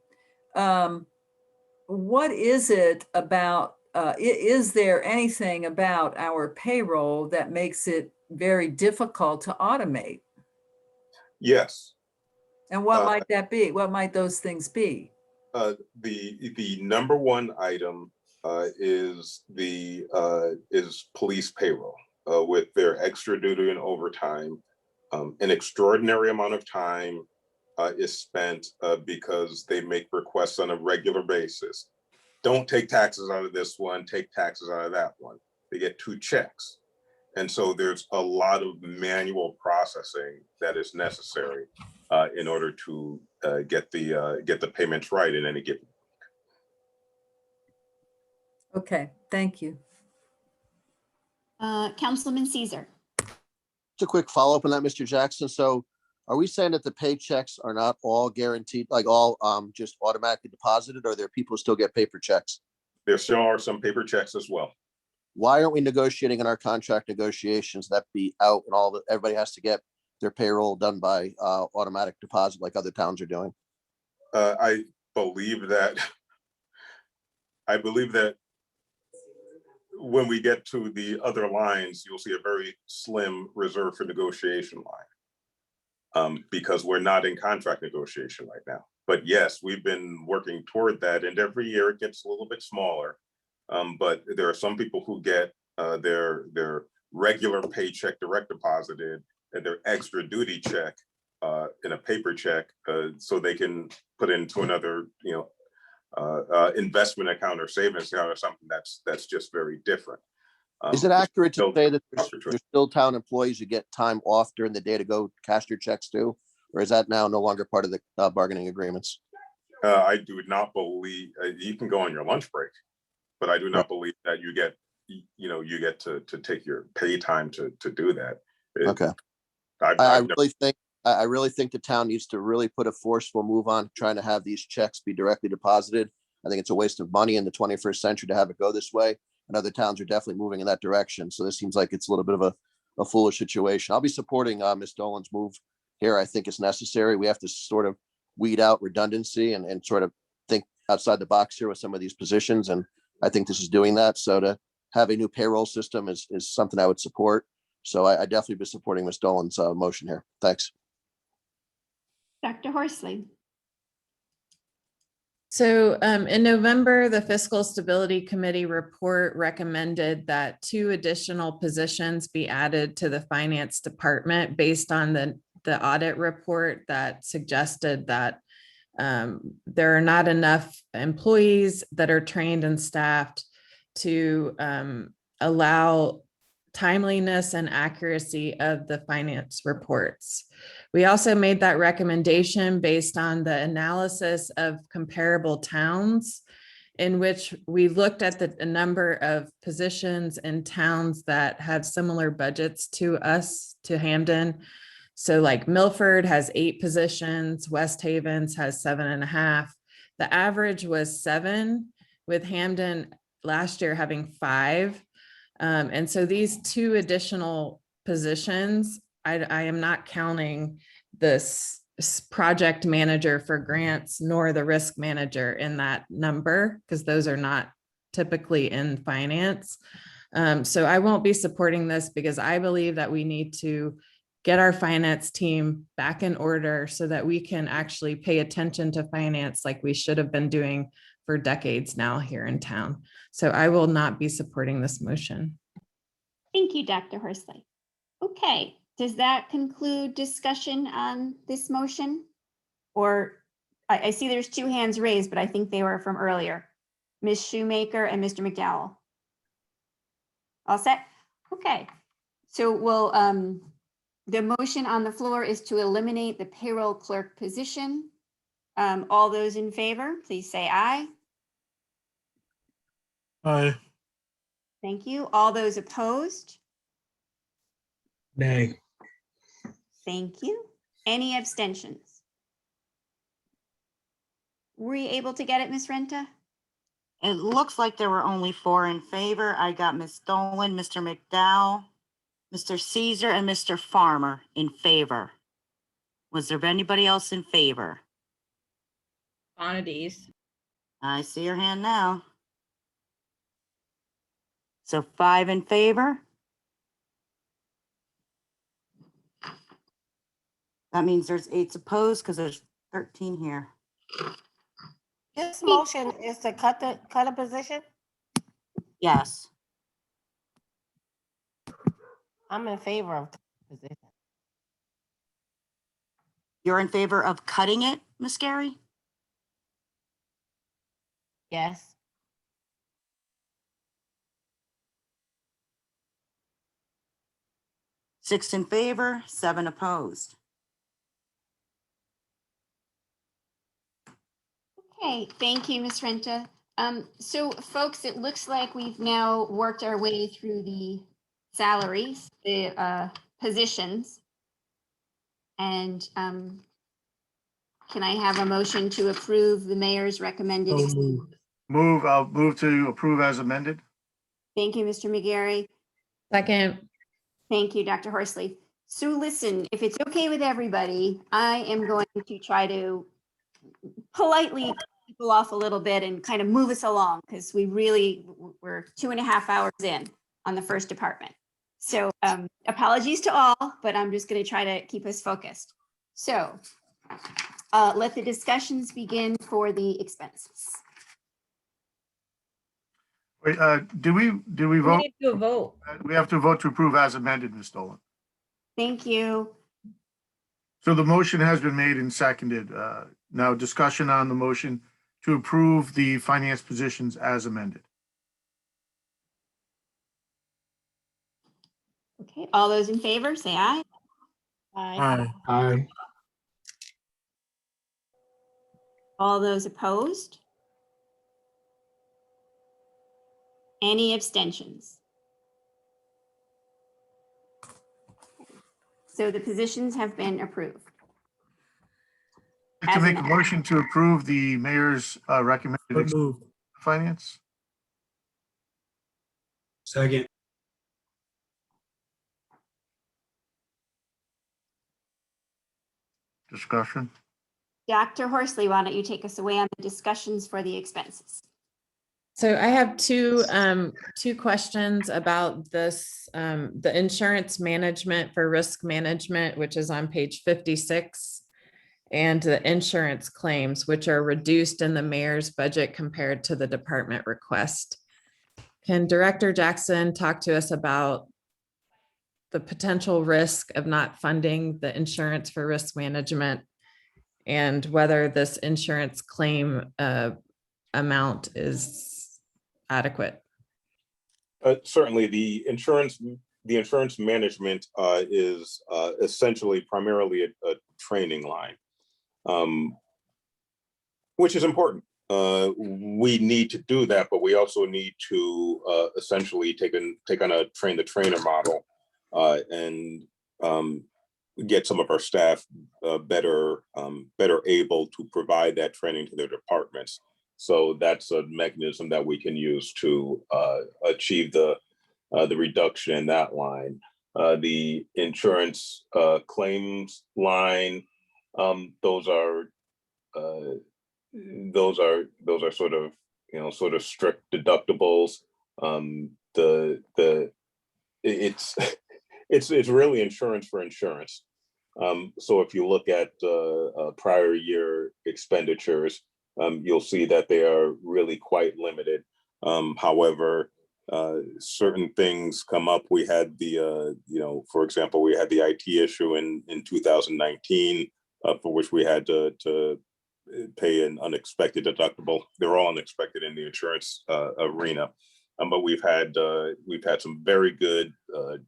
What is it about, is there anything about our payroll that makes it very difficult to automate? Yes. And what might that be? What might those things be? The number one item is police payroll. With their extra duty and overtime, an extraordinary amount of time is spent because they make requests on a regular basis. Don't take taxes out of this one, take taxes out of that one. They get 2 checks. And so there's a lot of manual processing that is necessary in order to get the payments right in any given week. Okay, thank you. Councilman Caesar. Just a quick follow-up on that, Mr. Jackson. So are we saying that the paychecks are not all guaranteed, like all just automatically deposited, or are there people who still get paper checks? There still are some paper checks as well. Why aren't we negotiating in our contract negotiations that be out and everybody has to get their payroll done by automatic deposit like other towns are doing? I believe that when we get to the other lines, you'll see a very slim reserve for negotiation line, because we're not in contract negotiation right now. But yes, we've been working toward that, and every year it gets a little bit smaller. But there are some people who get their regular paycheck direct deposited and their extra duty check in a paper check, so they can put into another, investment account or savings account or something that's just very different. Is it accurate to say that there's still town employees who get time off during the day to go cash their checks too? Or is that now no longer part of the bargaining agreements? I do not believe you can go on your lunch break, but I do not believe that you get to take your pay time to do that. Okay. I really think the town needs to really put a forceful move on trying to have these checks be directly deposited. I think it's a waste of money in the 21st century to have it go this way. And other towns are definitely moving in that direction. So this seems like it's a little bit of a foolish situation. I'll be supporting Ms. Dolan's move here. I think it's necessary. We have to sort of weed out redundancy and sort of think outside the box here with some of these positions. And I think this is doing that. So to have a new payroll system is something I would support. So I definitely be supporting Ms. Dolan's motion here. Thanks. Dr. Horsley. So in November, the Fiscal Stability Committee report recommended that 2 additional positions be added to the Finance Department based on the audit report that suggested that there are not enough employees that are trained and staffed to allow timeliness and accuracy of the finance reports. We also made that recommendation based on the analysis of comparable towns in which we looked at the number of positions in towns that have similar budgets to us, to Hamden. So like Milford has 8 positions, West Havens has 7.5. The average was 7, with Hamden last year having 5. And so these 2 additional positions, I am not counting this project manager for grants nor the risk manager in that number, because those are not typically in finance. So I won't be supporting this because I believe that we need to get our finance team back in order so that we can actually pay attention to finance like we should have been doing for decades now here in town. So I will not be supporting this motion. Thank you, Dr. Horsley. Okay, does that conclude discussion on this motion? Or I see there's 2 hands raised, but I think they were from earlier. Ms. Shoemaker and Mr. McDowell. All set? Okay, so we'll, the motion on the floor is to eliminate the payroll clerk position. All those in favor, please say aye. Aye. Thank you. All those opposed? Nay. Thank you. Any abstentions? Were you able to get it, Ms. Renta? It looks like there were only 4 in favor. I got Ms. Dolan, Mr. McDowell, Mr. Caesar, and Mr. Farmer in favor. Was there anybody else in favor? Quantities. I see your hand now. So 5 in favor. That means there's 8 opposed because there's 13 here. This motion is to cut a position? Yes. I'm in favor of position. You're in favor of cutting it, Ms. Gary? Yes. Six in favor, 7 opposed. Okay, thank you, Ms. Renta. So folks, it looks like we've now worked our way through the salaries, the positions. And can I have a motion to approve the mayor's recommended? So moved. I'll move to approve as amended. Thank you, Mr. McGarry. Second. Thank you, Dr. Horsley. So listen, if it's okay with everybody, I am going to try to politely cut people off a little bit and kind of move us along because we're 2.5 hours in on the first department. So apologies to all, but I'm just going to try to keep us focused. So let the discussions begin for the expenses. Wait, did we We vote? need to do a vote. We have to vote to approve as amended, Ms. Dolan. Thank you. So the motion has been made and seconded. Now discussion on the motion to approve the finance positions as amended. Okay, all those in favor, say aye. Aye. Aye. All those opposed? Any abstentions? So the positions have been approved. To make a motion to approve the mayor's recommended finance. Second. Discussion. Dr. Horsley, why don't you take us away on the discussions for the expenses? So I have two questions about this, the insurance management for risk management, which is on page 56, and the insurance claims, which are reduced in the mayor's budget compared to the department request. Can Director Jackson talk to us about the potential risk of not funding the insurance for risk management and whether this insurance claim amount is adequate? Certainly, the insurance management is essentially primarily a training line, which is important. We need to do that, but we also need to essentially take on a train the trainer model and get some of our staff better able to provide that training to their departments. So that's a mechanism that we can use to achieve the reduction in that line. The insurance claims line, those are sort of strict deductibles. It's really insurance for insurance. So if you look at prior year expenditures, you'll see that they are really quite limited. However, certain things come up. We had for example, we had the IT issue in 2019, for which we had to pay an unexpected deductible. They're all unexpected in the insurance arena. But we've had some very good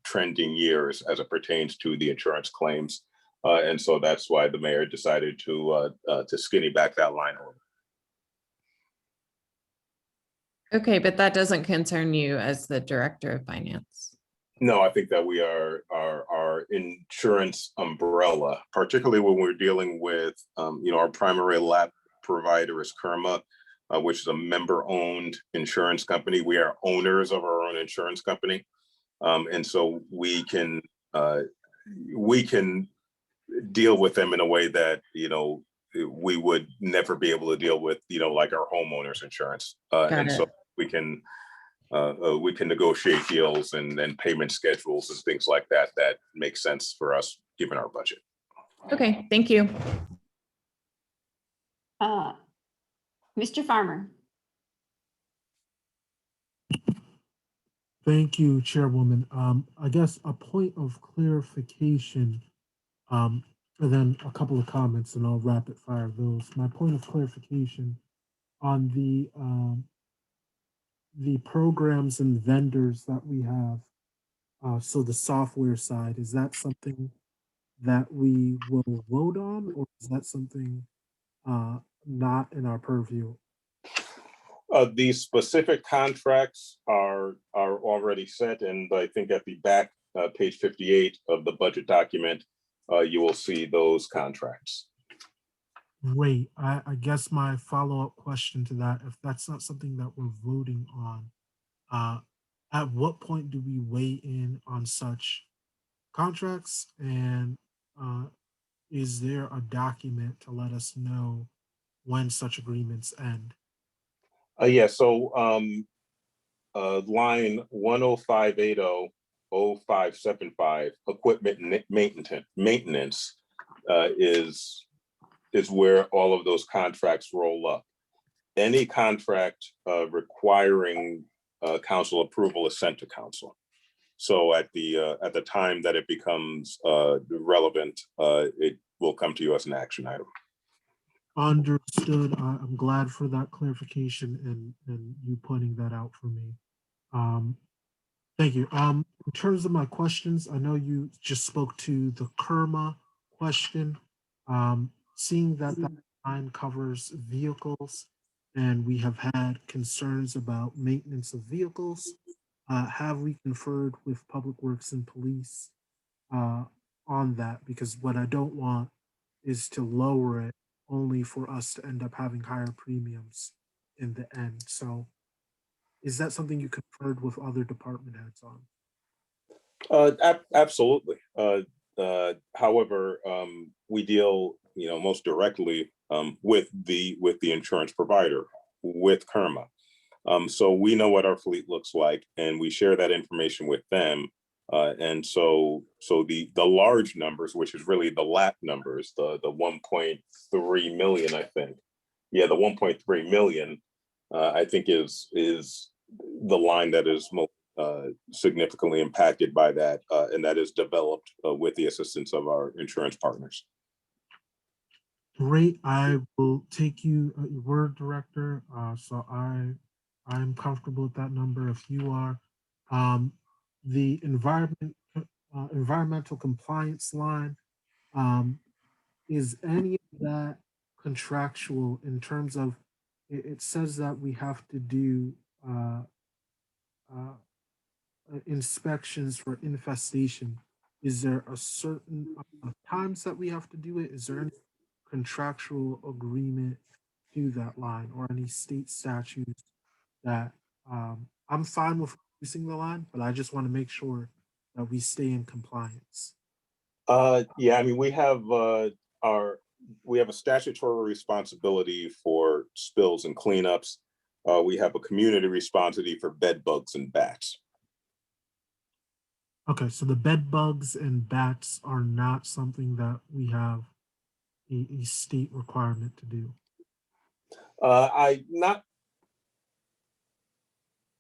trending years as it pertains to the insurance claims. And so that's why the mayor decided to skinny back that line a little. Okay, but that doesn't concern you as the director of finance. No, I think that we are our insurance umbrella, particularly when we're dealing with, our primary lab provider is Kerma, which is a member-owned insurance company. We are owners of our own insurance company, and so we can deal with them in a way that we would never be able to deal with, like our homeowners insurance, and so we can negotiate deals and payment schedules and things like that make sense for us given our budget. Okay, thank you. Mr. Farmer. Thank you, Chairwoman. I guess a point of clarification, and then a couple of comments, and I'll rapid fire those. My point of clarification on the programs and vendors that we have. So the software side, is that something that we will vote on, or is that something not in our purview? These specific contracts are already set, and I think at the back, page 58 of the budget document, you will see those contracts. Great. I guess my follow-up question to that, if that's not something that we're voting on, uh, at what point do we weigh in on such contracts? And uh, is there a document to let us know when such agreements end? Yeah, so line 10580-0575, equipment maintenance is where all of those contracts roll up. Any contract requiring council approval is sent to council. So at the time that it becomes relevant, it will come to you as an action item. Understood. I'm glad for that clarification and you pointing that out for me. Thank you. In terms of my questions, I know you just spoke to the Kerma question. Seeing that that line covers vehicles and we have had concerns about maintenance of vehicles, have we conferred with Public Works and Police on that? Because what I don't want is to lower it only for us to end up having higher premiums in the end. So is that something you conferred with other department heads on? Absolutely. However, we deal, most directly with the insurance provider, with Kerma. So we know what our fleet looks like, and we share that information with them. And so the large numbers, which is really the LAP numbers, the 1.3 million, I think. Yeah, the 1.3 million, I think is the line that is most significantly impacted by that, and that is developed with the assistance of our insurance partners. Great. I will take you at your word, Director. So I'm comfortable with that number if you are. The environmental compliance line, is any of that contractual in terms of it says that we have to do uh, inspections for infestation. Is there a certain times that we have to do it? Is there any contractual agreement to that line or any state statutes that I'm fine with reducing the line, but I just want to make sure that we stay in compliance? Yeah, I mean, we have a statutory responsibility for spills and cleanups. We have a community responsibility for bed bugs and bats. Okay, so the bed bugs and bats are not something that we have a state requirement to do.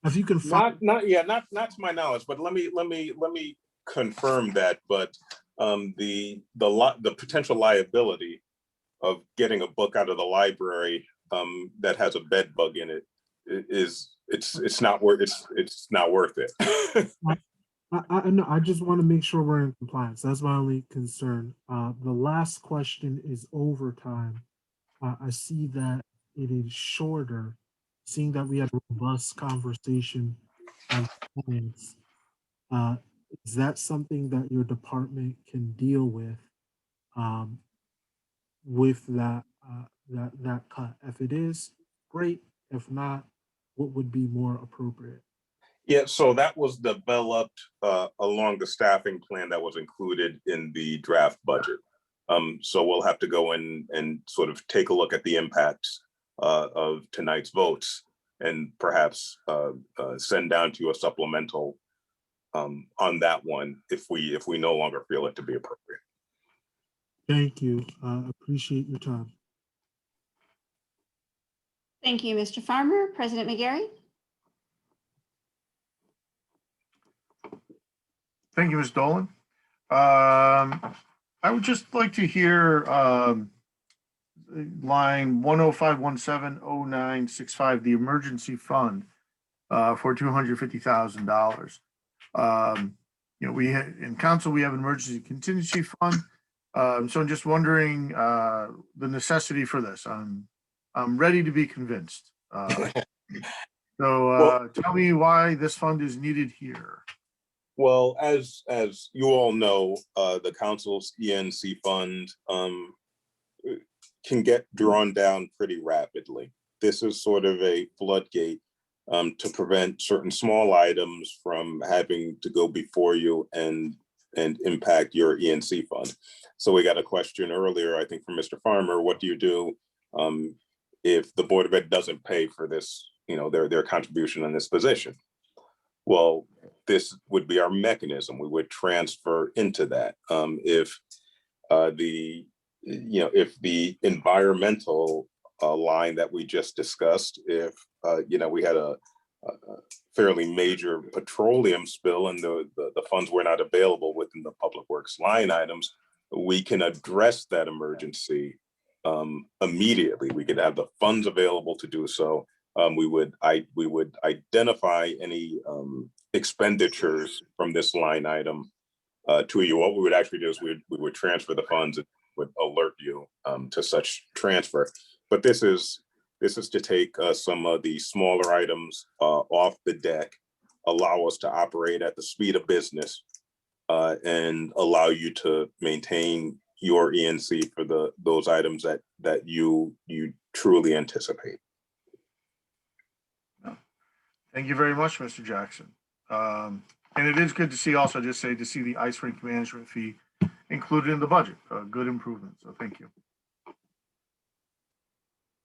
If you can not to my knowledge, but let me confirm that. But the potential liability of getting a book out of the library that has a bed bug in it it's not worth it. I just want to make sure we're in compliance. That's my only concern. The last question is overtime. I see that it is shorter, seeing that we had a robust conversation on finance. Is that something that your department can deal with that cut? If it is, great. If not, what would be more appropriate? Yeah, so that was developed along the staffing plan that was included in the draft budget. So we'll have to go in and sort of take a look at the impacts of tonight's votes and perhaps send down to you a supplemental on that one if we no longer feel it to be appropriate. Thank you. Appreciate your time. Thank you, Mr. Farmer. President McGarry. Thank you, Ms. Dolan. I would just like to hear line 105170965, the emergency fund for $250,000. We in council we have an emergency contingency fund. So I'm just wondering the necessity for this. I'm ready to be convinced. So tell me why this fund is needed here. Well, as you all know, the council's ENC fund can get drawn down pretty rapidly. This is sort of a floodgate to prevent certain small items from having to go before you and impact your ENC fund. So we got a question earlier, I think from Mr. Farmer, what do you do if the Board of Ed doesn't pay for this, their contribution in this position? Well, this would be our mechanism. We would transfer into that. If the environmental line that we just discussed, if we had a fairly major petroleum spill and the funds were not available within the public works line items, we can address that emergency immediately. We could have the funds available to do so. We would identify any expenditures from this line item to you. What we would actually do is we would transfer the funds and would alert you to such transfer. But this is to take some of the smaller items off the deck, allow us to operate at the speed of business, and allow you to maintain your ENC for those items that you truly anticipate. Thank you very much, Mr. Jackson. And it is good to see to see the ice rink management fee included in the budget. A good improvement. So thank you.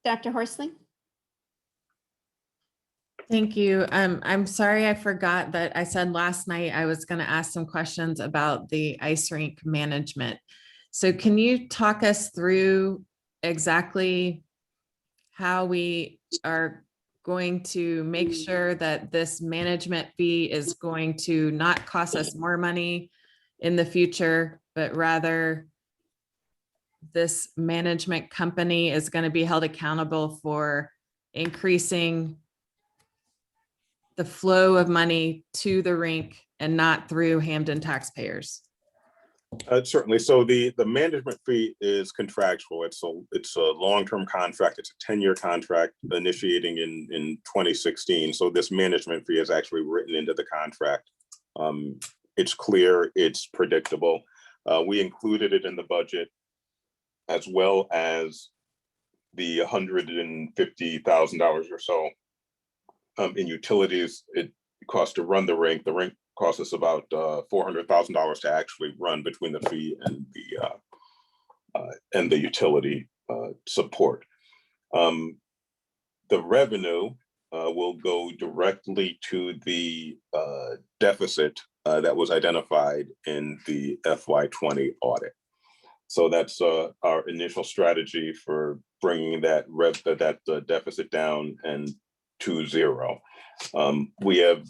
Dr. Horsley? Thank you. I'm sorry I forgot that I said last night I was going to ask some questions about the ice rink management. So can you talk us through exactly how we are going to make sure that this management fee is going to not cost us more money in the future, but rather this management company is going to be held accountable for increasing the flow of money to the rink and not through Hamden taxpayers? Certainly. So the management fee is contractual. It's a long-term contract. It's a 10-year contract initiating in 2016. So this management fee is actually written into the contract. It's clear, it's predictable. We included it in the budget, as well as the $150,000 or so in utilities it costs to run the rink. The rink costs us about $400,000 to actually run between the fee and the utility support. The revenue will go directly to the deficit that was identified in the FY20 audit. So that's our initial strategy for bringing that deficit down and to zero. We have,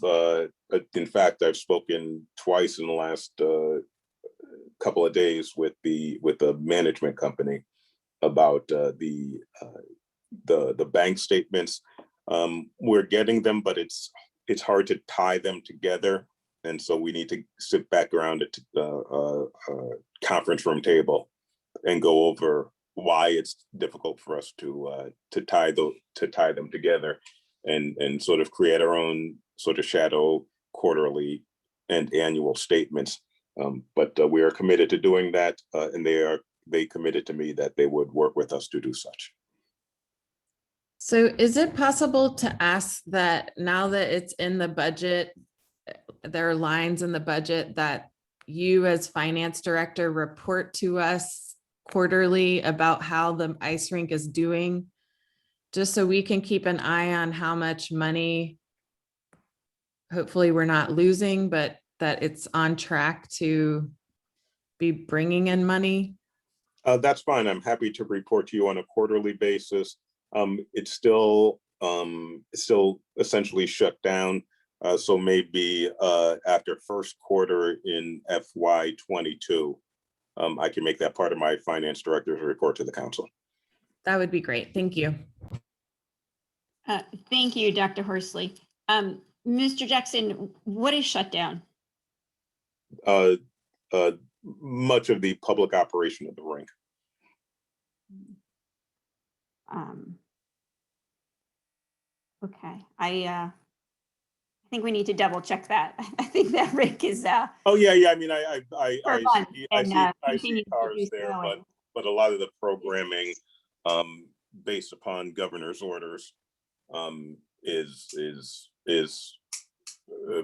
in fact, I've spoken twice in the last couple of days with the management company about the bank statements. We're getting them, but it's hard to tie them together. And so we need to sit back around at a conference room table and go over why it's difficult for us to tie them together and sort of create our own sort of shadow quarterly and annual statements. But we are committed to doing that, and they committed to me that they would work with us to do such. So is it possible to ask that now that it's in the budget, there are lines in the budget that you as finance director report to us quarterly about how the ice rink is doing, just so we can keep an eye on how much money, hopefully we're not losing, but that it's on track to be bringing in money? That's fine. I'm happy to report to you on a quarterly basis. It's still essentially shut down. So maybe after first quarter in FY22, I can make that part of my finance director's report to the council. That would be great. Thank you. Thank you, Dr. Horsley. Mr. Jackson, what is shut down? Much of the public operation of the rink. Okay, I think we need to double check that. I think that rink is Oh yeah. I mean, I see continue cars to do there, so. but but a lot of the programming, based upon governor's orders, is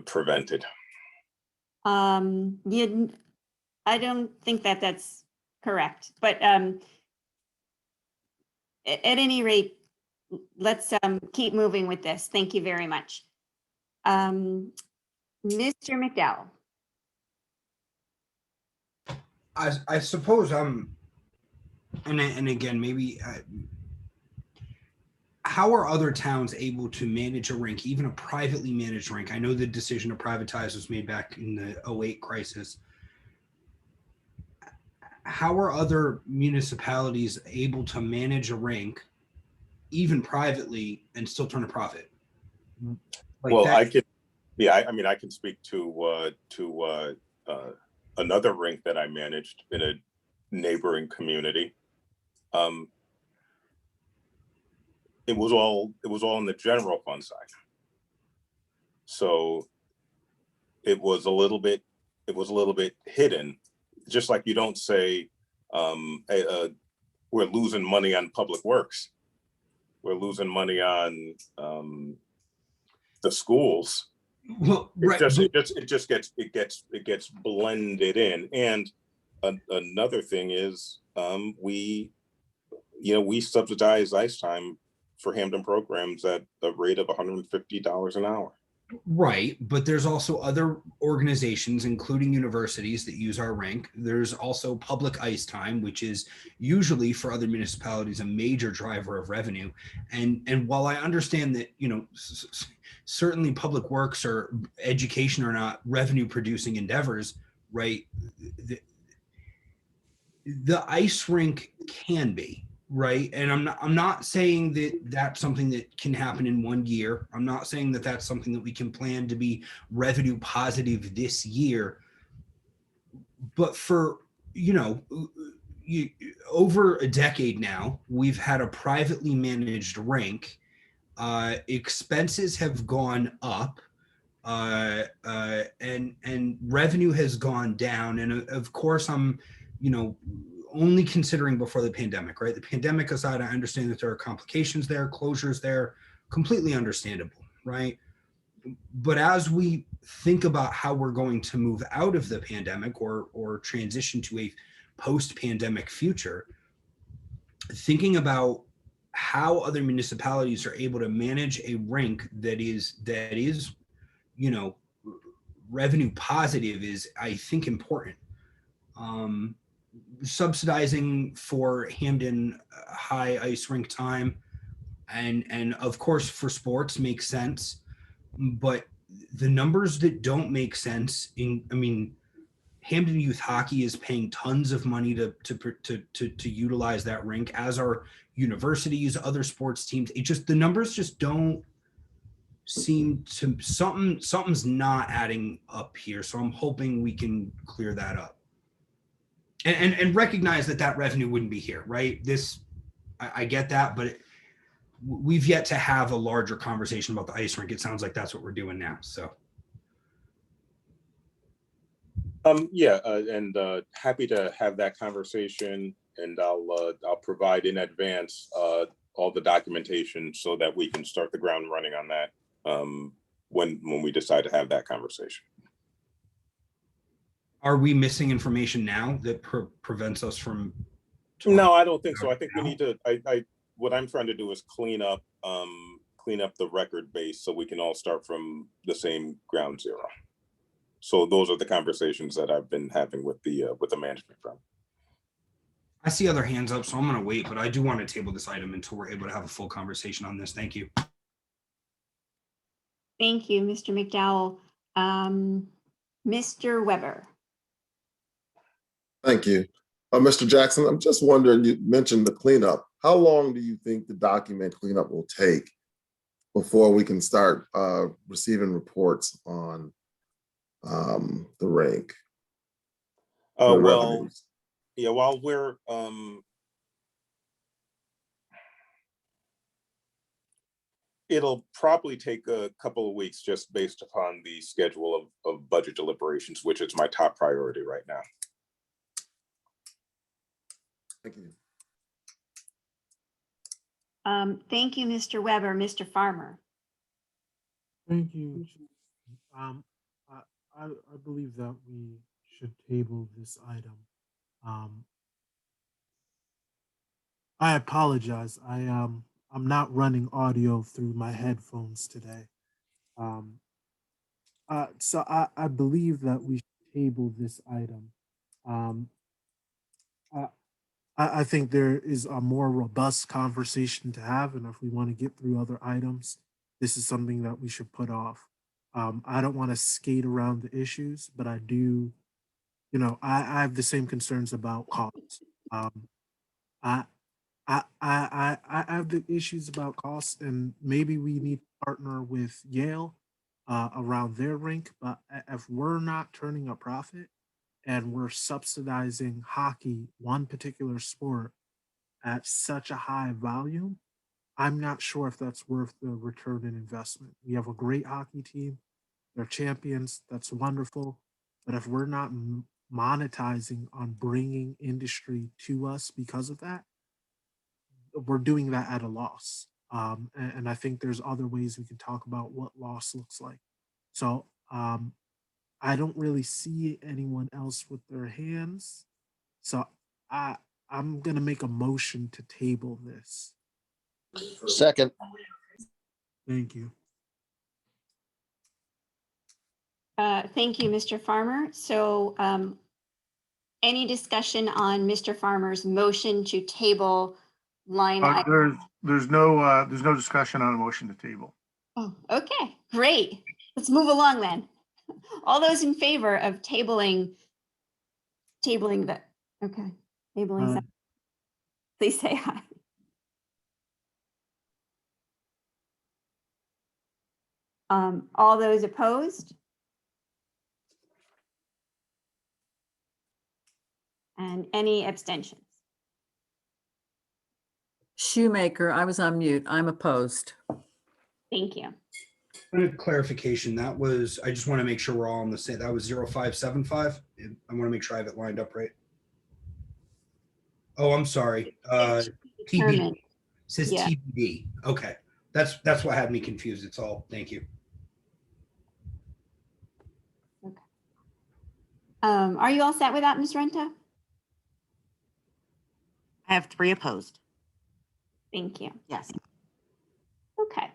prevented. I don't think that that's correct, but at any rate, let's keep moving with this. Thank you very much. Mr. McDowell. I suppose and again, maybe how are other towns able to manage a rink, even a privately managed rink? I know the decision to privatize was made back in the 2008 crisis. How are other municipalities able to manage a rink, even privately, and still turn a profit? Like well, that. I mean, I can speak to another rink that I managed in a neighboring community. It was all in the general fund side. So it was a little bit hidden, just like you don't say, we're losing money on public works. We're losing money on the schools. Well, right. It gets blended in. And another thing is, we subsidize ice time for Hamden programs at a rate of $150 an hour. Right, but there's also other organizations, including universities, that use our rink. There's also public ice time, which is usually for other municipalities a major driver of revenue. And while I understand that, certainly public works or education are not revenue producing endeavors, right? The ice rink can be. Right. And I'm not saying that that's something that can happen in 1 year. I'm not saying that that's something that we can plan to be revenue positive this year. But for, over a decade now, we've had a privately managed rink. Expenses have gone up. And revenue has gone down. And of course, I'm, only considering before the pandemic, right? The pandemic aside, I understand that there are complications there, closures there, completely understandable, right? But as we think about how we're going to move out of the pandemic or transition to a post-pandemic future, thinking about how other municipalities are able to manage a rink that is, revenue positive is, I think, important. Subsidizing for Hamden high ice rink time and of course for sports makes sense, but the numbers that don't make sense Hamden youth hockey is paying tons of money to utilize that rink, as are universities, other sports teams. The numbers just don't seem to, something's not adding up here. So I'm hoping we can clear that up. And recognize that revenue wouldn't be here, right? I get that, but we've yet to have a larger conversation about the ice rink. It sounds like that's what we're doing now. So, happy to have that conversation, and I'll provide in advance all the documentation so that we can start the ground running on that when we decide to have that conversation. Are we missing information now that prevents us from? No, I don't think so. I think we need to. What I'm trying to do is clean up the record base so we can all start from the same ground zero. So those are the conversations that I've been having with the management firm. I see other hands up, so I'm going to wait, but I do want to table this item until we're able to have a full conversation on this. Thank you. Thank you, Mr. McDowell. Mr. Weber. Thank you. Mr. Jackson, I'm just wondering, you mentioned the cleanup. How long do you think the document cleanup will take before we can start receiving reports on the rink? While we're it'll probably take a couple of weeks just based upon the schedule of budget deliberations, which is my top priority right now. Thank you. Thank you, Mr. Weber. Mr. Farmer. Thank you. Um, I believe that we should table this item. I apologize. I'm not running audio through my headphones today. So I believe that we should table this item. I, I think there is a more robust conversation to have, and if we want to get through other items, this is something that we should put off. I don't want to skate around the issues, but I do, I have the same concerns about costs. I, I have the issues about costs, and maybe we need to partner with Yale around their rink. But if we're not turning a profit and we're subsidizing hockey, one particular sport, at such a high volume, I'm not sure if that's worth the return in investment. We have a great hockey team. They're champions. That's wonderful. But if we're not monetizing on bringing industry to us because of that, we're doing that at a loss. And I think there's other ways we can talk about what loss looks like. So I don't really see anyone else with their hands. So I'm gonna make a motion to table this. Second. Thank you. Thank you, Mr. Farmer. So any discussion on Mr. Farmer's motion to table line item? There's no discussion on a motion to table. Oh, okay, great. Let's move along then. All those in favor of tabling the, okay, tabling, please say aye. All those opposed? And any abstentions? Shoemaker, I was on mute. I'm opposed. Thank you. Point of clarification, that was, I just want to make sure we're all on the same, that was 0575. I want to make sure I have it lined up right. Oh, I'm sorry. TBD. Says Yeah. TBD. Okay. That's what had me confused. It's all. Thank you. Okay. Are you all set with that, Ms. Renta? I have 3 opposed. Thank you. Yes. Okay.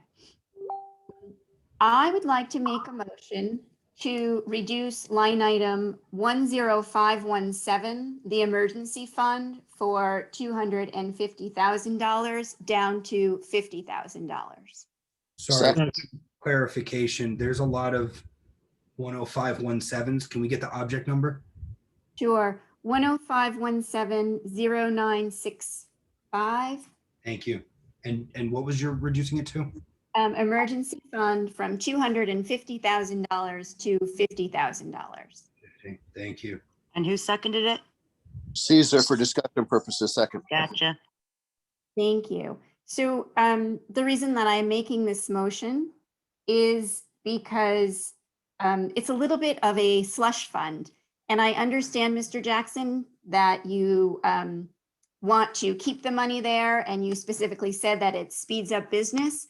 I would like to make a motion to reduce line item 10517, the emergency fund, for $250,000 down to $50,000. Sorry. Clarification. There's a lot of 10517s. Can we get the object number? Sure. 105170965. Thank you. And what was your reducing it to? Emergency fund from $250,000 to $50,000. Thank you. And who seconded it? Caesar, for discussion purposes, second. Gotcha. Thank you. So the reason that I'm making this motion is because it's a little bit of a slush fund. And I understand, Mr. Jackson, that you want to keep the money there, and you specifically said that it speeds up business.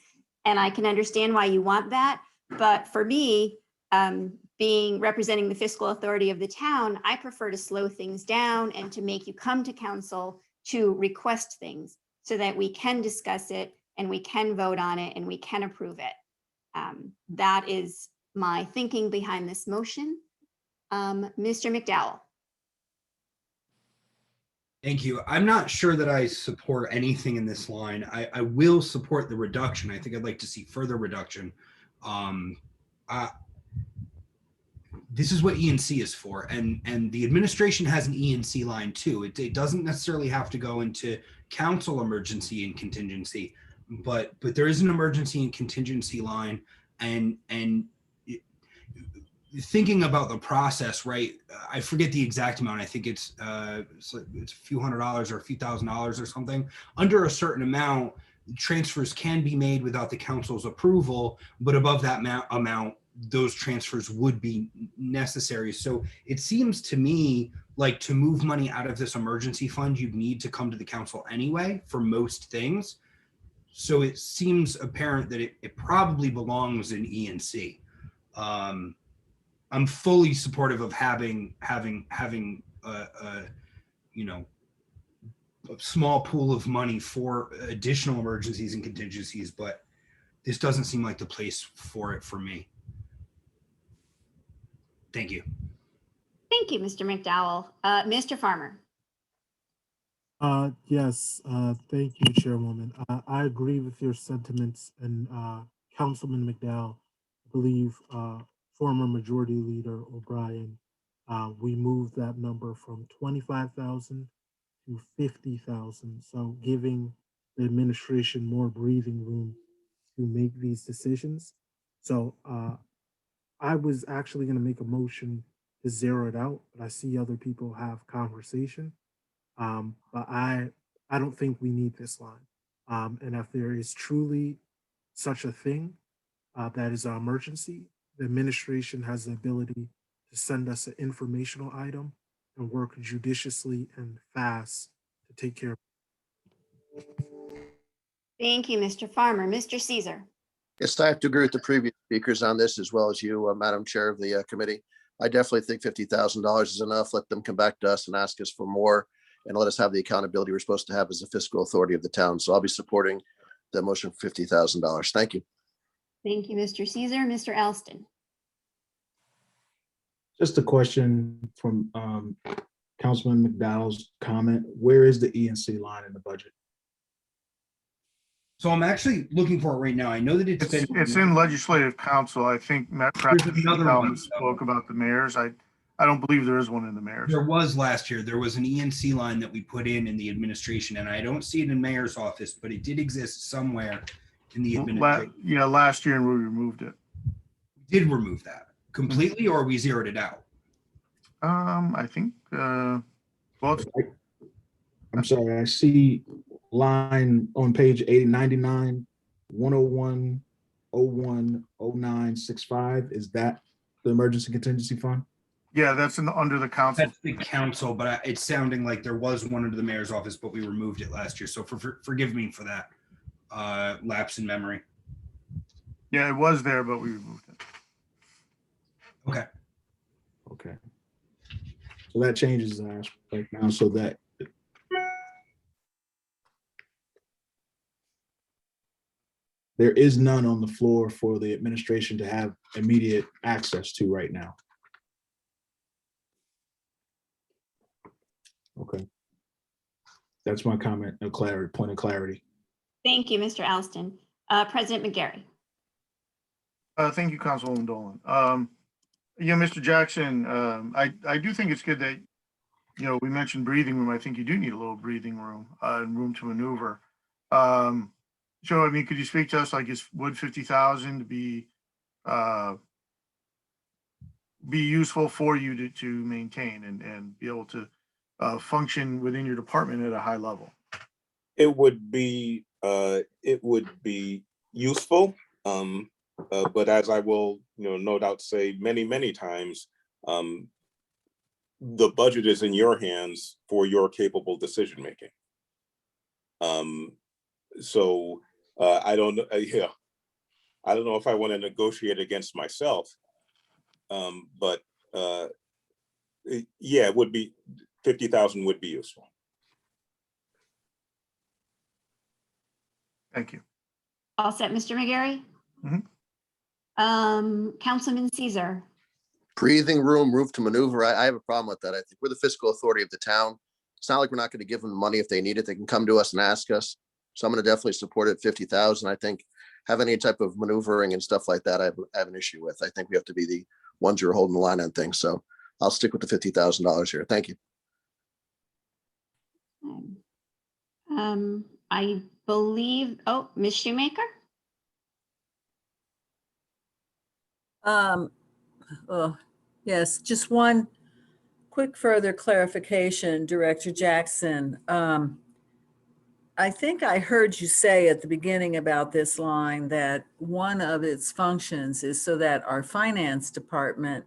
And I can understand why you want that. But for me, representing the fiscal authority of the town, I prefer to slow things down and to make you come to council to request things so that we can discuss it and we can vote on it and we can approve it. That is my thinking behind this motion. Mr. McDowell. Thank you. I'm not sure that I support anything in this line. I will support the reduction. I think I'd like to see further reduction. This is what E&C is for, and the administration has an E&C line too. It doesn't necessarily have to go into council emergency and contingency, but there is an emergency and contingency line, and thinking about the process, right? I forget the exact amount. I think it's a few $100s or a few $1,000s or something. Under a certain amount, transfers can be made without the council's approval, but above that amount, those transfers would be necessary. So it seems to me like to move money out of this emergency fund, you'd need to come to the council anyway for most things. So it seems apparent that it probably belongs in E&C. I'm fully supportive of having you know, a small pool of money for additional emergencies and contingencies, but this doesn't seem like the place for it for me. Thank you. Thank you, Mr. McDowell. Mr. Farmer. Yes, thank you, Chairwoman. I agree with your sentiments, and Councilman McDowell, I believe former Majority Leader O'Brien, we moved that number from 25,000 to 50,000. So giving the administration more breathing room to make these decisions. So I was actually going to make a motion to zero it out, but I see other people have conversation. But I don't think we need this line. And if there is truly such a thing that is an emergency, the administration has the ability to send us an informational item and work judiciously and fast to take care of. Thank you, Mr. Farmer. Mr. Caesar. Yes, I have to agree with the previous speakers on this as well as you, Madam Chair of the committee. I definitely think $50,000 is enough. Let them come back to us and ask us for more and let us have the accountability we're supposed to have as a fiscal authority of the town. So I'll be supporting the motion for $50,000. Thank you. Thank you, Mr. Caesar. Mr. Alston. Just a question from Councilman McDowell's comment. Where is the E&C line in the budget? So I'm actually looking for it right now. I know that It's in Legislative Council. I think Matt Pratt spoke about the mayors. I don't believe there is one in the mayor's. There was last year. There was an E&C line that we put in the administration, and I don't see it in mayor's office, but it did exist somewhere in the administration. Yeah, last year and we removed it. We did remove that completely, or we zeroed it out? I think, well, I'm sorry, I see line on page 8099, 101, 01, 09, 65. Is that the emergency contingency fund? Yeah, that's under the council. That's the council, but it's sounding like there was one under the mayor's office, but we removed it last year. So forgive me for that lapse in memory. Yeah, it was there, but we removed it. Okay. Okay. So that changes the aspect now, so that there is none on the floor for the administration to have immediate access to right now. Okay. That's my comment of clarity, point of clarity. Thank you, Mr. Alston. President McGarry. Thank you, Councilwoman Dolan. Yeah, Mr. Jackson, I do think it's good that, you know, we mentioned breathing room. I think you do need a little breathing room and room to maneuver. So, I mean, could you speak to us, like, would 50,000 be useful for you to maintain and be able to function within your department at a high level? It would be useful, but as I will, no doubt say many times, the budget is in your hands for your capable decision making. So I don't know if I want to negotiate against myself, but yeah, it would be 50,000 would be useful. Thank you. All set, Mr. McGarry? Councilman Caesar. Breathing room, roof to maneuver. I have a problem with that. I think we're the fiscal authority of the town. It's not like we're not going to give them money if they need it. They can come to us and ask us. So I'm going to definitely support it. 50,000. I think having any type of maneuvering and stuff like that, I have an issue with. I think we have to be the ones who are holding the line on things. So I'll stick with the $50,000 here. Thank you. I believe, Ms. Shoemaker? Yes, just one quick further clarification, Director Jackson. I think I heard you say at the beginning about this line that one of its functions is so that our finance department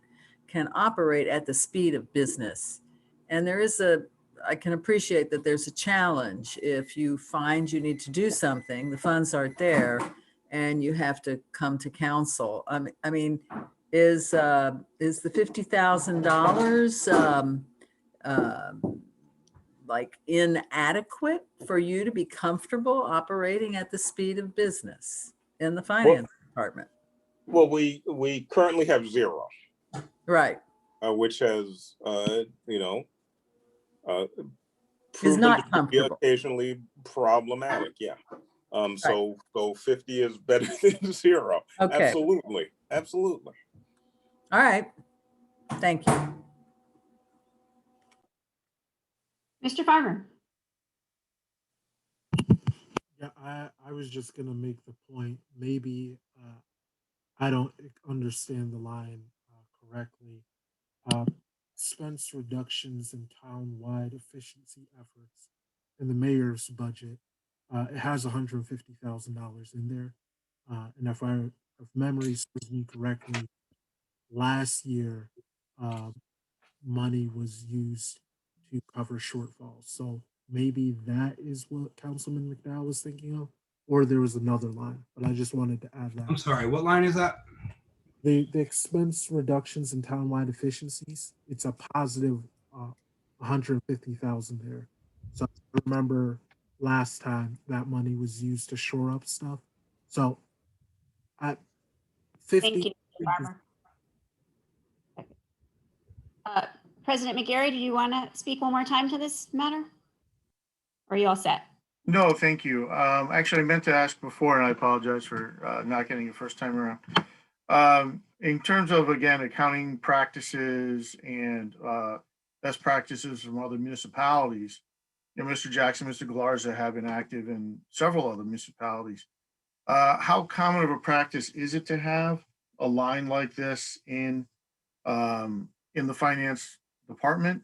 can operate at the speed of business. And I can appreciate that there's a challenge. If you find you need to do something, the funds aren't there, and you have to come to council. I mean, is the $50,000 like inadequate for you to be comfortable operating at the speed of business in the finance department? Well, we currently have 0. Right. Which has, Is proven not to be comfortable. occasionally problematic. Yeah. So 50 is better than 0. Okay. Absolutely. Absolutely. All right. Thank you. Mr. Farmer. Yeah, I was just gonna make the point, maybe I don't understand the line correctly. Expense reductions in town-wide efficiency efforts in the mayor's budget. It has $150,000 in there. And if memory serves me correctly, last year, money was used to cover shortfalls. So maybe that is what Councilman McDowell was thinking of, or there was another line, but I just wanted to add that. I'm sorry, what line is that? The expense reductions in townwide efficiencies, it's a positive 150,000 there. So I remember last time that money was used to shore up stuff. So at 50. Thank you, Mr. Farmer. President McGarry, do you want to speak one more time to this matter? Or are you all set? No, thank you. Actually, I meant to ask before, and I apologize for not getting it first time around. In terms of, again, accounting practices and best practices from other municipalities, Mr. Jackson, Mr. Galarza have been active in several other municipalities. How common of a practice is it to have a line like this in the finance department?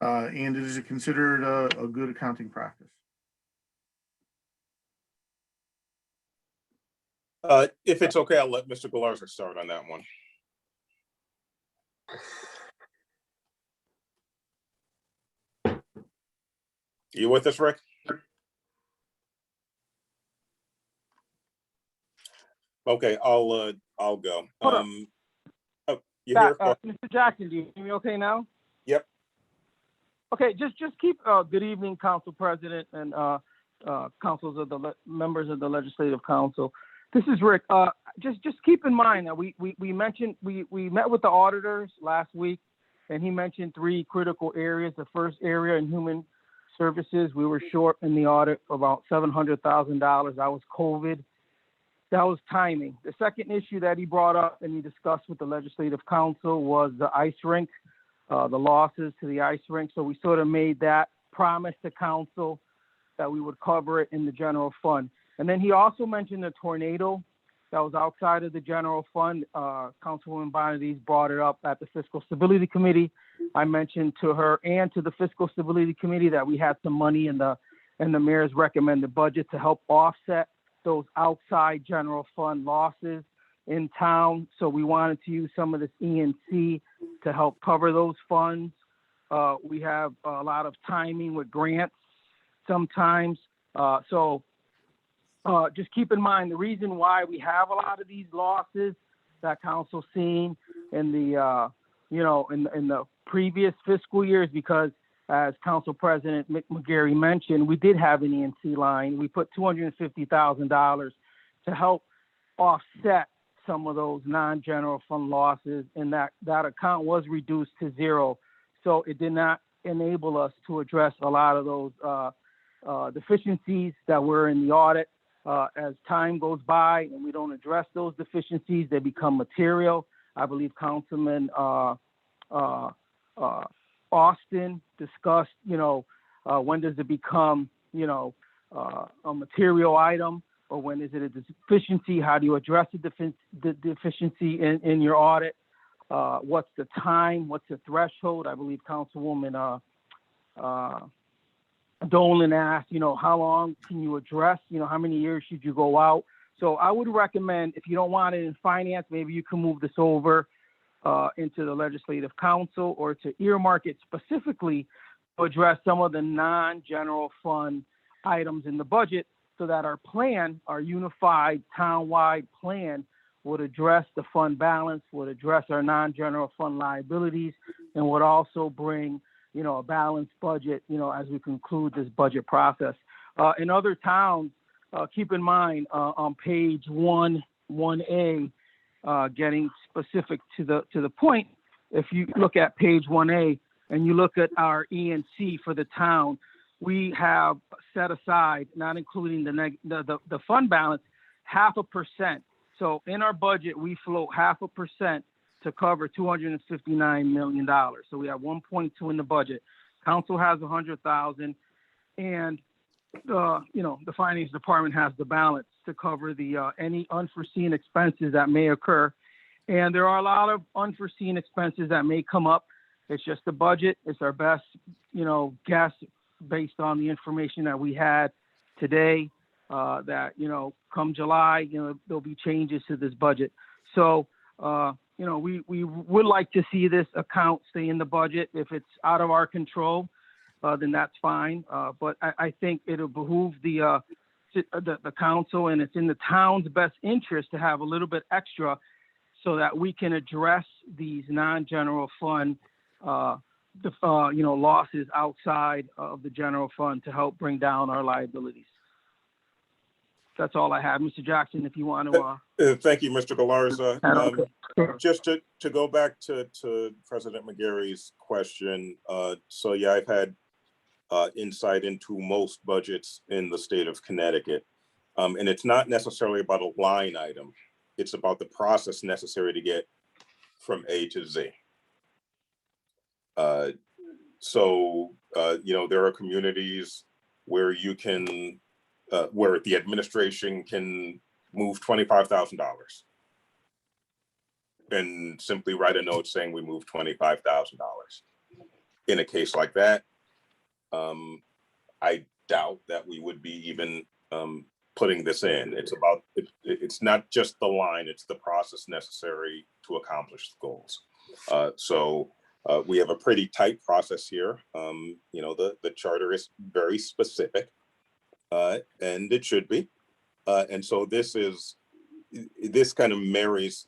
And is it considered a good accounting practice? If it's okay, I'll let Mr. Galarza start on that one. You with us, Rick? Okay, I'll go. You hear? Mr. Jackson, do you hear me okay now? Yep. Okay, just keep good evening, Council President and councils of the members of the Legislative Council. This is Rick. Just keep in mind that we mentioned we met with the auditors last week, and he mentioned 3 critical areas. The first area in human services, we were short in the audit for about $700,000. That was COVID. That was timing. The second issue that he brought up and he discussed with the Legislative Council was the ice rink, the losses to the ice rink. So we sort of made that promise to council that we would cover it in the general fund. And then he also mentioned the tornado that was outside of the general fund. Councilwoman Bonaduce brought it up at the Fiscal Stability Committee. I mentioned to her and to the Fiscal Stability Committee that we had some money in the mayor's recommended budget to help offset those outside general fund losses in town. So we wanted to use some of this E&C to help cover those funds. We have a lot of timing with grants sometimes. Just keep in mind the reason why we have a lot of these losses that council's seen in the in the previous fiscal years, because as Council President McGarry mentioned, we did have an E&C line. We put $250,000 to help offset some of those non-general fund losses, and that account was reduced to 0. So it did not enable us to address a lot of those deficiencies that were in the audit. As time goes by and we don't address those deficiencies, they become material. I believe Councilman Austin discussed, when does it become, a material item, or when is it a deficiency? How do you address the deficiency in your audit? What's the time? What's the threshold? I believe Councilwoman Dolan asked, how long can you address? How many years should you go out? So I would recommend, if you don't want it in finance, maybe you can move this over into the legislative council or to earmark it specifically to address some of the non-general fund items in the budget so that our plan, our unified town-wide plan, would address the fund balance, would address our non-general fund liabilities, and would also bring, a balanced budget, as we conclude this budget process. In other towns, keep in mind on page 1A, getting specific to the point, if you look at page 1A and you look at our E&C for the town, we have set aside, not including the fund balance, 0.5%. So in our budget, we float 0.5% to cover $259 million. So we have 1.2 in the budget. Council has 100,000, and the finance department has the balance to cover the any unforeseen expenses that may occur. And there are a lot of unforeseen expenses that may come up. It's just the budget. It's our best, guess based on the information that we had today. That come July, there'll be changes to this budget. So we would like to see this account stay in the budget. If it's out of our control, then that's fine. But I think it'll behoove the council, and it's in the town's best interest to have a little bit extra so that we can address these non-general fund losses outside of the general fund to help bring down our liabilities. That's all I have. Mr. Jackson, if you want to. Thank you, Mr. Galarza. Just to go back to President McGarry's question. So yeah, I've had insight into most budgets in the state of Connecticut. And it's not necessarily about a line item. It's about the process necessary to get from A to Z. There are communities where you can where the administration can move $25,000 and simply write a note saying we moved $25,000. In a case like that, I doubt that we would be even putting this in. It's not just the line, it's the process necessary to accomplish the goals. We have a pretty tight process here. The charter is very specific. And it should be. And so this kind of marries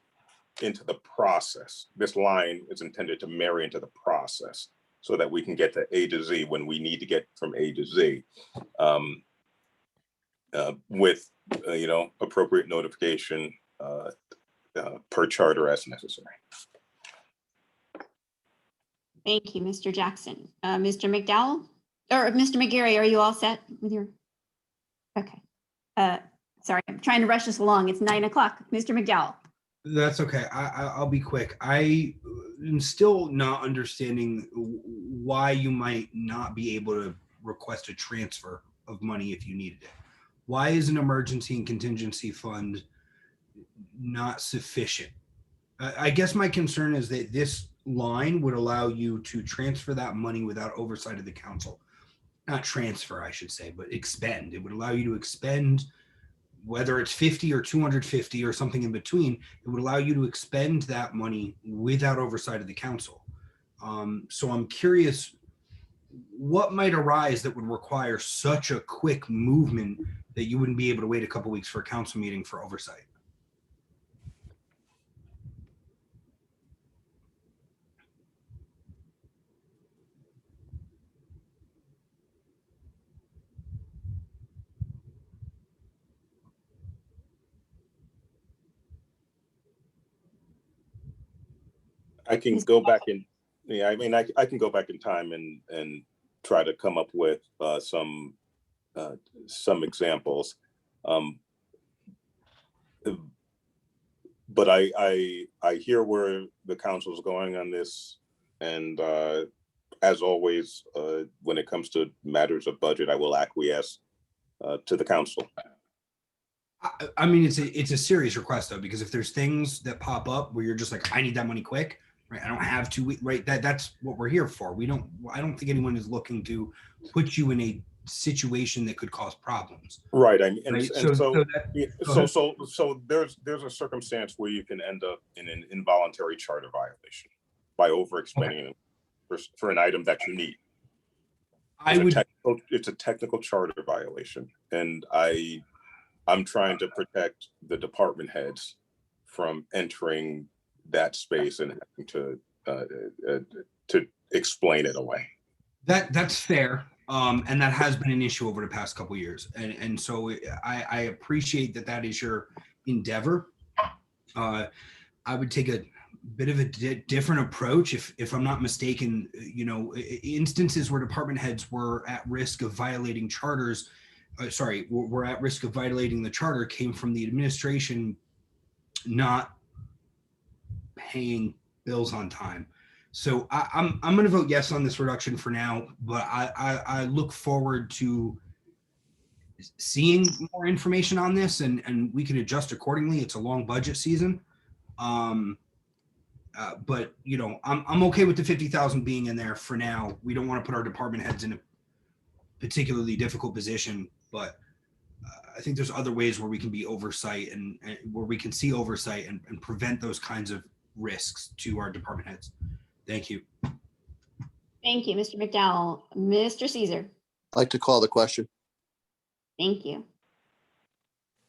into the process. This line is intended to marry into the process so that we can get to A to Z when we need to get from A to Z with, appropriate notification per charter as necessary. Thank you, Mr. Jackson. Mr. McDowell or Mr. McGarry, are you all set with your? Okay. Sorry, I'm trying to rush us along. It's 9 o'clock. Mr. McDowell. That's okay. I'll be quick. I am still not understanding why you might not be able to request a transfer of money if you needed it. Why is an emergency and contingency fund not sufficient? I guess my concern is that this line would allow you to transfer that money without oversight of the council. Not transfer, I should say, but expend. It would allow you to expend, whether it's 50 or 250 or something in between, it would allow you to expend that money without oversight of the council. So I'm curious, what might arise that would require such a quick movement that you wouldn't be able to wait a couple weeks for a council meeting for oversight? I can go back in. Yeah, I mean, I can go back in time and try to come up with some examples. But I hear where the council is going on this, and as always, when it comes to matters of budget, I will acquiesce to the council. I mean, it's a serious request though, because if there's things that pop up where you're just like, I need that money quick, right? I don't have 2 weeks, right? That's what we're here for. I don't think anyone is looking to put you in a situation that could cause problems. Right, Right, so there's a circumstance where you can end up in an involuntary charter violation by overexpending for an item that you need. It's a technical charter violation, and I'm trying to protect the department heads from entering that space and having to explain it away. That's fair. And that has been an issue over the past couple of years. And so I appreciate that is your endeavor. I would take a bit of a different approach if I'm not mistaken. You know, instances where department heads were at risk of violating charters, were at risk of violating the charter came from the administration not paying bills on time. So I'm going to vote yes on this reduction for now, but I look forward to seeing more information on this, and we can adjust accordingly. It's a long budget season. But you know, I'm okay with the 50,000 being in there for now. We don't want to put our department heads in a particularly difficult position, but I think there's other ways where we can be oversight and where we can see oversight and prevent those kinds of risks to our department heads. Thank you. Thank you, Mr. McDowell. Mr. Caesar. I'd like to call the question. Thank you.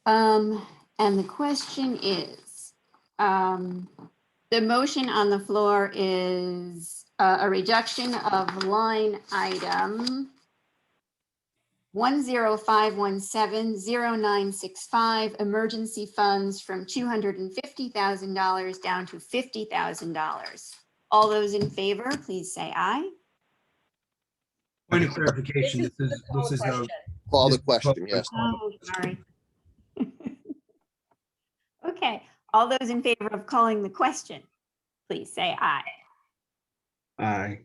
And the question is, the motion on the floor is a reduction of line item 105170965 emergency funds from $250,000 down to $50,000. All those in favor, please say aye. Point of clarification, this is a Call the question, yes. Oh, sorry. Okay, all those in favor of calling the question, please say aye. Aye.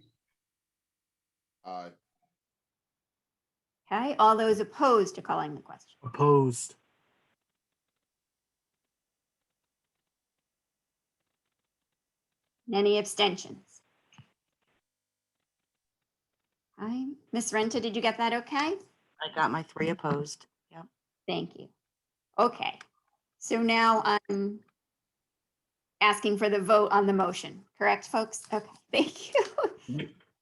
Aye. Okay, all those opposed to calling the question. Opposed. Any abstentions? Hi, Ms. Renta, did you get that okay? I got my 3 opposed. Yep. Thank you. Okay, so now I'm asking for the vote on the motion, correct, folks? Okay, thank you.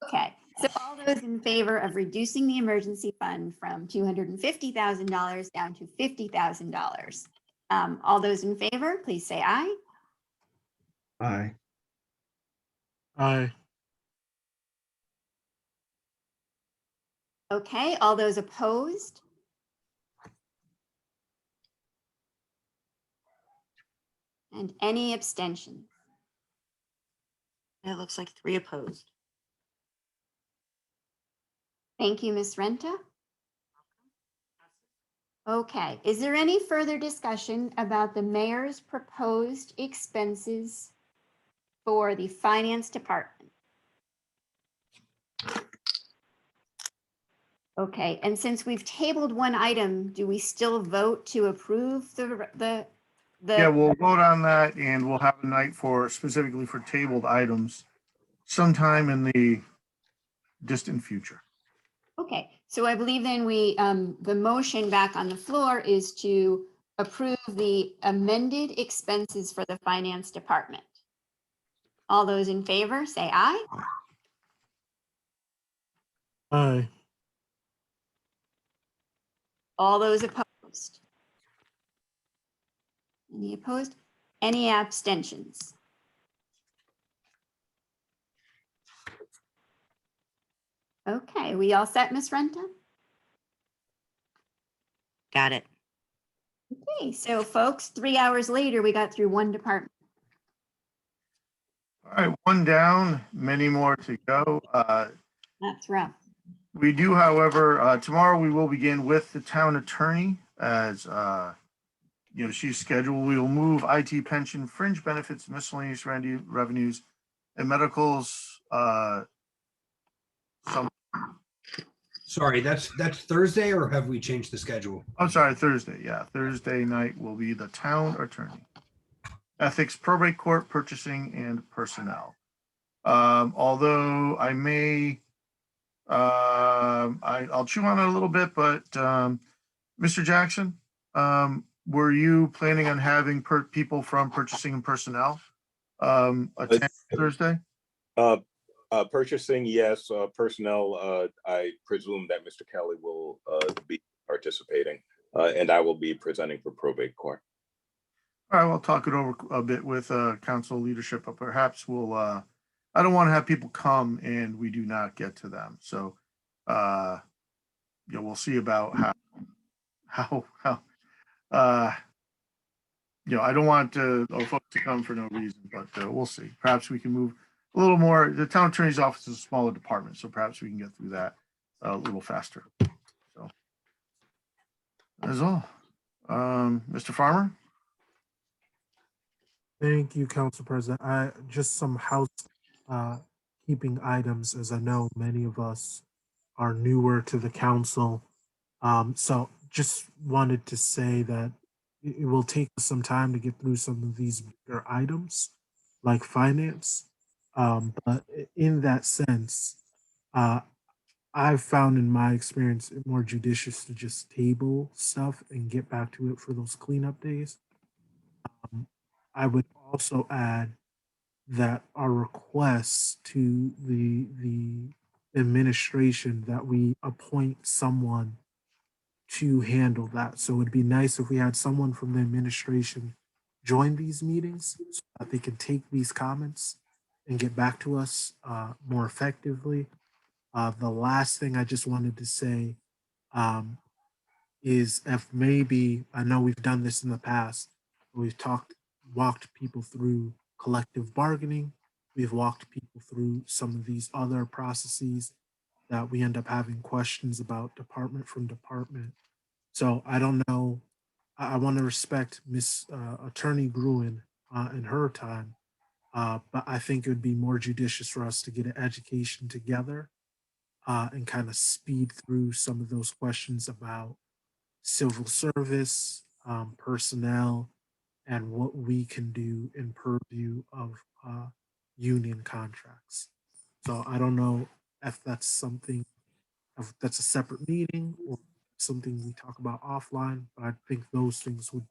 Okay, so all those in favor of reducing the emergency fund from $250,000 down to $50,000. All those in favor, please say aye. Aye. Aye. Okay, all those opposed? And any abstentions? It looks like 3 opposed. Thank you, Ms. Renta. Okay, is there any further discussion about the mayor's proposed expenses for the finance department? Okay, and since we've tabled one item, do we still vote to approve the? Yeah, we'll vote on that and we'll have a night specifically for tabled items sometime in the distant future. Okay, so I believe then the motion back on the floor is to approve the amended expenses for the finance department. All those in favor, say aye. Aye. All those opposed? Any opposed? Any abstentions? Okay, we all set, Ms. Renta? Got it. Okay, so folks, 3 hours later, we got through one department. All right, one down, many more to go. That's rough. We do, however, tomorrow we will begin with the town attorney as, she's scheduled. We will move IT, pension, fringe benefits, miscellaneous revenues, and medicals. Sorry, that's Thursday, or have we changed the schedule? I'm sorry, Thursday. Yeah, Thursday night will be the town attorney. Ethics, probate court, purchasing, and personnel. Although I may I'll chew on it a little bit, but Mr. Jackson, were you planning on having people from purchasing and personnel attend Thursday? Purchasing, yes. Personnel, I presume that Mr. Kelly will be participating, and I will be presenting for probate court. All right, we'll talk it over a bit with council leadership, but perhaps we'll, I don't want to have people come and we do not get to them. So, we'll see about how, I don't want folks to come for no reason, but we'll see. Perhaps we can move a little more. The town attorney's office is a smaller department, so perhaps we can get through that a little faster. So that's all. Mr. Farmer? Thank you, Council President. Just some housekeeping items, as I know many of us are newer to the council. So just wanted to say that it will take us some time to get through some of these bigger items like finance. But in that sense, I've found in my experience it more judicious to just table stuff and get back to it for those cleanup days. I would also add that our requests to the administration that we appoint someone to handle that. So it'd be nice if we had someone from the administration join these meetings so that they can take these comments and get back to us more effectively. The last thing I just wanted to say is if maybe, I know we've done this in the past, we've walked people through collective bargaining. We've walked people through some of these other processes that we end up having questions about department from department. So I don't know. I want to respect Miss Attorney Gruen in her time, but I think it would be more judicious for us to get an education together and kind of speed through some of those questions about civil service, personnel, and what we can do in purview of union contracts. So I don't know if that's something, if that's a separate meeting or something we talk about offline, but I think those things would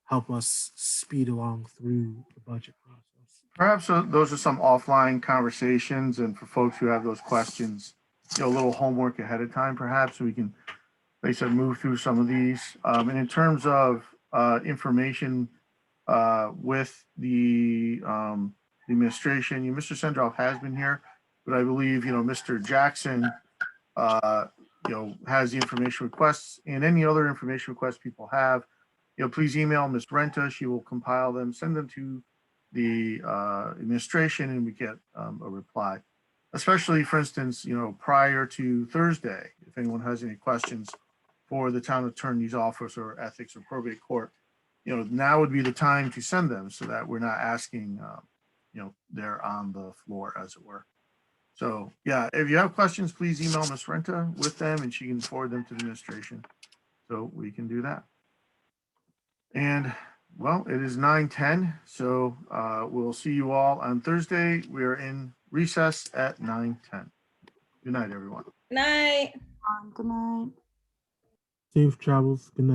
help us speed along through the budget process. Perhaps those are some offline conversations, and for folks who have those questions, a little homework ahead of time, perhaps, so we can, like I said, move through some of these. And in terms of information with the administration, Mr. Sendroff has been here, but I believe, Mr. Jackson, has the information requests, and any other information requests people have, please email Ms. Renta. She will compile them, send them to the administration, and we get a reply. Especially, for instance, prior to Thursday, if anyone has any questions for the town attorney's office or ethics or probate court, now would be the time to send them so that we're not asking, they're on the floor, as it were. So, yeah, if you have questions, please email Ms. Renta with them and she can forward them to the administration. So we can do that. And well, it is 9:10. So we'll see you all on Thursday. We are in recess at 9:10. Good night, everyone. Night. Good night. Safe travels. Good night.